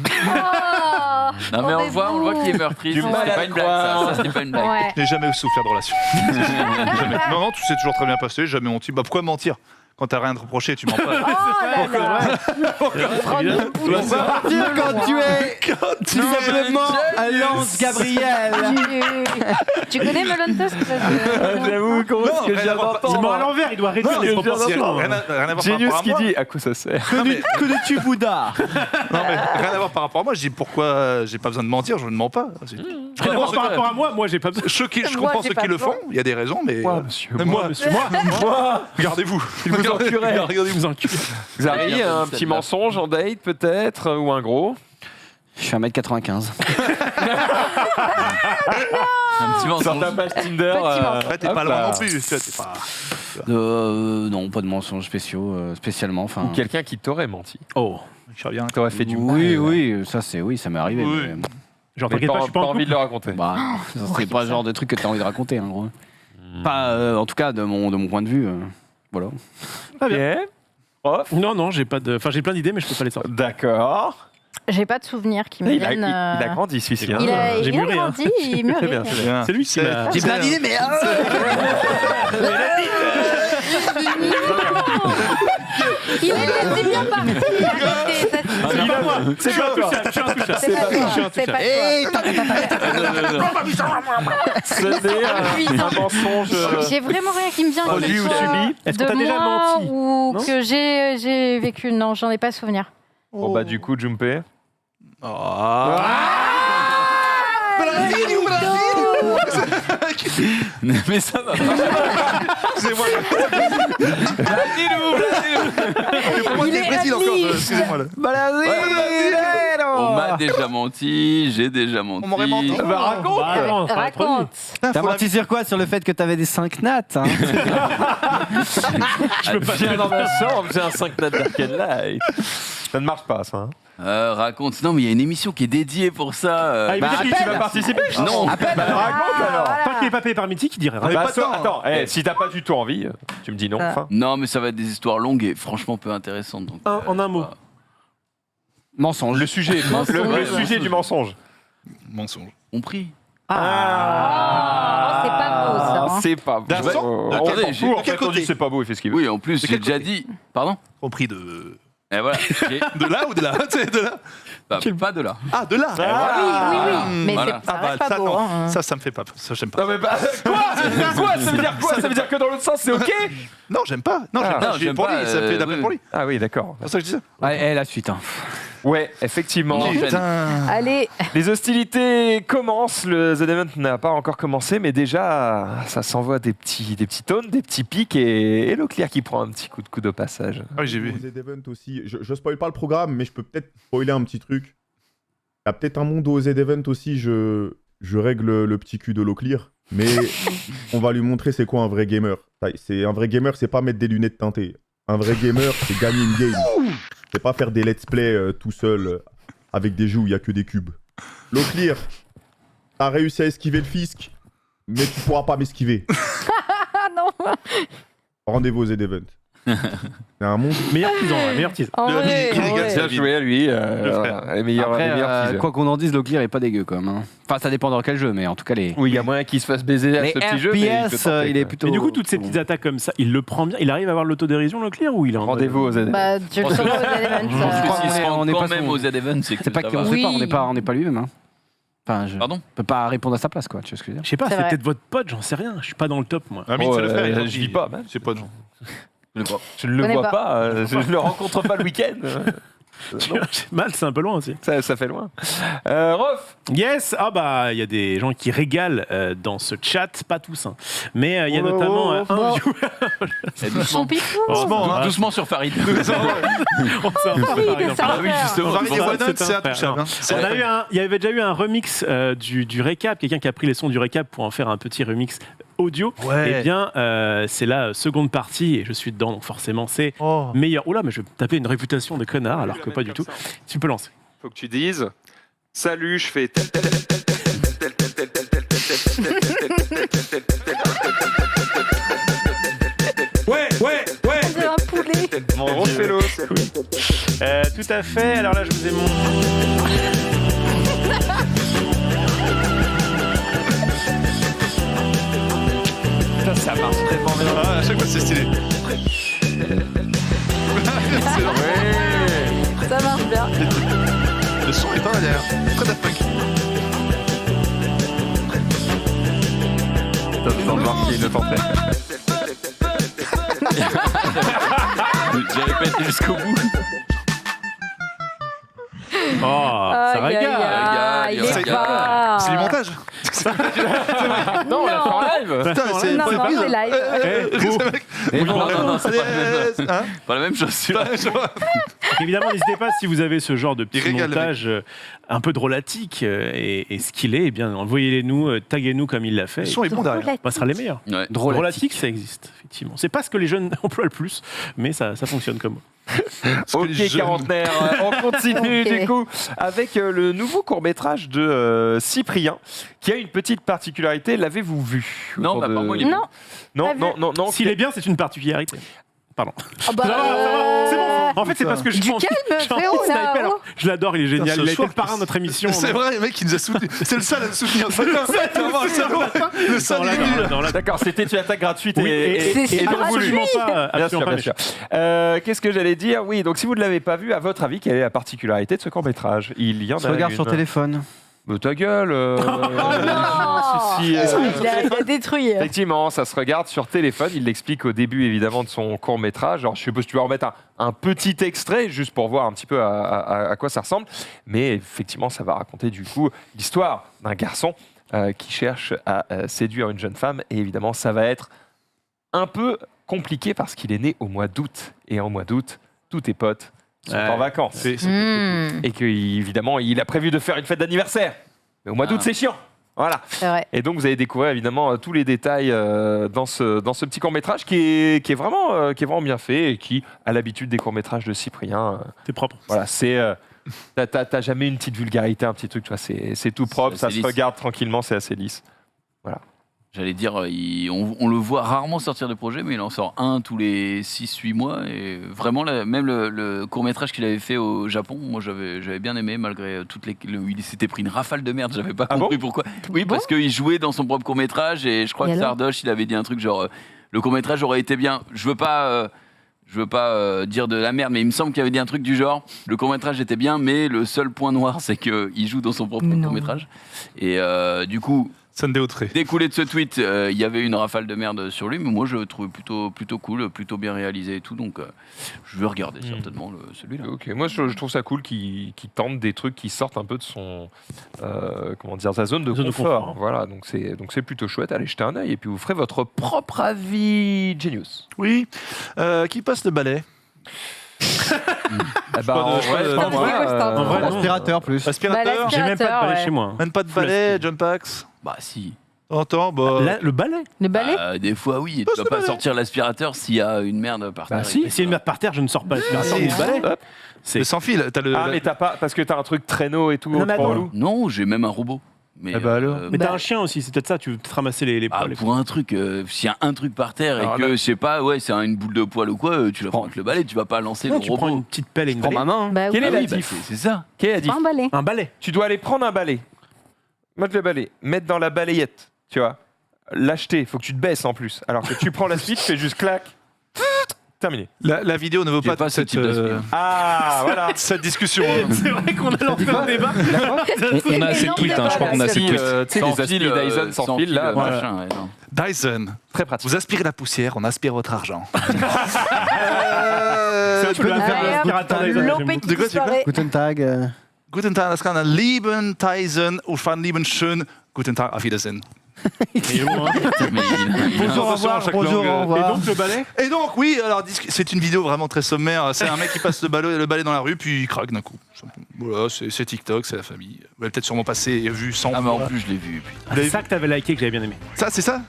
Non, mais on le voit qu'il est meurtri. Du C'était mal à pas une blague, ça. C'était pas une blague. Ouais. J'ai jamais souffert de relation. Jamais. Non, tout s'est toujours très bien passé. Jamais menti. Bah, pourquoi mentir? Quand t'as rien à te reprocher, tu mens pas. Oh là là. On va partir quand tu es tout simplement à Lance Gabriel. Tu connais Melon Tusk? J'avoue, comment est-ce que j'ai C'est mort à l'envers, il doit réduire les proportions. Rien à voir par Genius rapport à qui moi. dit à quoi ça sert? Connais-tu Bouddha? Non, mais rien à voir par rapport à moi. Je dis pourquoi j'ai pas besoin de mentir, je ne mens pas. C'est tout. Rien à voir par rapport à moi, j'ai pas besoin. Je Moi, comprends j'ai ceux pas qui le besoin. font. Il y a des raisons, mais. Moi, monsieur. Moi, Monsieur, moi, regardez-vous. Il vous enculerait. vous enculez. Xari, un petit mensonge en date peut-être ou un gros? Je suis 1m95. Un petit Sur mensonge. ta page Tinder. Ouais, t'es hop pas là. loin non plus. Tu vois, t'es pas. Non, pas de mensonges spéciaux, spécialement. Enfin. Ou quelqu'un qui t'aurait menti. Oh. Je reviens. T'aurais fait du Oui, mal. oui, ça c'est ça m'est arrivé. Oui. mais- Genre, Mais t'inquiète pas, je pas suis pas en envie de couple. le raconter. Bah, ça, c'est pas le genre de truc que t'as envie de raconter, en gros. Pas, en tout cas, de mon point de vue. Voilà. Bien. Off. Non, j'ai pas de... Enfin, j'ai plein d'idées, mais je peux pas les sortir. D'accord. J'ai pas de souvenirs qui me Il a viennent. grandi celui-ci. hein. Il a J'ai muré, hein. grandi, il Très mûrit. bien, très bien. Bien. C'est lui qui m'a... J'ai plein d'idées, mais... Il était bien parti. C'est pas moi. C'est Je suis pas toi. intouchable, je suis intouchable. C'est pas toi. C'est pas toi. Ce n'est un mensonge. J'ai vraiment rien qui me vient. Produit que ce ou soit subi. Est-ce que de t'as déjà moi menti? ou Non que j'ai vécu. Non, j'en ai pas souvenir. Bon bah du coup, Jumpé. Mais ça va pas. Excusez-moi. Pour moi, c'est le Brésil encore. Excusez-moi. là. On m'a déjà menti, j'ai déjà menti. On m'aurait menti. Raconte. Raconte. T'as menti sur quoi? Sur le fait que t'avais des 5 nattes, hein? Je peux pas viens dans ma chambre, j'ai un 5 nattes d'arcade light. Ça ne marche pas, ça. Hein. Raconte. Non, mais il y a une émission qui est dédiée pour ça. Ah, il veut dire que tu vas participer. Non. Raconte alors. Tant qu'il est pas payé par Mythique, il dirait rien. Attends, si t'as pas du tout envie, tu me dis non. Enfin. Non, mais ça va être des histoires longues et franchement peu intéressantes. Donc, En un mot. Mensonge. Le sujet, le sujet du mensonge. Mensonge. on prie. C'est pas beau ça. hein. C'est pas beau. Attendez, j'ai- En fait, on dit c'est pas beau, il fait ce qu'il veut. Oui, en plus, j'ai déjà dit. Pardon Compris de. Et voilà. J'ai- De là ou de là? Tu sais, de là. Bah, pas de là. Ah, de là. Oui. Mais Voilà. ça reste pas beau. non. hein. Ça me fait pas. Ça, j'aime pas. Non mais quoi Ça veut dire quoi Ça veut dire quoi Ça veut dire que dans l'autre sens, c'est ok Non, j'aime pas. Non, j'aime Ah, pas. non, J'ai j'aime pour pas, lui. Ça me fait de la peine oui. pour lui. Ah oui, d'accord. C'est ça que je disais. Ouais, la suite. Hein. Ouais, effectivement. Non, Putain. Allez, Les hostilités commencent, le The Event n'a pas encore commencé, mais déjà, ça s'envoie des petits tones, des petits pics, et Leclerc qui prend un petit coup de coude au passage. Ah oui, j'ai vu. Aux Z-Event aussi. Je spoil pas le programme, mais je peux peut-être spoiler un petit truc. Il y a peut-être un monde où aux Z-Event aussi, je règle le petit cul de Leclerc, mais on va lui montrer c'est quoi un vrai gamer. Un vrai gamer, c'est pas mettre des lunettes teintées. Un vrai gamer, c'est gagner une game. C'est pas faire des let's play tout seul avec des jeux où il y a que des cubes. Leclerc, t'as réussi à esquiver le fisc, mais tu pourras pas m'esquiver. ah non. Rendez-vous aux Z-Event. C'est un monde. Meilleur teaser, meilleur teaser. En vrai, en vrai. Bien joué à lui, les meilleurs Après, teasers. quoi qu'on en dise, Leclerc est pas dégueu quand même. Hein. Enfin, ça dépend dans quel jeu, mais en tout cas, les. Oui, il y a moyen qu'il se fasse baiser à Les ce petit jeu, mais il peut FPS, tenter, il est quoi. plutôt. Mais du coup, toutes ces petites attaques comme ça, il le prend bien. Il arrive à avoir l'autodérision, Leclerc, ou il est en Rendez-vous aux Z-Event. Bah, tu le sauras aux Je événements. pense que s'il se on rend est quand pas même son- aux Z-Events, c'est que C'est pas ça qu'on va. sait pas, Oui. on n'est pas lui-même. Hein. Enfin, je Pardon peux pas répondre à sa place, quoi. Tu vois ce que je veux dire? Je sais pas, C'est c'est vrai. peut-être votre pote, j'en sais rien. Je suis pas dans le top, moi. Amine, c'est le frère. il est Je vis pas, man. J'ai pas de gens. Je ne le Connais vois pas. pas, je ne le rencontre pas le week-end. Mal, c'est un peu loin aussi. Ça fait loin. Rof, Yes, ah bah il y a des gens qui régalent dans ce chat, pas tous, hein. Mais il y a notamment un viewer. C'est Mon doucement. pipou. Doucement sur Farid. On s'en fout, par exemple. Ah oui, justement. Farid Bon, et ça, One c'est c'est un frère. intouchable. hein. On a eu il y avait déjà eu un remix du récap, quelqu'un qui a pris les sons du récap pour en faire un petit remix audio. Ouais. Eh bien, c'est la seconde partie et je suis dedans, donc forcément c'est Oh. meilleur. Oula, mais je vais me taper une réputation de connard alors que pas du tout. Tu peux lancer. faut que tu dises salut, je fais tel tel tel tel tel tel tel tel tel tel tel tel tel tel tel. Ouais. C'est un poulet. Mon vélo. Tout à fait. Alors là, je vous ai mon. Ça marche vraiment bien. Ah, à chaque fois, c'est stylé. Ça marche bien. Le son est pas mal derrière. Très Daft Punk. Dans le voir qui le tentait. J'ai répété jusqu'au bout. Oh, ça Aïe, régale. aïe, aïe, il est Regarde. fort. C'est du montage. Non, on l'a fait en live. Putain, c'est Non, pas non, c'est live. Non, c'est Hein pas la même chose. celui-là. Évidemment, n'hésitez pas si vous avez ce genre de petit régale, le montage un peu drôlatique et skillé, eh bien envoyez-les nous, taguez-nous comme il l'a fait. Le son est bon derrière. On sera les meilleurs. Ouais. Drôlatique, ça existe, effectivement. C'est pas ce que les jeunes emploient le plus, mais ça fonctionne comme moi. Ok, quarantenaire, on continue Ok. du coup avec le nouveau court-métrage de Cyprien qui a une petite particularité. L'avez-vous vu Non, autour bah, de- pas moi, il est Non. Non, Pas non. S'il est bien, c'est une particularité. Pardon. Oh bah, Ça va, c'est bon. En fait, c'est parce que je Du m'en- calme, j'ai envie de frérot, sniper, là, alors. Je l'adore, il est génial. Putain, ce Il a été soir, le parrain de notre émission. C'est vrai, le mec, il nous a soutenu. C'est le seul à nous soutenir. C'est vraiment le salaud. Le seul, il est nul. D'accord, c'était une attaque gratuite Oui, et non voulue. absolument pas. Bien Absolument sûr, pas bien méchant. sûr. Qu'est-ce que j'allais dire? Oui, donc si vous ne l'avez pas vu, à votre avis, quelle est la particularité de ce court-métrage? Il y en Tu a regardes une. sur téléphone. Ta gueule. Oh non. Si, Il a détruit. Effectivement, ça se regarde sur téléphone. Il l'explique au début, évidemment, de son court-métrage. Alors, je suppose que tu vas remettre un petit extrait, juste pour voir un petit peu à quoi ça ressemble. Mais effectivement, ça va raconter, du coup, l'histoire d'un garçon qui cherche à séduire une jeune femme. Et évidemment, ça va être un peu compliqué parce qu'il est né au mois d'août. Et en mois d'août, tous tes potes Ils sont en vacances. Et qu'évidemment, il a prévu de faire une fête d'anniversaire. Mais au mois d'août, c'est chiant. Voilà. C'est vrai. Et donc, vous allez découvrir évidemment tous les détails dans ce petit court-métrage qui est vraiment bien fait et qui a l'habitude des courts-métrages de Cyprien. C'est propre. Voilà, c'est. T'as jamais une petite vulgarité, un petit truc, tu vois, c'est tout propre, ça se regarde tranquillement, c'est assez lisse. Voilà. J'allais dire, on le voit rarement sortir de projet, mais il en sort un tous les 6-8 mois. Et vraiment, même le court-métrage qu'il avait fait au Japon, moi j'avais bien aimé, malgré il s'était pris une rafale de merde, j'avais pas compris pourquoi. Oui, parce qu'il jouait dans son propre court-métrage, et je crois que Sardoche, il avait dit un truc genre, le court-métrage aurait été bien. Je veux pas dire de la merde, mais il me semble qu'il avait dit un truc du genre, le court-métrage était bien, mais le seul point noir, c'est qu'il joue dans son propre court-métrage. Et du coup... découlé de ce tweet, il y avait une rafale de merde sur lui, mais moi je le trouvais plutôt cool, plutôt bien réalisé et tout, donc je vais regarder certainement celui-là. Ok, moi je trouve ça cool qu'il tente des trucs qui sortent un peu de son sa zone de confort. Voilà, donc c'est plutôt chouette. Allez jeter un œil et puis vous ferez votre propre avis, Genius. Oui, qui passe le balai? Aspirateur plus. Aspirateur. J'ai même pas de balai chez moi. Même pas de balai, jump axe. Bah si. Attends, le balai. Le balai. Des fois oui, tu vas pas sortir l'aspirateur s'il y a une merde par terre. Si, s'il y a une merde par terre, je ne sors pas l'aspirateur du balai. C'est sans fil. Mais t'as pas, parce que t'as un truc traîneau et tout. Non, j'ai même un robot. Mais, mais t'as un chien aussi, c'est peut-être ça, tu veux te ramasser les poils. Pour un truc, s'il y a un truc par terre et que, je sais pas, c'est une boule de poil ou quoi, tu la prends avec le balai, tu vas pas lancer le robot. Tu prends une petite pelle et une balai. Je prends ma main. Bah, Quel est l'adif? C'est ça. Quel est l'adif? Un balai. Un balai. Tu dois aller prendre un balai, mettre le balai, mettre dans la balayette, tu vois, l'acheter, il faut que tu te baisses en plus. Alors que tu prends la suite, tu fais juste clac. Terminé. La vidéo ne vaut pas ce type d'aspirateur. Voilà. Cette discussion. C'est vrai qu'on a lancé un débat. On a assez de tweets, je crois qu'on a assez de tweets. Tu sais, les aspis Dyson sans fil, là. Dyson. Très pratique. Vous aspirez la poussière, on aspire votre argent. Tu peux nous faire l'aspirateur Dyson. De quoi tu parles? Guten Tag. Guten Tag, das kann ein lieben Dyson und von lieben schön. Guten Tag, auf Wiedersehen. Bonjour, au revoir. Et donc le balai? Et donc oui, alors c'est une vidéo vraiment très sommaire. C'est un mec qui passe le balai dans la rue, puis il craque d'un coup. Voilà, c'est TikTok, c'est la famille. Vous l'avez peut-être sûrement passé et vu 100 fois. Ah mais en plus je l'ai vu. C'est ça que t'avais liké, que j'avais bien aimé. Ça, c'est ça.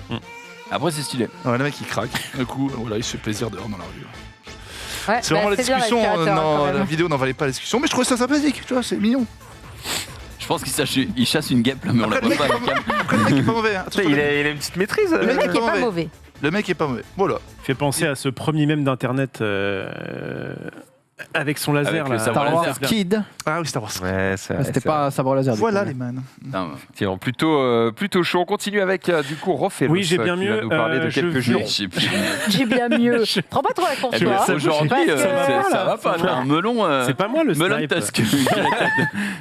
Après c'est stylé. Ouais, le mec il craque. Du coup, voilà, il se fait plaisir dehors dans la rue. Ouais, c'est vraiment la discussion. La vidéo n'en valait pas la discussion, mais je trouvais ça sympathique. Tu vois, c'est mignon. Je pense qu'il chasse une guêpe là, mais on la voit pas. Le mec est pas mauvais. Il a une petite maîtrise. Le mec est pas mauvais. Le mec est pas mauvais. Voilà. Fait penser à ce premier mème d'internet avec son laser avec là. Star Wars Kid. Ah oui, Star Wars. Ouais, C'était pas un sabre laser. Voilà les man. Tiens, plutôt chaud. On continue avec du coup Rofelos. Oui, j'ai bien qui mieux. va nous parler de quelques jurons. J'ai bien mieux. Prends pas trop la confiance. Aujourd'hui, ça va pas. T'as un melon. C'est pas moi le melon snipe. tasque.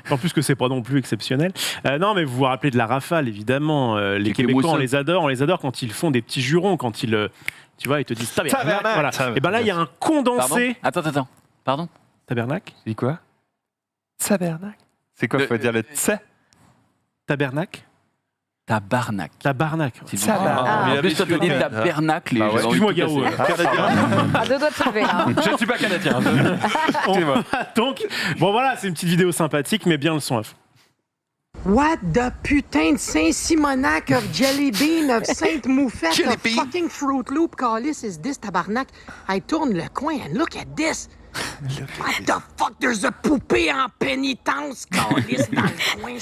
En plus que c'est pas non plus exceptionnel. Non, mais vous vous rappelez de la rafale, évidemment. Les Québécois, on les adore quand ils font des petits jurons, quand ils, tu vois, ils te disent tabernacle. Voilà. Et ben là, il y a un condensé. Attends. Pardon. Tabernacle. C'est quoi? Tabernacle. C'est quoi? Faut dire le tsa. Tabernacle. Tabarnak. Tabarnak. En plus, toi, t'as dit tabernacle. Excuse-moi, Garou. À deux doigts de se lever. Je ne suis pas canadien. Donc, bon voilà, c'est une petite vidéo sympathique, mais bien le son off. What the putain de Saint-Simonac of Jelly Bean of Sainte-Moufette of fucking Fruit Loop Calice is this tabarnak? I tourne le coin and look at this. What the fuck? There's a poupée en pénitence, Calice, dans le coin.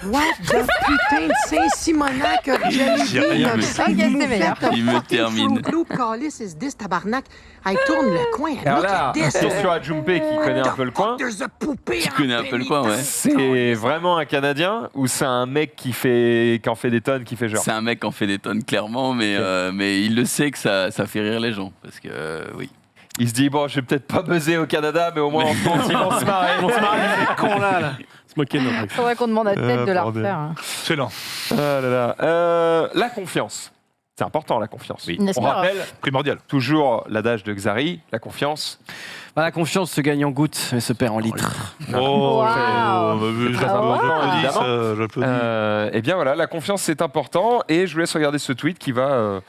What the putain de Saint-Simonac of Jelly Bean of Sainte-Moufette of fucking Fruit Loop Calice is this tabarnak? I tourne le coin and look at this. Attention à Jumpé qui connaît un peu le coin. Qui connaît un peu le coin, ouais. C'est vraiment un Canadien ou c'est un mec qui en fait des tonnes, qui fait genre? C'est un mec qui en fait des tonnes, clairement, mais il le sait que ça fait rire les gens. Parce que, oui. Il se dit, bon, je vais peut-être pas buzzer au Canada, mais au moins en France, ils vont se marrer. On se marre, ces cons-là. Se moquer de notre accent. Faudrait qu'on demande à Ted de la refaire. Excellent. La confiance. C'est important, la confiance. Oui. On rappelle, primordial. Toujours l'adage de Xari, la confiance. La confiance se gagne en gouttes, mais se perd en litres. Eh bien voilà, la confiance c'est important et je vous laisse regarder ce tweet qui va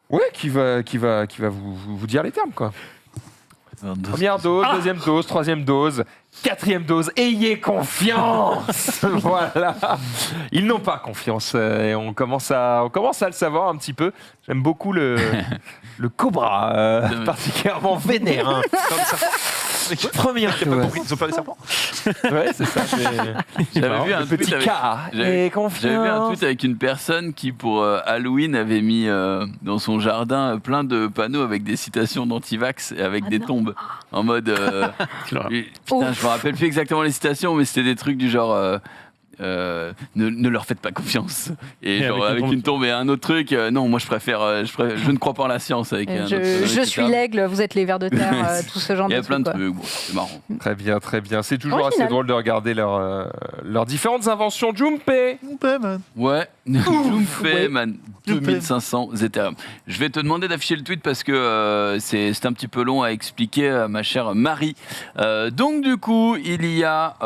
vous dire les termes quoi. Première dose, deuxième dose, troisième dose, quatrième dose. Ayez confiance. Voilà. Ils n'ont pas confiance. Et on commence à le savoir un petit peu. J'aime beaucoup le cobra, particulièrement vénère. Hein. Comme ça. Première Ils ont peur des serpents. Ouais, c'est ça. J'avais vu un petit tweet cas. J'avais vu un tweet avec une personne qui, pour Halloween, avait mis dans son jardin plein de panneaux avec des citations d'antivax et avec des tombes. En mode. Putain, je me rappelle plus exactement les citations, mais c'était des trucs du genre. Ne leur faites pas confiance. Et genre avec une tombe et un autre truc, non, moi je préfère, je ne crois pas en la science. Avec je suis l'aigle, vous êtes les vers de terre, tout ce genre de trucs. Il y a plein de trucs, bon, c'est marrant. Très bien, très bien. C'est toujours assez drôle de regarder leurs différentes inventions. Junpei man. Ouais, Junpei man, 2500 Ethereum. Je vais te demander d'afficher le tweet parce que c'est un petit peu long à expliquer, ma chère Marie. Donc du coup, il y a,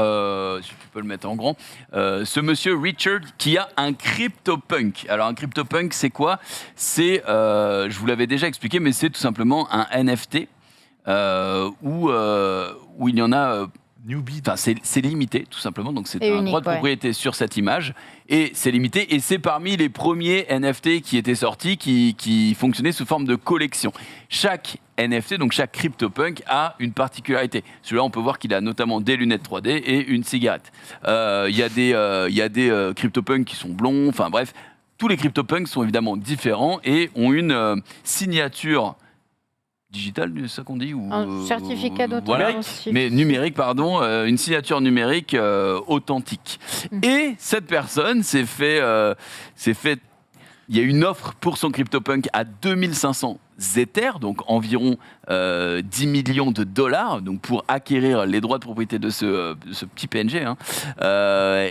si tu peux le mettre en grand, ce monsieur Richard qui a un CryptoPunk. Alors un CryptoPunk, c'est quoi ? C'est, je vous l'avais déjà expliqué, mais c'est tout simplement un NFT où il y en a... Enfin, c'est limité, tout simplement. Donc, c'est un droit de propriété sur cette image. Et c'est limité. Et c'est parmi les premiers NFT qui étaient sortis qui fonctionnaient sous forme de collection. Chaque NFT, donc chaque CryptoPunk, a une particularité. Celui-là, on peut voir qu'il a notamment des lunettes 3D et une cigarette. Il y a des CryptoPunks qui sont blonds. Enfin, bref, tous les CryptoPunks sont évidemment différents et ont une signature digital, c'est ça qu'on dit ou, un certificat d'auteur voilà, aussi. mais numérique, pardon, une signature numérique authentique. Et cette personne s'est fait, il y a une offre pour son CryptoPunk à 2500 Ethers, donc environ 10 millions de dollars, donc pour acquérir les droits de propriété de ce petit PNG. Hein.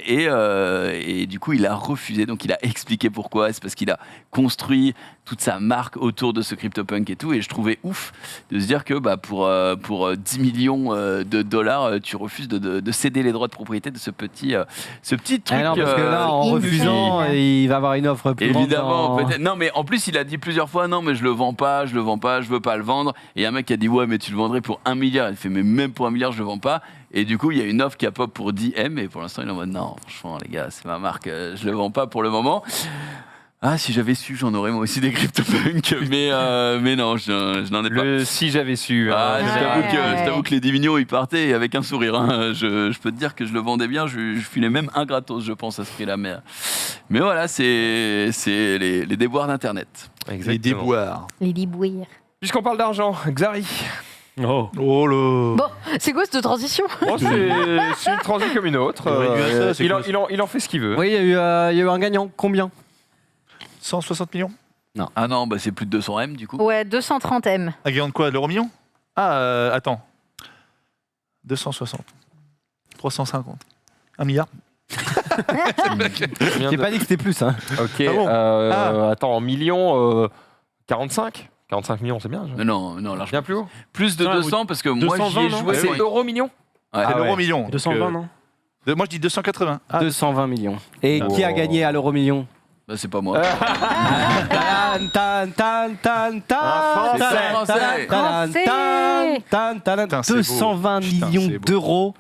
Et du coup, il a refusé. Donc, il a expliqué pourquoi. C'est parce qu'il a construit toute sa marque autour de ce CryptoPunk et tout. Et je trouvais ouf de se dire que pour 10 millions de dollars, tu refuses de céder les droits de propriété de ce petit truc. Alors, parce que là, en refusant, il va avoir une offre plus grande. Évidemment, peut-être. Non, mais en plus, il a dit plusieurs fois, non, mais je le vends pas, je veux pas le vendre. Et un mec qui a dit, ouais, mais tu le vendrais pour 1 milliard. Il fait, mais même pour 1 milliard, je le vends pas. Et du coup, il y a une offre qui a pop pour 10 M. Et pour l'instant, il est en mode, non, franchement, les gars, c'est ma marque, je le vends pas pour le moment. Ah, si j'avais su, j'en aurais moi aussi des CryptoPunks, mais non, je n'en ai pas. Si j'avais su. Ah, je t'avoue que les 10 millions, ils partaient avec un sourire. Hein. Je peux te dire que je le vendais bien, je filais même un gratos, je pense, à ce prix-là. Mais voilà, c'est les déboires d'Internet. Exactement. Les déboires. Les déboires. Puisqu'on parle d'argent, Xari. Oh là. Bon, c'est quoi cette transition? C'est une transition comme une autre. Il en fait ce qu'il veut. Oui, il y a eu un gagnant. Combien? 160 millions? Non. Ah non, c'est plus de 200 M du coup. Ouais, 230 M. Un gagnant de quoi? L'euro million? Ah, attends. 260. 350. 1 milliard? J'ai pas dit que c'était plus. Hein. Ok. Attends, en millions, 45? 45 millions, c'est bien. Non, bien plus haut. Plus de 200 parce que moi j'y ai joué. C'est euro million. Ouais. C'est l'euro million. 220, non? Moi je dis 280. 220 millions. Et qui a gagné à l'euro million? C'est pas moi. Putain, c'est 220 beau. millions Putain, d'euros.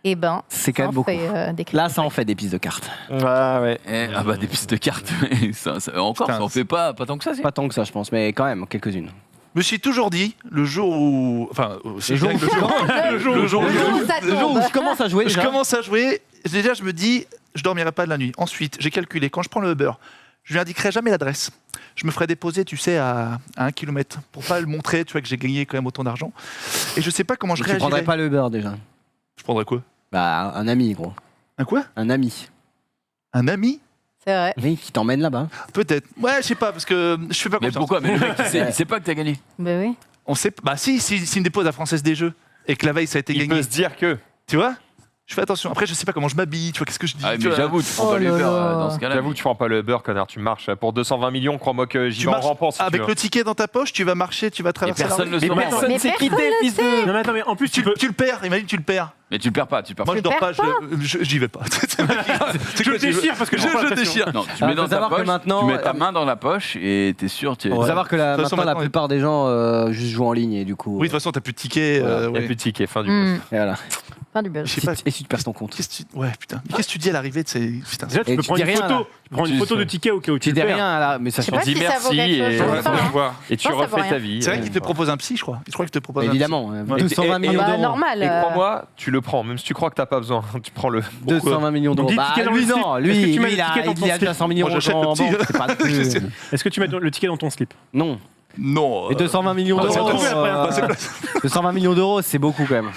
Eh ben, c'est quand même beaucoup. Là, ça en fait des pistes de cartes. Ouais. Des pistes de cartes. ça, encore, ça en fait pas tant que ça. Pas tant que ça, je pense, mais quand même, quelques-unes. Je me suis toujours dit, le jour où. Enfin, le jour où je commence à jouer. Je commence à jouer. Déjà, je me dis, je dormirai pas de la nuit. Ensuite, j'ai calculé, quand je prends le Uber, je lui indiquerai jamais l'adresse. Je me ferai déposer, tu sais, à 1 km pour pas le montrer, tu vois, que j'ai gagné quand même autant d'argent. Et je sais pas comment je réagirais. Tu prendrais pas le Uber déjà? Je prendrais quoi? Bah, un ami, gros. Un quoi? Un ami. Un ami? C'est vrai. Oui, qui t'emmène là-bas. Peut-être. Ouais, je sais pas, parce que je fais pas confiance. Mais pourquoi? Mais le mec, il sait pas que t'as gagné. Bah oui. On sait. Bah si, s'il me dépose à Française des Jeux et que la veille ça a été gagné. Il peut se dire que. Tu vois? Je fais attention. Après, je sais pas comment je m'habille, tu vois, qu'est-ce que je dis. Ah, mais j'avoue, tu prends pas l'Uber dans ce cas-là. J'avoue, tu prends pas le Uber, connard, tu marches. Pour 220 millions, crois-moi que j'y vais en rampant. Si avec le ticket dans ta poche, tu vas marcher, tu vas traverser la rue. Mais personne ne s'est quitté, fils de. Non, mais attends, mais en plus, tu le perds, imagine, tu le perds. Mais tu le perds pas, tu le perds Moi, pas. je dors pas, j'y vais pas. Je déchire parce que je déchire. Non, tu mets dans ta poche, tu mets ta main dans la poche et t'es sûr. Il faut savoir que maintenant, la plupart des gens juste jouent en ligne et du coup. Oui, de toute façon, t'as plus de tickets. Il n'y a plus de tickets, fin du buzz. Et voilà. Fin du buzz. Et si tu perds ton compte. Ouais, putain. Qu'est-ce que tu dis à l'arrivée de ces. Putain, Déjà, tu peux prendre une photo. Tu prends une photo de ticket au cas où tu tu dis perds. rien là, mais ça Je sais change. pas si ça vaut quelque chose. Et tu Ça vaut refais rien. ta vie. C'est vrai qu'il te propose un psy, je crois. Je crois qu'il te propose un psy. Évidemment. Ouais. 220 millions d'euros. Normal. Et crois-moi, tu le prends, même si tu crois que t'as pas besoin. Tu prends le. 220 millions d'euros. Donc, Bah, ticket dans lui le slip. non, Est-ce que lui tu mets le il a ticket dans ton déjà 100 millions Moi, j'achète en le petit. banque. C'est pas plus- Est-ce que tu mets le ticket dans ton slip? Non. Non. Et 220 millions c'est d'euros. tout fait après, 220 millions d'euros, c'est beaucoup quand même.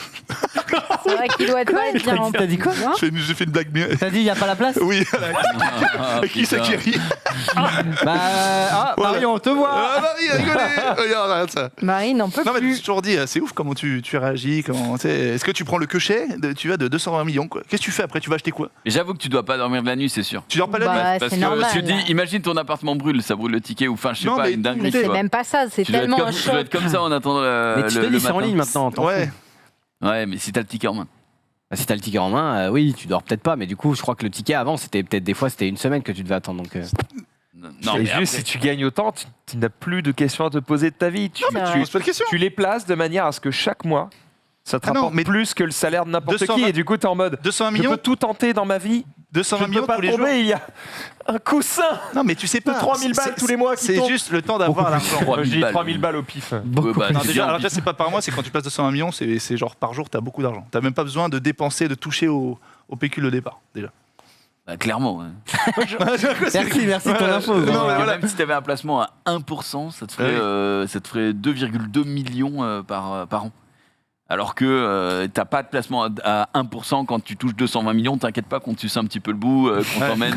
C'est vrai qu'il doit être pas bien en T'as dit quoi? J'ai fait une blague mieux. T'as dit il y a pas la place? Oui, Ah, qui c'est qui rit? Bah Marion, on te voit. Ah, Marie, rigolez. Regarde ça. Marie n'en peut Non, mais je me plus. suis toujours dit, c'est ouf comment tu réagis. Est-ce que tu prends le cachet de 220 millions quoi? Qu'est-ce que tu fais après? Tu vas acheter quoi? Mais j'avoue que tu dois pas dormir de la nuit, c'est sûr. Tu dors pas la nuit? Bah, Parce c'est que normal. tu dis, imagine ton appartement brûle, ça brûle le ticket ou enfin je sais Non, pas, mais- une dinguerie. Mais tu c'est vois. même pas ça, c'est Tu dois être tellement comme- un tu dois choc. être comme ça en attendant Mais tu te le dis c'est en matin. ligne maintenant. t'en Ouais. fais. Ouais, mais si t'as le ticket en main. Bah, si t'as le ticket en main, oui, tu dors peut-être pas, mais du coup, je crois que le ticket avant, c'était peut-être des fois, c'était une semaine que tu devais attendre. Donc, Non, Et mais juste, après- si tu gagnes autant, tu n'as plus de questions à te poser de ta vie. Tu, Mais tu tu- poses pas de questions. tu les places de manière à ce que chaque mois, ça te Ah non, rapporte mais plus que le salaire de n'importe 220 qui. Et du coup, tu es en mode 220 je millions peux tout tenter dans ma vie. 220 Je ne millions peux pas tous les jours. tomber. Il y a un coussin Non, mais tu sais pas. de 3000 balles tous les mois qui C'est tombent. juste le temps d'avoir l'argent. 3000 Je dis balles. 3000 balles au pif. Ouais, bah, Non, c'est déjà, bien, alors déjà, c'est pas par mois, c'est quand tu places 220 millions, c'est genre par jour, t'as beaucoup d'argent. T'as même pas besoin de dépenser, de toucher au pécule de départ, déjà. Bah, clairement. Ouais. merci de ton info. Non, mais Parce que voilà. Même si tu avais un placement à 1%, ça te ferait 2,2 millions par an. Alors que t'as pas de placement à 1% quand tu touches 220 millions, t'inquiète pas qu'on te suce un petit peu le bout, qu'on t'emmène,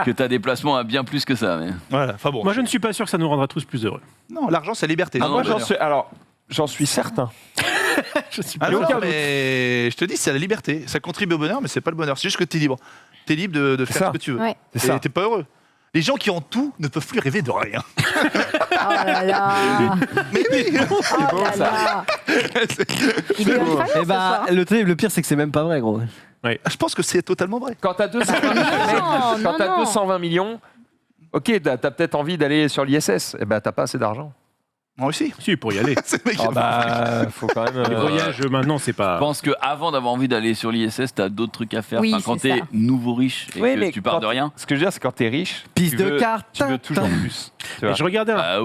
que t'as des placements à bien plus que ça. Mais... Voilà, enfin bon. Moi, je ne suis pas sûr que ça nous rendra tous plus heureux. Non, l'argent, c'est la liberté. Ah, Moi, non, j'en suis certain. Je suis Ah pas non, sûr. mais je te dis, c'est la liberté. Ça contribue au bonheur, mais c'est pas le bonheur. C'est juste que t'es libre. T'es libre de faire ça. ce que tu veux. Ouais. C'est ça. Et t'es pas heureux. Les gens qui ont tout ne peuvent plus rêver de rien. Oh là là. Mais oui. Oh là là. Il est on fire, Et ce bah, soir. le pire, c'est que c'est même pas vrai, gros. Je pense que c'est totalement vrai. Quand tu as 220 millions, quand t'as 220 millions, ok, tu as peut-être envie d'aller sur l'ISS. Eh ben, t'as pas assez d'argent. Moi aussi. Si, pour y aller. C'est le mec qui Ah bah, faut quand même. Les voyages, maintenant, c'est Je pas. pense qu'avant d'avoir envie d'aller sur l'ISS, t'as d'autres trucs à faire. Oui, Enfin, quand c'est t'es ça. nouveau riche et Oui, que mais tu pars quand- de rien. Ce que je veux dire, c'est quand t'es riche, Piste tu de veux- carte. tu veux toujours plus. Tu vois. Et je regardais un. Ah,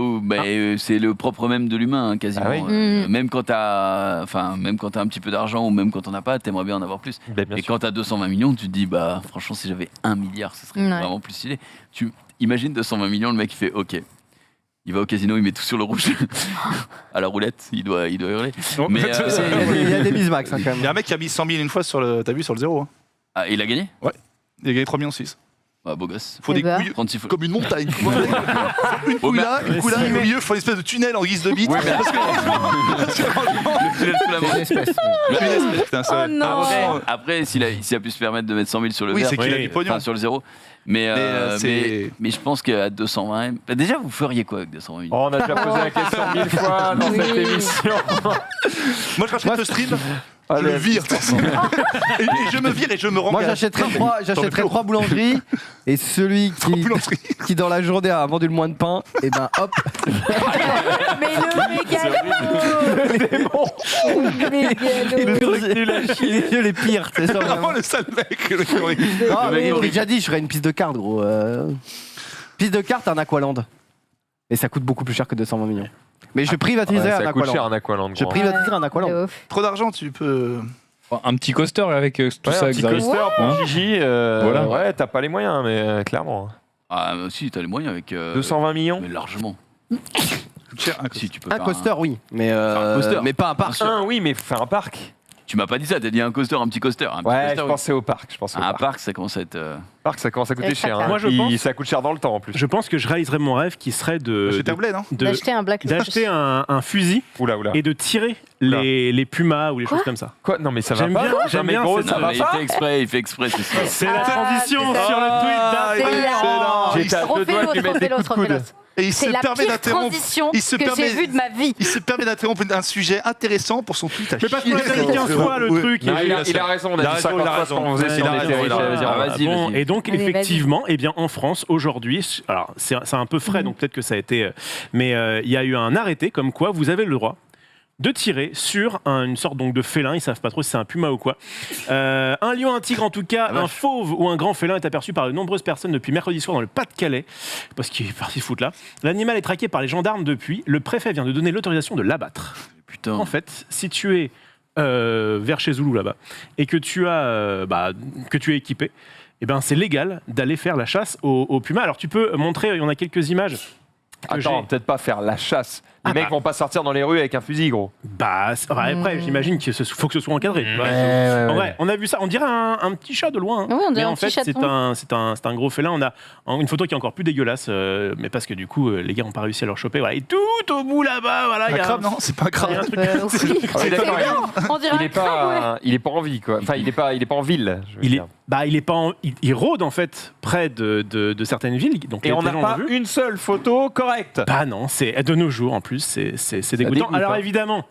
c'est le propre même de l'humain, hein, quasiment. Ah oui. Même quand t'as un petit peu d'argent ou même quand t'en as pas, t'aimerais bien en avoir plus. Ben, bien Et sûr. quand t'as 220 millions, tu te dis, bah franchement, si j'avais 1 milliard, ce serait Ouais. vraiment plus stylé. Tu imagines 220 millions, le mec il fait, ok. Il va au casino, il met tout sur le rouge. À la roulette, il doit hurler. Mais, Il y a des bismax quand Il même. y a un mec qui a mis 100 000 une fois sur le. T'as vu sur le zéro. Hein. Ah, il a gagné. Il a gagné 3,6 millions. Ah, beau gosse. Faut Eh des ben. couilles 36 fois. comme une montagne. Une couille là, une couille là, et au milieu, il faut une espèce de tunnel en guise de bite. Parce que- Le tunnel sous la main. C'est une espèce. Une espèce, putain, ça- Oh non. Après, s'il a pu se permettre de mettre 100 000 sur le Oui, vert, c'est qu'il a oui, du pognon. enfin, sur le zéro. Mais c'est- je pense qu'à 220, bah, déjà, vous feriez quoi avec 220 millions? Oh, on a déjà posé la question 1000 fois dans cette émission. Moi, je rachète le stream, je Allez. le vire. Et je me vire et je me rends. Moi, j'achèterais trois boulangeries et celui qui dans la journée a vendu le moins de pain, et ben hop. Mais le mégalo. Les pires, c'est ça. Vraiment le sale mec. Non, mais j'ai déjà dit, je ferais une piste de cartes, gros. Piste de cartes, un Aqualand. Et ça coûte beaucoup plus cher que 220 millions. Mais je privatiserais un Ça coûte cher Aqualand. un Aqualand. Je privatiserais un Aqualand. De ouf. Trop d'argent, tu peux. Un petit coaster avec tout Ouais, ça. un petit Xavier. coaster pour Hein Gigi. Voilà. Ouais, t'as pas les moyens, mais clairement. Ah, si, t'as les moyens avec. 220 millions. Mais largement. Cher, un Si, tu peux Un faire coaster, oui. Mais, un coaster. mais pas un parc. sûr. Oui, mais faire un parc. Tu m'as pas dit ça, t'as dit un coaster, un petit coaster. Un petit Ouais, coaster, je oui. pensais au parc. Je pensais au Un parc. parc, ça commence à être. Marc, ça commence à coûter C'est cher. très Hein. Moi, je pense- Ça coûte cher dans le temps en plus. Je pense que je réaliserais mon rêve qui serait C'était un blé, non D'acheter un Black Lotus. d'acheter un fusil Oula. et de tirer les pumas ou les choses comme ça. Quoi? Non, mais ça va J'aime pas. bien, Non, j'aime mais bien gros, cette- ça Non, va mais pas. il fait exprès, c'est sûr. C'est la transition sur le tweet Excellent. J'étais à deux doigts de lui mettre des coups de coude. Et il C'est se la permet pire d'interrompre. transition il se que permet- j'ai vue de ma vie. Il se permet d'interrompre un sujet intéressant pour son tweet à Mais parce chier. qu'on l'a dit 15 fois le Ouais. truc. Non, et- il a raison, on a Il a dit raison, 50 il a fois ce qu'on raison. faisait sur Il a les raison, séries. il a raison. Ah, vas-y, Bon, vas-y. et donc Allez, effectivement, eh bien en France aujourd'hui, alors c'est un peu frais, donc peut-être que ça a été, mais il y a eu un arrêté comme quoi vous avez le droit de tirer sur une sorte donc de félin, ils savent pas trop si c'est un puma ou quoi. Un lion, un tigre en tout cas, un fauve ou un grand félin est aperçu par de nombreuses personnes depuis mercredi soir dans le Pas-de-Calais, parce qu'il est parti se foutre là. L'animal est traqué par les gendarmes depuis, le préfet vient de donner l'autorisation de l'abattre. Putain. En fait, si tu es vers chez Zoulou là-bas et que tu es équipé, eh ben c'est légal d'aller faire la chasse au puma. Alors tu peux montrer, il y en a quelques images. que Attends, j'ai. peut-être pas faire la chasse. Les mecs vont pas sortir dans les rues avec un fusil, gros. Après, j'imagine qu'il faut que ce soit encadré. tu vois. ouais. En vrai, on a vu ça. On dirait un petit chat de loin. hein. Oui, on dirait mais un en petit fait, chaton. c'est un gros félin. On a une photo qui est encore plus dégueulasse, mais parce que du coup, les gars n'ont pas réussi à le choper. Voilà. Et tout au bout là-bas, voilà, il y Un a crabe, non C'est pas un il y a un crabe. truc. Oui. C'est d'accord, On dirait il un est crabe, ouais. il est pas en vie, quoi. Enfin, il est pas en ville. je veux Il est, dire. il est pas, il rôde en fait près de certaines villes. Donc Et on n'a gens pas l'ont vu. une seule photo correcte. Bah non, c'est de nos jours en plus, c'est dégoûtant. dégoûte, Alors hein.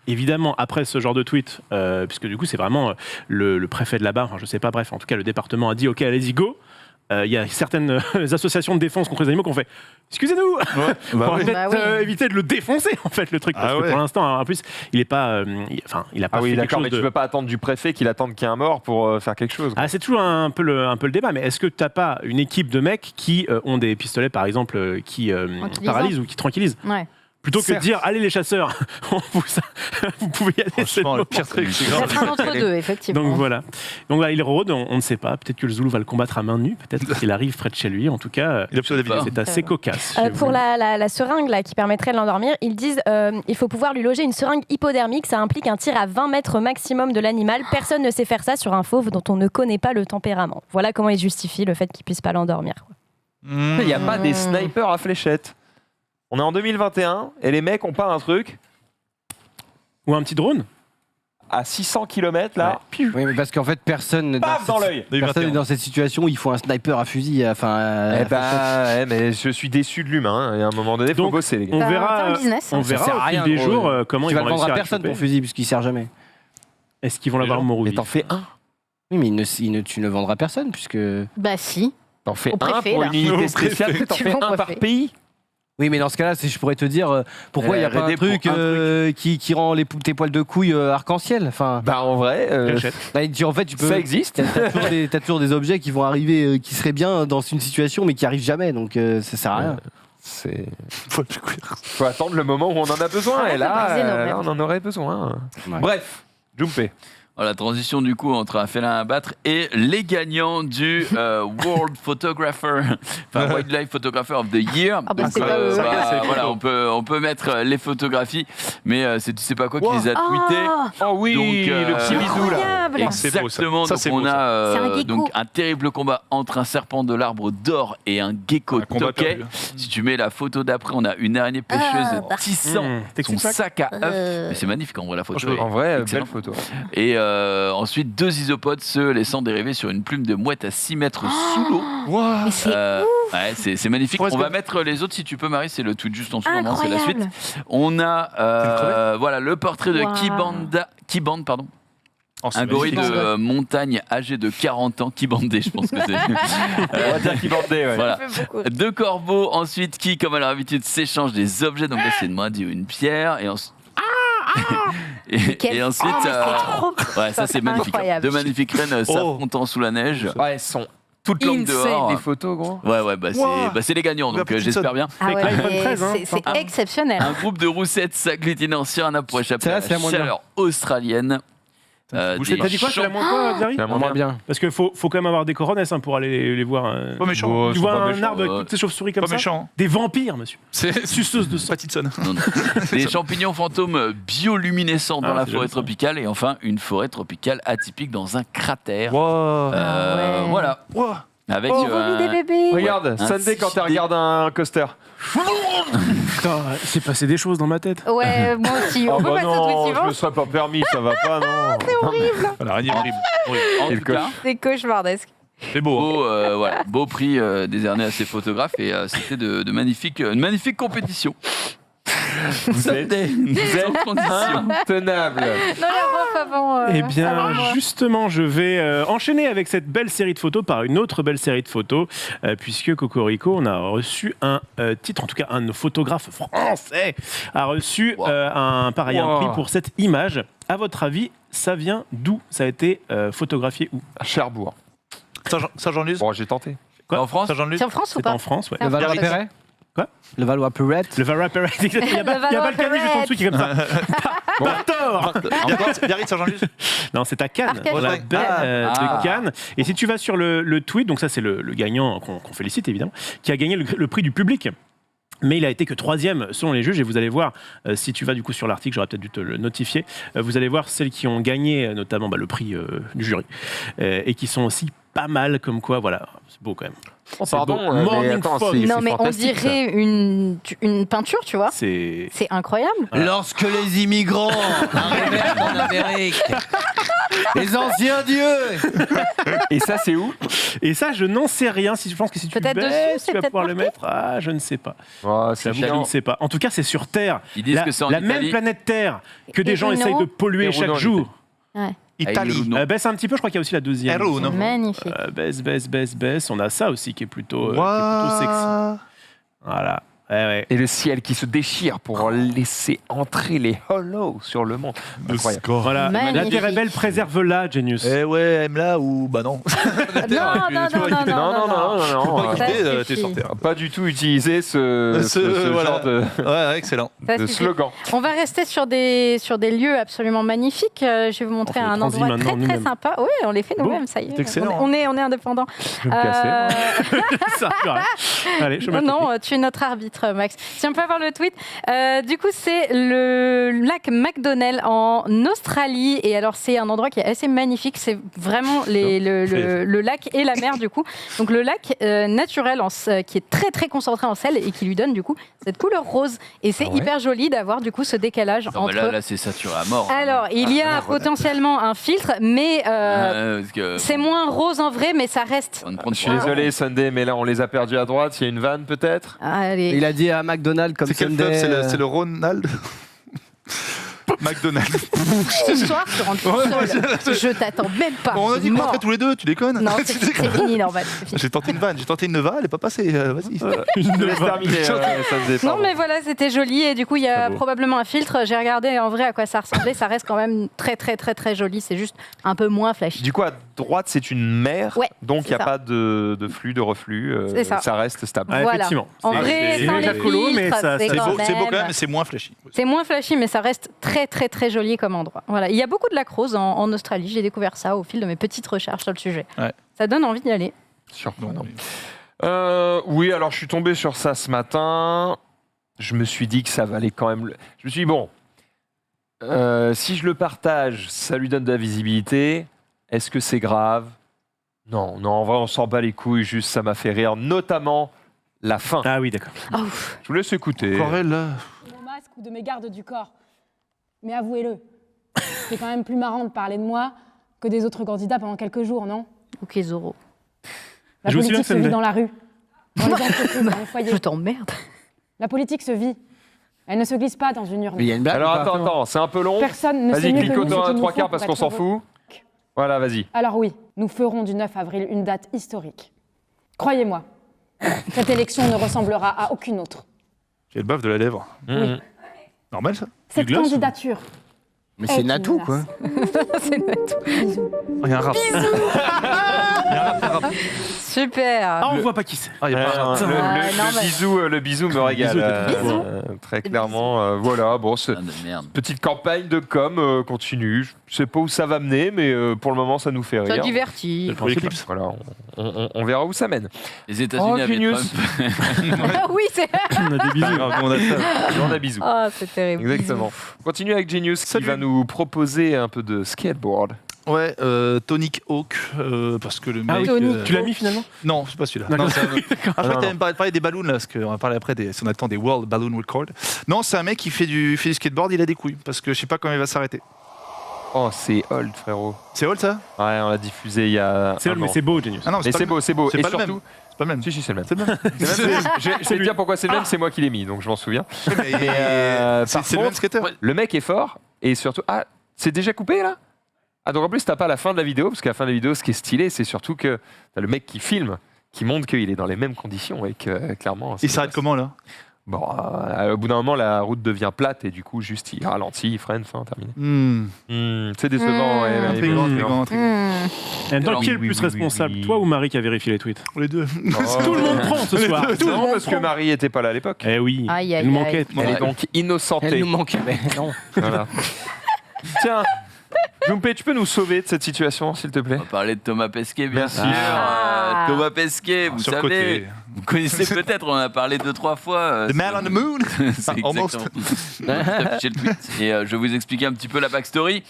évidemment, après ce genre de tweet, puisque du coup c'est vraiment le préfet de là-bas, enfin, je sais pas, bref, en tout cas le département a dit ok, allez-y go. Il y a certaines associations de défense contre les animaux qui ont fait excusez-nous, on va peut-être Bah oui. éviter de le défoncer en fait le truc, parce Ah que ouais. pour l'instant, en plus, il est pas, il a pas Ah oui, fait quelque d'accord, chose mais de. tu peux pas attendre du préfet qu'il attende qu'il y ait un mort pour faire quelque chose. Ah, c'est toujours un peu le débat, mais est-ce que tu n'as pas une équipe de mecs qui ont des pistolets, par exemple, qui paralysent ou qui tranquillisent Ouais. Plutôt que de Certes. dire, allez les chasseurs, vous pouvez y aller, c'est le Franchement, le moment. pire truc, c'est Ça grave. sera entre deux, effectivement. Donc voilà. Donc là, il rôde, on ne sait pas. Peut-être que le Zoulou va le combattre à main nue. Peut-être qu'il arrive près de chez lui. En tout cas, Il a plutôt la vidéo. c'est assez cocasse. Pour la seringue là, qui permettrait de l'endormir, ils disent il faut pouvoir lui loger une seringue hypodermique. Ça implique un tir à 20 mètres maximum de l'animal. Personne ne sait faire ça sur un fauve dont on ne connaît pas le tempérament. Voilà comment ils justifient le fait qu'il puisse pas l'endormir. Il n'y a pas des snipers à fléchettes. On est en 2021 et les mecs ont pas un truc Ou un petit drone à 600 km là. Oui, mais parce qu'en fait, personne n'est Paf dans l'œil. personne n'est dans cette situation où il faut un sniper à fusil. Enfin, Eh bah, ouais, mais je suis déçu de l'humain. Hein. Et à un moment donné, faut Donc, bosser, les gars. on C'est verra, un business, hein. on Ça verra sert à au fil rien, des gros. jours comment tu ils vas vont le vendre réussir à à personne choper. ton fusil puisqu'il sert jamais. Est-ce qu'ils vont l'avoir Mais mordu t'en fais un. Oui, mais tu ne le vendras à personne puisque. Bah si. T'en fais Au un préfet, pour là. une unité Au spéciale. préfet. T'en Tu fais vas au un par préfet. pays. Oui, mais dans ce cas-là, je pourrais te dire pourquoi il n'y a pas un Arrêtez pour truc, un qui rend tes poils de couilles arc-en-ciel. Enfin, Bah en vrai, J'achète. en fait, tu peux. ça existe. T'as toujours des objets qui vont arriver, qui seraient bien dans une situation, mais qui arrivent jamais. Donc ça sert à rien. C'est. Faut attendre le moment où on en a besoin. Arrête Et de là, briser nos là, rêves. on en aurait besoin. Ouais. Bref, Jumpé. La transition du coup entre un félin à battre et les gagnants du World Photographer, enfin Wildlife Photographer of the Year. Ah bah, c'est pas eux. Voilà, on peut mettre les photographies, mais c'est tu sais pas quoi qui les a tweetés. Oh oui, Donc, le petit bisou là. Incroyable. C'est beau, ça. Exactement. Ça, Donc c'est on beau, ça. a C'est un gecko. donc un terrible combat entre un serpent de l'arbre d'or et un gecko Un combat toquet. perdu. Si tu mets la photo d'après, on a une araignée pêcheuse tissant son sac à œufs. Mais c'est magnifique en vrai la photo. En vrai, Excellent. belle photo. Et ensuite, 2 isopodes se laissant dériver sur une plume de mouette à 6 mètres sous l'eau. Mais c'est Ouais, c'est magnifique. Forrest On va Gump. mettre les autres si tu peux, Marie. C'est le tweet juste en dessous. Normalement, c'est la incroyable. suite. On a voilà, le portrait de Wow. Kiband, pardon. Oh, c'est Un gorille de magnifique. montagne âgé de 40 ans, Kibandé, je pense que c'est. On va dire qu'il bandait, ouais. Voilà. Ça fait beaucoup. 2 corbeaux ensuite qui, comme à leur habitude, s'échangent des objets. Donc là, c'est une main ou une pierre. Et ensuite. Et ensuite, ouais, ça c'est magnifique. Incroyable. 2 magnifiques reines s'affrontant sous la neige. Ouais, elles sont toutes longues Insane, dehors. les Les photos, gros. Ouais, bah c'est les gagnants, donc Pattinson. j'espère bien. Ah ouais, Avec l'iPhone mais 13, hein. c'est exceptionnel. Un groupe de roussettes s'agglutinant sur un arbre pour échapper Celle-là, à c'est la la moins bien. chaleur australienne. T'as dit quoi? C'est la moins quoi, Zari? La Moins bien. Parce qu'il faut quand même avoir des coronets pour aller les voir. Pas méchant. Tu vois un arbre avec toutes ces chauves-souris comme Pas ça? méchant. Des vampires, monsieur. C'est Suceuse de sang. Pattinson. Non. Des champignons fantômes bioluminescents dans Ah, la c'est forêt joli, ça. tropicale et enfin une forêt tropicale atypique dans un cratère. Wow. Voilà. Wow. Avec Vomi des bébés. Regarde, Un Sunday quand elle 6D. regarde un coaster. Putain, c'est passé des choses dans ma tête. Ouais, moi aussi. On Oh peut bah passer au truc non, je suivant. me serais pas permis, ça va pas, non. C'est horrible. L'araignée horrible. En Quel tout cas, C'est cauchemardesque. C'est beau. Hein. beau prix décerné à ces photographes et c'était de magnifiques, une magnifique compétition. Vous êtes intenable. Non, la ref avant. Eh bien, avant moi. justement, je vais enchaîner avec cette belle série de photos par une autre belle série de photos, puisque Cocorico, on a reçu un titre, en tout cas un de nos photographes français a reçu un prix pour cette image. À votre avis, ça vient d'où? Ça a été photographié où? À Cherbourg. Saint-Jean-Luz. Bon, j'ai tenté. Quoi? En France Saint-Jean-Luz. C'est en France ou C'est pas? en France, ouais. C'est en Le France. Valois-Perret Quoi? Le Valois-Perret. Le Valois-Perret, exactement. Il y a, Le il y a Balkany juste en dessous qui est comme ça. Pas tort. Biarritz, Saint-Jean-Luz. Non, c'est à Cannes, Arcachon. la baie Ah. de Cannes. Et si tu vas sur le tweet, donc ça c'est le gagnant qu'on félicite évidemment, qui a gagné le prix du public. Mais il a été que 3e selon les juges, et vous allez voir, si tu vas du coup sur l'article, j'aurais peut-être dû te le notifier, vous allez voir celles qui ont gagné notamment le prix du jury, et qui sont aussi pas mal, comme quoi, voilà, c'est beau quand même. Oh, C'est pardon, beau. mais Morning attends, Fog. c'est Non, mais on fantastique, ça. dirait une peinture, tu vois. C'est C'est incroyable. Lorsque les immigrants arrivèrent en Amérique, les anciens dieux. Et ça, c'est où? Et ça, je n'en sais rien. Je pense que si tu Peut-être baisses, dessus, c'est tu vas peut-être pouvoir le marqué. mettre. Ah, je ne sais pas. Oh, c'est J'avoue que je chiant. ne sais pas. En tout cas, c'est sur Terre. Ils disent La, que c'est en la Italie. même planète Terre que des Et gens Bruno. essayent de polluer Et chaque Bruno, jour. Italie. Baisse un petit peu, je crois qu'il y a aussi la deuxième. Hello, non. Magnifique. Baisse. On a ça aussi qui est plutôt sexy. Voilà. Ouais. Et le ciel qui se déchire pour laisser entrer les hollows sur le monde. Incroyable. Voilà. Magnifique. La Terre est belle, préserve-la, Genius. Eh ouais, aime-là ou bah non. Non. Ça T'es suffit. sur Terre. Pas du tout utiliser ce voilà. genre de Ouais, excellent. Ça de suffit. slogan. On va rester sur des lieux absolument magnifiques. Je vais vous montrer On fait le un transi endroit maintenant très très nous-mêmes. sympa. Oui, on les fait nous-mêmes, ça y est. C'est excellent. On est indépendants. Je vais me casser. Ça, voilà. Allez, je Non, tu es notre arbitre, Max. Si on peut avoir le tweet. Du coup, c'est le lac McDonnell en Australie. Et alors, c'est un endroit qui est assez magnifique. C'est vraiment le lac et la mer, du coup. Donc, le lac naturel qui est très, très concentré en sel et qui lui donne, du coup, cette couleur rose. Et c'est hyper joli d'avoir, du coup, ce décalage Non, mais entre... là, c'est saturé à mort. Alors, il y a potentiellement un filtre, mais Parce que, c'est moins rose en vrai, mais ça reste... on va prendre Je suis désolé, Sunday, mais là, on les a perdus à droite. Il y a une vanne, peut-être? Allez. Il a dit à McDonald's comme C'est quel Sunday, club? C'est le Ronald. McDonald's. Ce soir, tu rentres tout seul. Je t'attends même pas. On a dit qu'on Mort. rentrait tous les deux, tu déconnes? Non, c'est fini, Norman. c'est fini. J'ai tenté une vanne, j'ai tenté une neva, elle est pas passée. Vas-y. Je te laisse terminer, Sunday. Non, pardon. mais voilà, c'était joli. Et du coup, il y a probablement un filtre. J'ai regardé en vrai à quoi ça ressemblait. Ça reste quand même très, très, très, très joli. C'est juste un peu moins flashy. Du coup, à droite, c'est une mer, Ouais, donc il n'y a c'est ça. pas de flux, de reflux. C'est ça. reste stable. Ouais, Voilà. effectivement. En C'est- vrai, c'est sans déjà les colo, mais filtres, ça- c'est ça- C'est quand beau, c'est beau quand même- même, mais c'est moins flashy. C'est moins flashy, mais ça reste très, très, très joli comme endroit. Voilà. Il y a beaucoup de lacs roses en Australie. J'ai découvert ça au fil de mes petites recherches sur le sujet. Ouais. Ça donne envie d'y aller. Surprenant. Oui, alors je suis tombé sur ça ce matin. Je me suis dit que ça valait quand même. Je me suis dit, bon, si je le partage, ça lui donne de la visibilité. Est-ce que c'est grave? Non, en vrai, on s'en bat les couilles. Juste, ça m'a fait rire, notamment la fin. Ah oui, d'accord. Je vous laisse écouter. Corel, là. De mon masque ou de mes gardes du corps. Mais avouez-le, c'est quand même plus marrant de parler de moi que des autres candidats pendant quelques jours, non? Ok, Zoro. La Je me souviens politique que ça se me vit dit. dans la rue, dans les entreprises, dans les foyers. Je t'emmerde. La politique se vit. Elle ne se glisse pas dans une urne. Mais il y a une blague. Alors ou pas attends, c'est un peu long. Personne ne sait Vas-y, mieux que clique nous ce autant à qu'il nous 3 faut quarts pour parce qu'on être s'en heureux. fout. Voilà, vas-y. Alors oui, nous ferons du 9 avril une date historique. Croyez-moi, cette élection ne ressemblera à aucune autre. J'ai le baf de la lèvre. Oui. Normal ça? Cette gloss, candidature. Mais c'est est Natou, une quoi. C'est Natou. Bisous. Il y a un rap. Il y a un rap. Super. Ah, on voit pas qui c'est. Ah, il y a pas un rap. non, mais- Le bisou me régale. Bisou, Très clairement, voilà. Bon, Ah, de merde. petite campagne de com continue. Je sais pas où ça va mener, mais pour le moment, ça nous fait Ça rire. divertit. Le principe. Voilà, on verra où ça mène. Les États-Unis Oh, avaient Genius. Trump. Ah oui, c'est. On a des bisous. On a ça. On a bisous. Oh, c'est terrible. Exactement. On continue avec Genius qui va nous proposer un peu de skateboard. Ouais, Tonic Hawk, parce que le mec... Ah oui, tu l'as mis finalement? Non, c'est pas celui-là. D'accord. Non, c'est un autre. Ah, je crois que t'avais parlé des ballons, là, parce qu'on va parler après, si on attend des World Balloon Record. Non, c'est un mec qui fait du skateboard, il a des couilles, parce que je sais pas quand il va s'arrêter. Oh, c'est old, frérot. C'est old, ça? Ouais, on l'a diffusé il y a. C'est old, mais c'est beau, Genius. Ah non, Mais c'est beau, c'est beau. C'est Et pas le surtout. même. C'est pas le même. Si, c'est le même. C'est le même. Je vais te dire pourquoi c'est le même, c'est moi qui l'ai mis, donc je m'en souviens. C'est le même skater. Le mec est fort, et surtout. Ah, c'est déjà coupé là? Ah, donc en plus, t'as pas la fin de la vidéo, parce qu'à la fin de la vidéo, ce qui est stylé, c'est surtout que t'as le mec qui filme, qui montre qu'il est dans les mêmes conditions, et que clairement. Il s'arrête comment là? Bon, au bout d'un moment, la route devient plate, et du coup, juste il ralentit, il freine, fin, terminé. C'est décevant, ouais. Intriguant. En même temps, qui est le plus responsable, toi ou Marie qui a vérifié les tweets? Les deux. Tout le monde prend ce soir. Tout le Non, monde parce que Marie était pas là à l'époque. Eh oui, Aïe, elle aïe, nous aïe. manquait. Elle est donc innocentée. Elle nous manquait, mais non. Voilà. Tiens, Jumpé, tu peux nous sauver de cette situation, s'il te plaît? On va parler de Thomas Pesquet, bien sûr. Ah. Thomas Pesquet, vous savez, vous connaissez peut-être, on en a parlé 2-3 fois. The Man on the Moon. C'est Almost. exactement. Afficher le tweet. Et je vais vous expliquer un petit peu la backstory.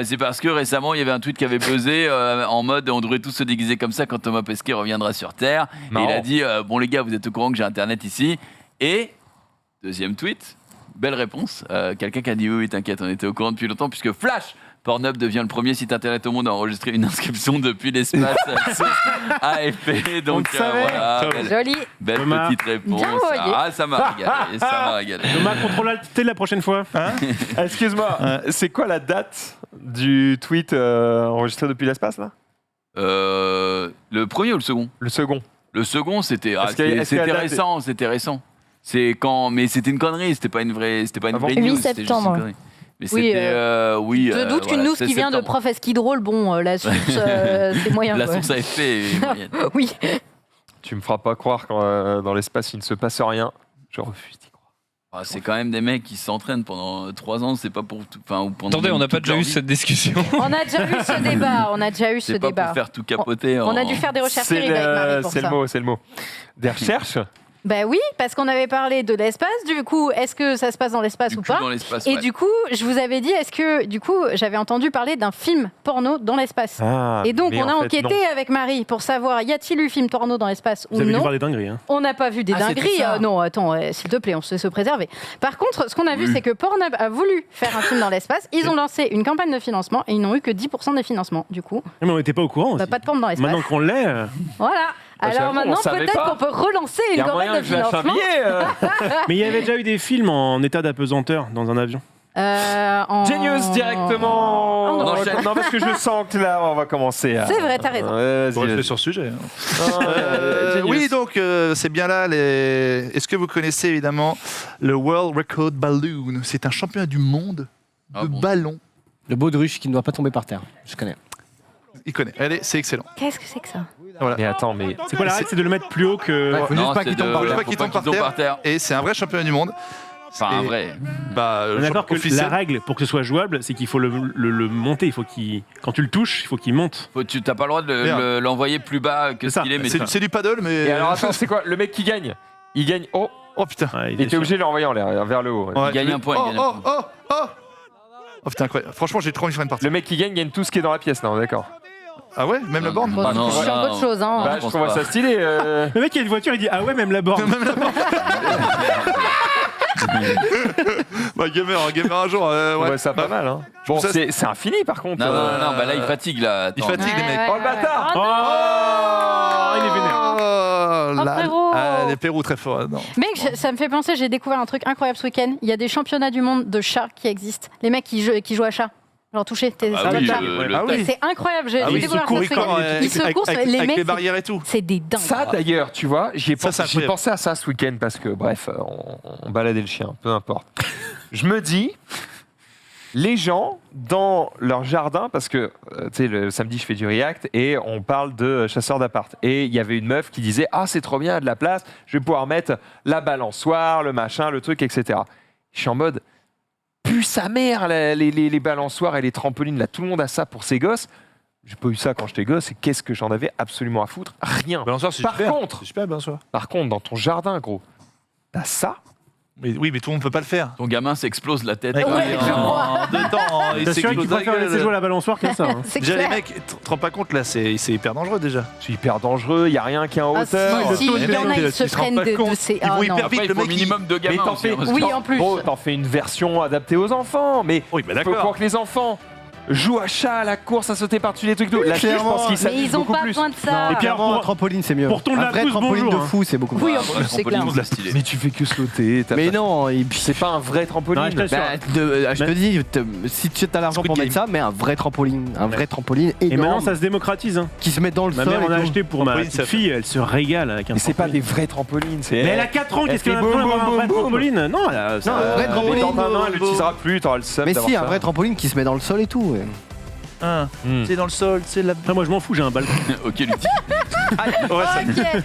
C'est parce que récemment, il y avait un tweet qui avait buzzé en mode on devrait tous se déguiser comme ça quand Thomas Pesquet reviendra sur Terre. Et il a dit bon les gars, vous êtes au courant que j'ai Internet ici. Et deuxième tweet, belle réponse. Quelqu'un qui a dit oui, t'inquiète, on était au courant depuis longtemps puisque Flash Pornhub devient le premier site internet au monde à enregistrer une inscription depuis l'espace AFP. Donc voilà, Joli. belle Thomas. petite réponse. Bien envoyé. Ah, ça m'a régalé, ça m'a régalé. Thomas, contrôle Alt la prochaine fois. Excuse-moi, c'est quoi la date du tweet enregistré depuis l'espace là? Le premier ou le second? Le second. Le second, c'était Est-ce qu'il y a c'était la date récent, c'était récent. C'est quand, mais c'était une connerie, c'était pas une vraie Avant vraie 8 news. c'était juste une septembre. connerie. Mais Oui, c'était, oui. Je doute qu'une voilà, news 16 qui vient de septembre. prof ski drôle, bon, la source, c'est moyen. La quoi. source AFP est moyenne. Oui. Tu me feras pas croire quand dans l'espace il ne se passe rien. Je refuse d'y croire. Ah, c'est quand même des mecs qui s'entraînent pendant 3 ans, c'est pas pour tout. Enfin, ou pendant Attendez, on n'a pas déjà eu cette discussion. On a déjà eu ce débat. On a déjà eu ce C'est pas débat. pour faire tout capoter. On a dû faire des recherches C'est terribles avec Marie pour c'est ça. le mot, c'est le mot. Des recherches? Ben oui, parce qu'on avait parlé de l'espace. Du coup, est-ce que ça se passe dans l'espace ou pas? dans l'espace. Et ouais. du coup, je vous avais dit, est-ce que, du coup, j'avais entendu parler d'un film porno dans l'espace. Ah, Et donc, mais on a en fait, enquêté avec Marie pour savoir, y a-t-il eu film porno dans l'espace ou Vous avez dû non? voir des dingueries. Hein. On n'a pas vu des Ah, c'était dingueries. ça. Non, attends, s'il te plaît, on se laisse se préserver. Par contre, ce qu'on a vu, c'est que Pornhub a voulu faire un film dans l'espace. Ils ont lancé une campagne de financement et ils n'ont eu que 10% des financements. Du coup, Mais on n'était pas au courant aussi. pas de porno dans l'espace. Maintenant qu'on l'est, Voilà. j'avoue, Alors on maintenant, savait peut-être pas. qu'on peut relancer Il y une a campagne moyen de que je lâche un financement. billet. mais il y avait déjà eu des films en état d'apesanteur dans un avion. Genius directement. On enchaîne. Non, parce que je sens que là on va commencer à. C'est vrai, t'as raison. Ouais, On vas-y, le fait vas-y. sur ce sujet. Genius. Oui, donc c'est bien là. Est-ce que vous connaissez évidemment le World Record Balloon? C'est un championnat du monde de ballon. Le baudruche qui ne doit pas tomber par terre. Je connais. Il connaît. Allez, c'est excellent. Qu'est-ce que c'est que ça? Voilà. Mais attends, mais. C'est quoi la règle? C'est de le mettre plus haut que. Ouais, faut Non, juste pas c'est qu'il tombe de- par Faut terre. pas qu'il faut tombe pas par qu'il tombe terre. Et c'est un vrai championnat du monde. Enfin, un Et- vrai. Bah, On est d'accord que officiel. la règle pour que ce soit jouable, c'est qu'il faut le monter. Il faut qu'il, quand tu le touches, il faut qu'il monte. Tu t'as pas le droit de Merde. l'envoyer plus bas que C'est ce ça. qu'il est, mais C'est du paddle, mais. Et alors attends, c'est quoi? Le mec qui gagne? Il gagne. Oh, Oh putain. Ouais, il était déchire. obligé de l'envoyer en l'air, vers le haut. Ouais, gagne un point, il gagne un point. Oh putain, incroyable. Franchement, j'ai trop envie de faire une partie. Le mec qui gagne tout ce qui est dans la pièce, là, on est d'accord. Ah ouais, même la borne. Bon, non, je suis en voilà, autre chose. Hein. Bah, je trouve ça stylé. Le mec qui a une voiture, il dit ah ouais même la borne. Bah, gamer un jour. Ouais, Ouais, ça pas mal. Hein. Bon, Ça, c'est infini par contre. Non, bah là il fatigue là. Il Attends. fatigue les mecs. Ouais, Oh le bâtard! Oh, il est vénère. Oh, là, frérot. les Pérou très forts. Non. Mec, ça me fait penser, j'ai découvert un truc incroyable ce week-end. Il y a des championnats du monde de chats qui existent. Les mecs qui jouent à chat. Genre toucher tes Ah oui, chats. le Ah oui. Et c'est incroyable, j'ai Ah oui, découvert secours, ça ce week-end. Ils se courent, les avec mecs, les barrières et tout. c'est des dingues. Ça d'ailleurs, tu vois, j'y ai Ça, pensé, c'est j'ai incroyable. pensé à ça ce week-end parce que, bref, on baladait le chien, peu importe. Je me dis, les gens dans leur jardin, parce que tu sais, le samedi je fais du React et on parle de chasseurs d'appart. Et il y avait une meuf qui disait ah c'est trop bien, il y a de la place, je vais pouvoir mettre la balançoire, le machin, le truc, etc. Je suis en mode pue sa mère les balançoires et les trampolines là, tout le monde a ça pour ses gosses. J'ai pas eu ça quand j'étais gosse et qu'est-ce que j'en avais absolument à foutre? Rien. Balançoire, c'est Par super. contre, C'est super, balançoire. par contre, dans ton jardin, gros, t'as ça, Mais oui, mais tout le monde peut pas le faire. Ton gamin s'explose la tête. En 2 temps, il C'est sûr qu'il s'explose la préfère laisser gueule. jouer à la balançoire qu'à ça. hein. C'est Déjà, clair. les mecs, tu te rends pas compte là, c'est hyper dangereux déjà. C'est hyper dangereux, il n'y a rien qui est en Ah, hauteur. si, il y en a, ils se se rendent prennent pas de compte. ces. Ils vont Ah, hyper non. vite, Après, il le faut mec, minimum de Mais gamins t'en aussi, fais, hein, parce que- Oui, en plus. Bon, t'en fais une version adaptée aux enfants, mais Oui, bah faut d'accord. que les enfants jouent à chat, à la course, à sauter par-dessus les trucs d'eau. Là, je Clairement. pense qu'ils Mais s'amusent ils ont beaucoup pas plus. besoin de Non, ça. Et puis alors, clairement, un pour- trampoline, c'est mieux. pour tondre un la vrai pousse, trampoline bonjour, de hein. fou, c'est beaucoup mieux. Oui, en Ouais, plus, c'est trampoline, clair. c'est la stylé. Mais tu fais que sauter. Mais non, C'est pas un vrai trampoline. Non, je t'assure. je te dis, si tu as l'argent pour Squid mettre ça, mets un vrai trampoline Et maintenant, énorme ça se démocratise. hein. qui se met dans le Ma sol. mère en et a tout. acheté pour ma Trampoline, petite ça fille, elle se régale avec un Mais c'est pas trampoline. des vrais trampolines. Mais elle a 4 ans, Elle qu'est-ce qu'elle fait a besoin boum, d'avoir un boum, vrai boum, trampoline Non, elle a- ça- Non, un vrai trampoline. Dans un an, elle l'utilisera plus, t'auras le seum. Mais d'avoir si, ça. un vrai trampoline qui se met dans le sol et tout. ouais. C'est dans le sol, c'est là. Ah, moi, je m'en fous, j'ai un balcon. Ok, Lutti.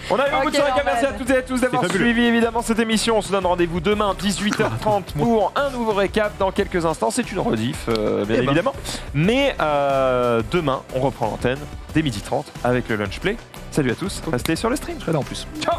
On arrive au bout de ce récap. Merci à toutes et à tous d'avoir fabuleux. suivi évidemment cette émission. On se donne rendez-vous demain 18h30 pour un nouveau récap. Dans quelques instants, c'est une rediff bien évidemment. Mais demain, on reprend l'antenne dès 12h30 avec le Lunch Play. Salut à tous, restez sur le stream. Je serai là en plus. Ciao.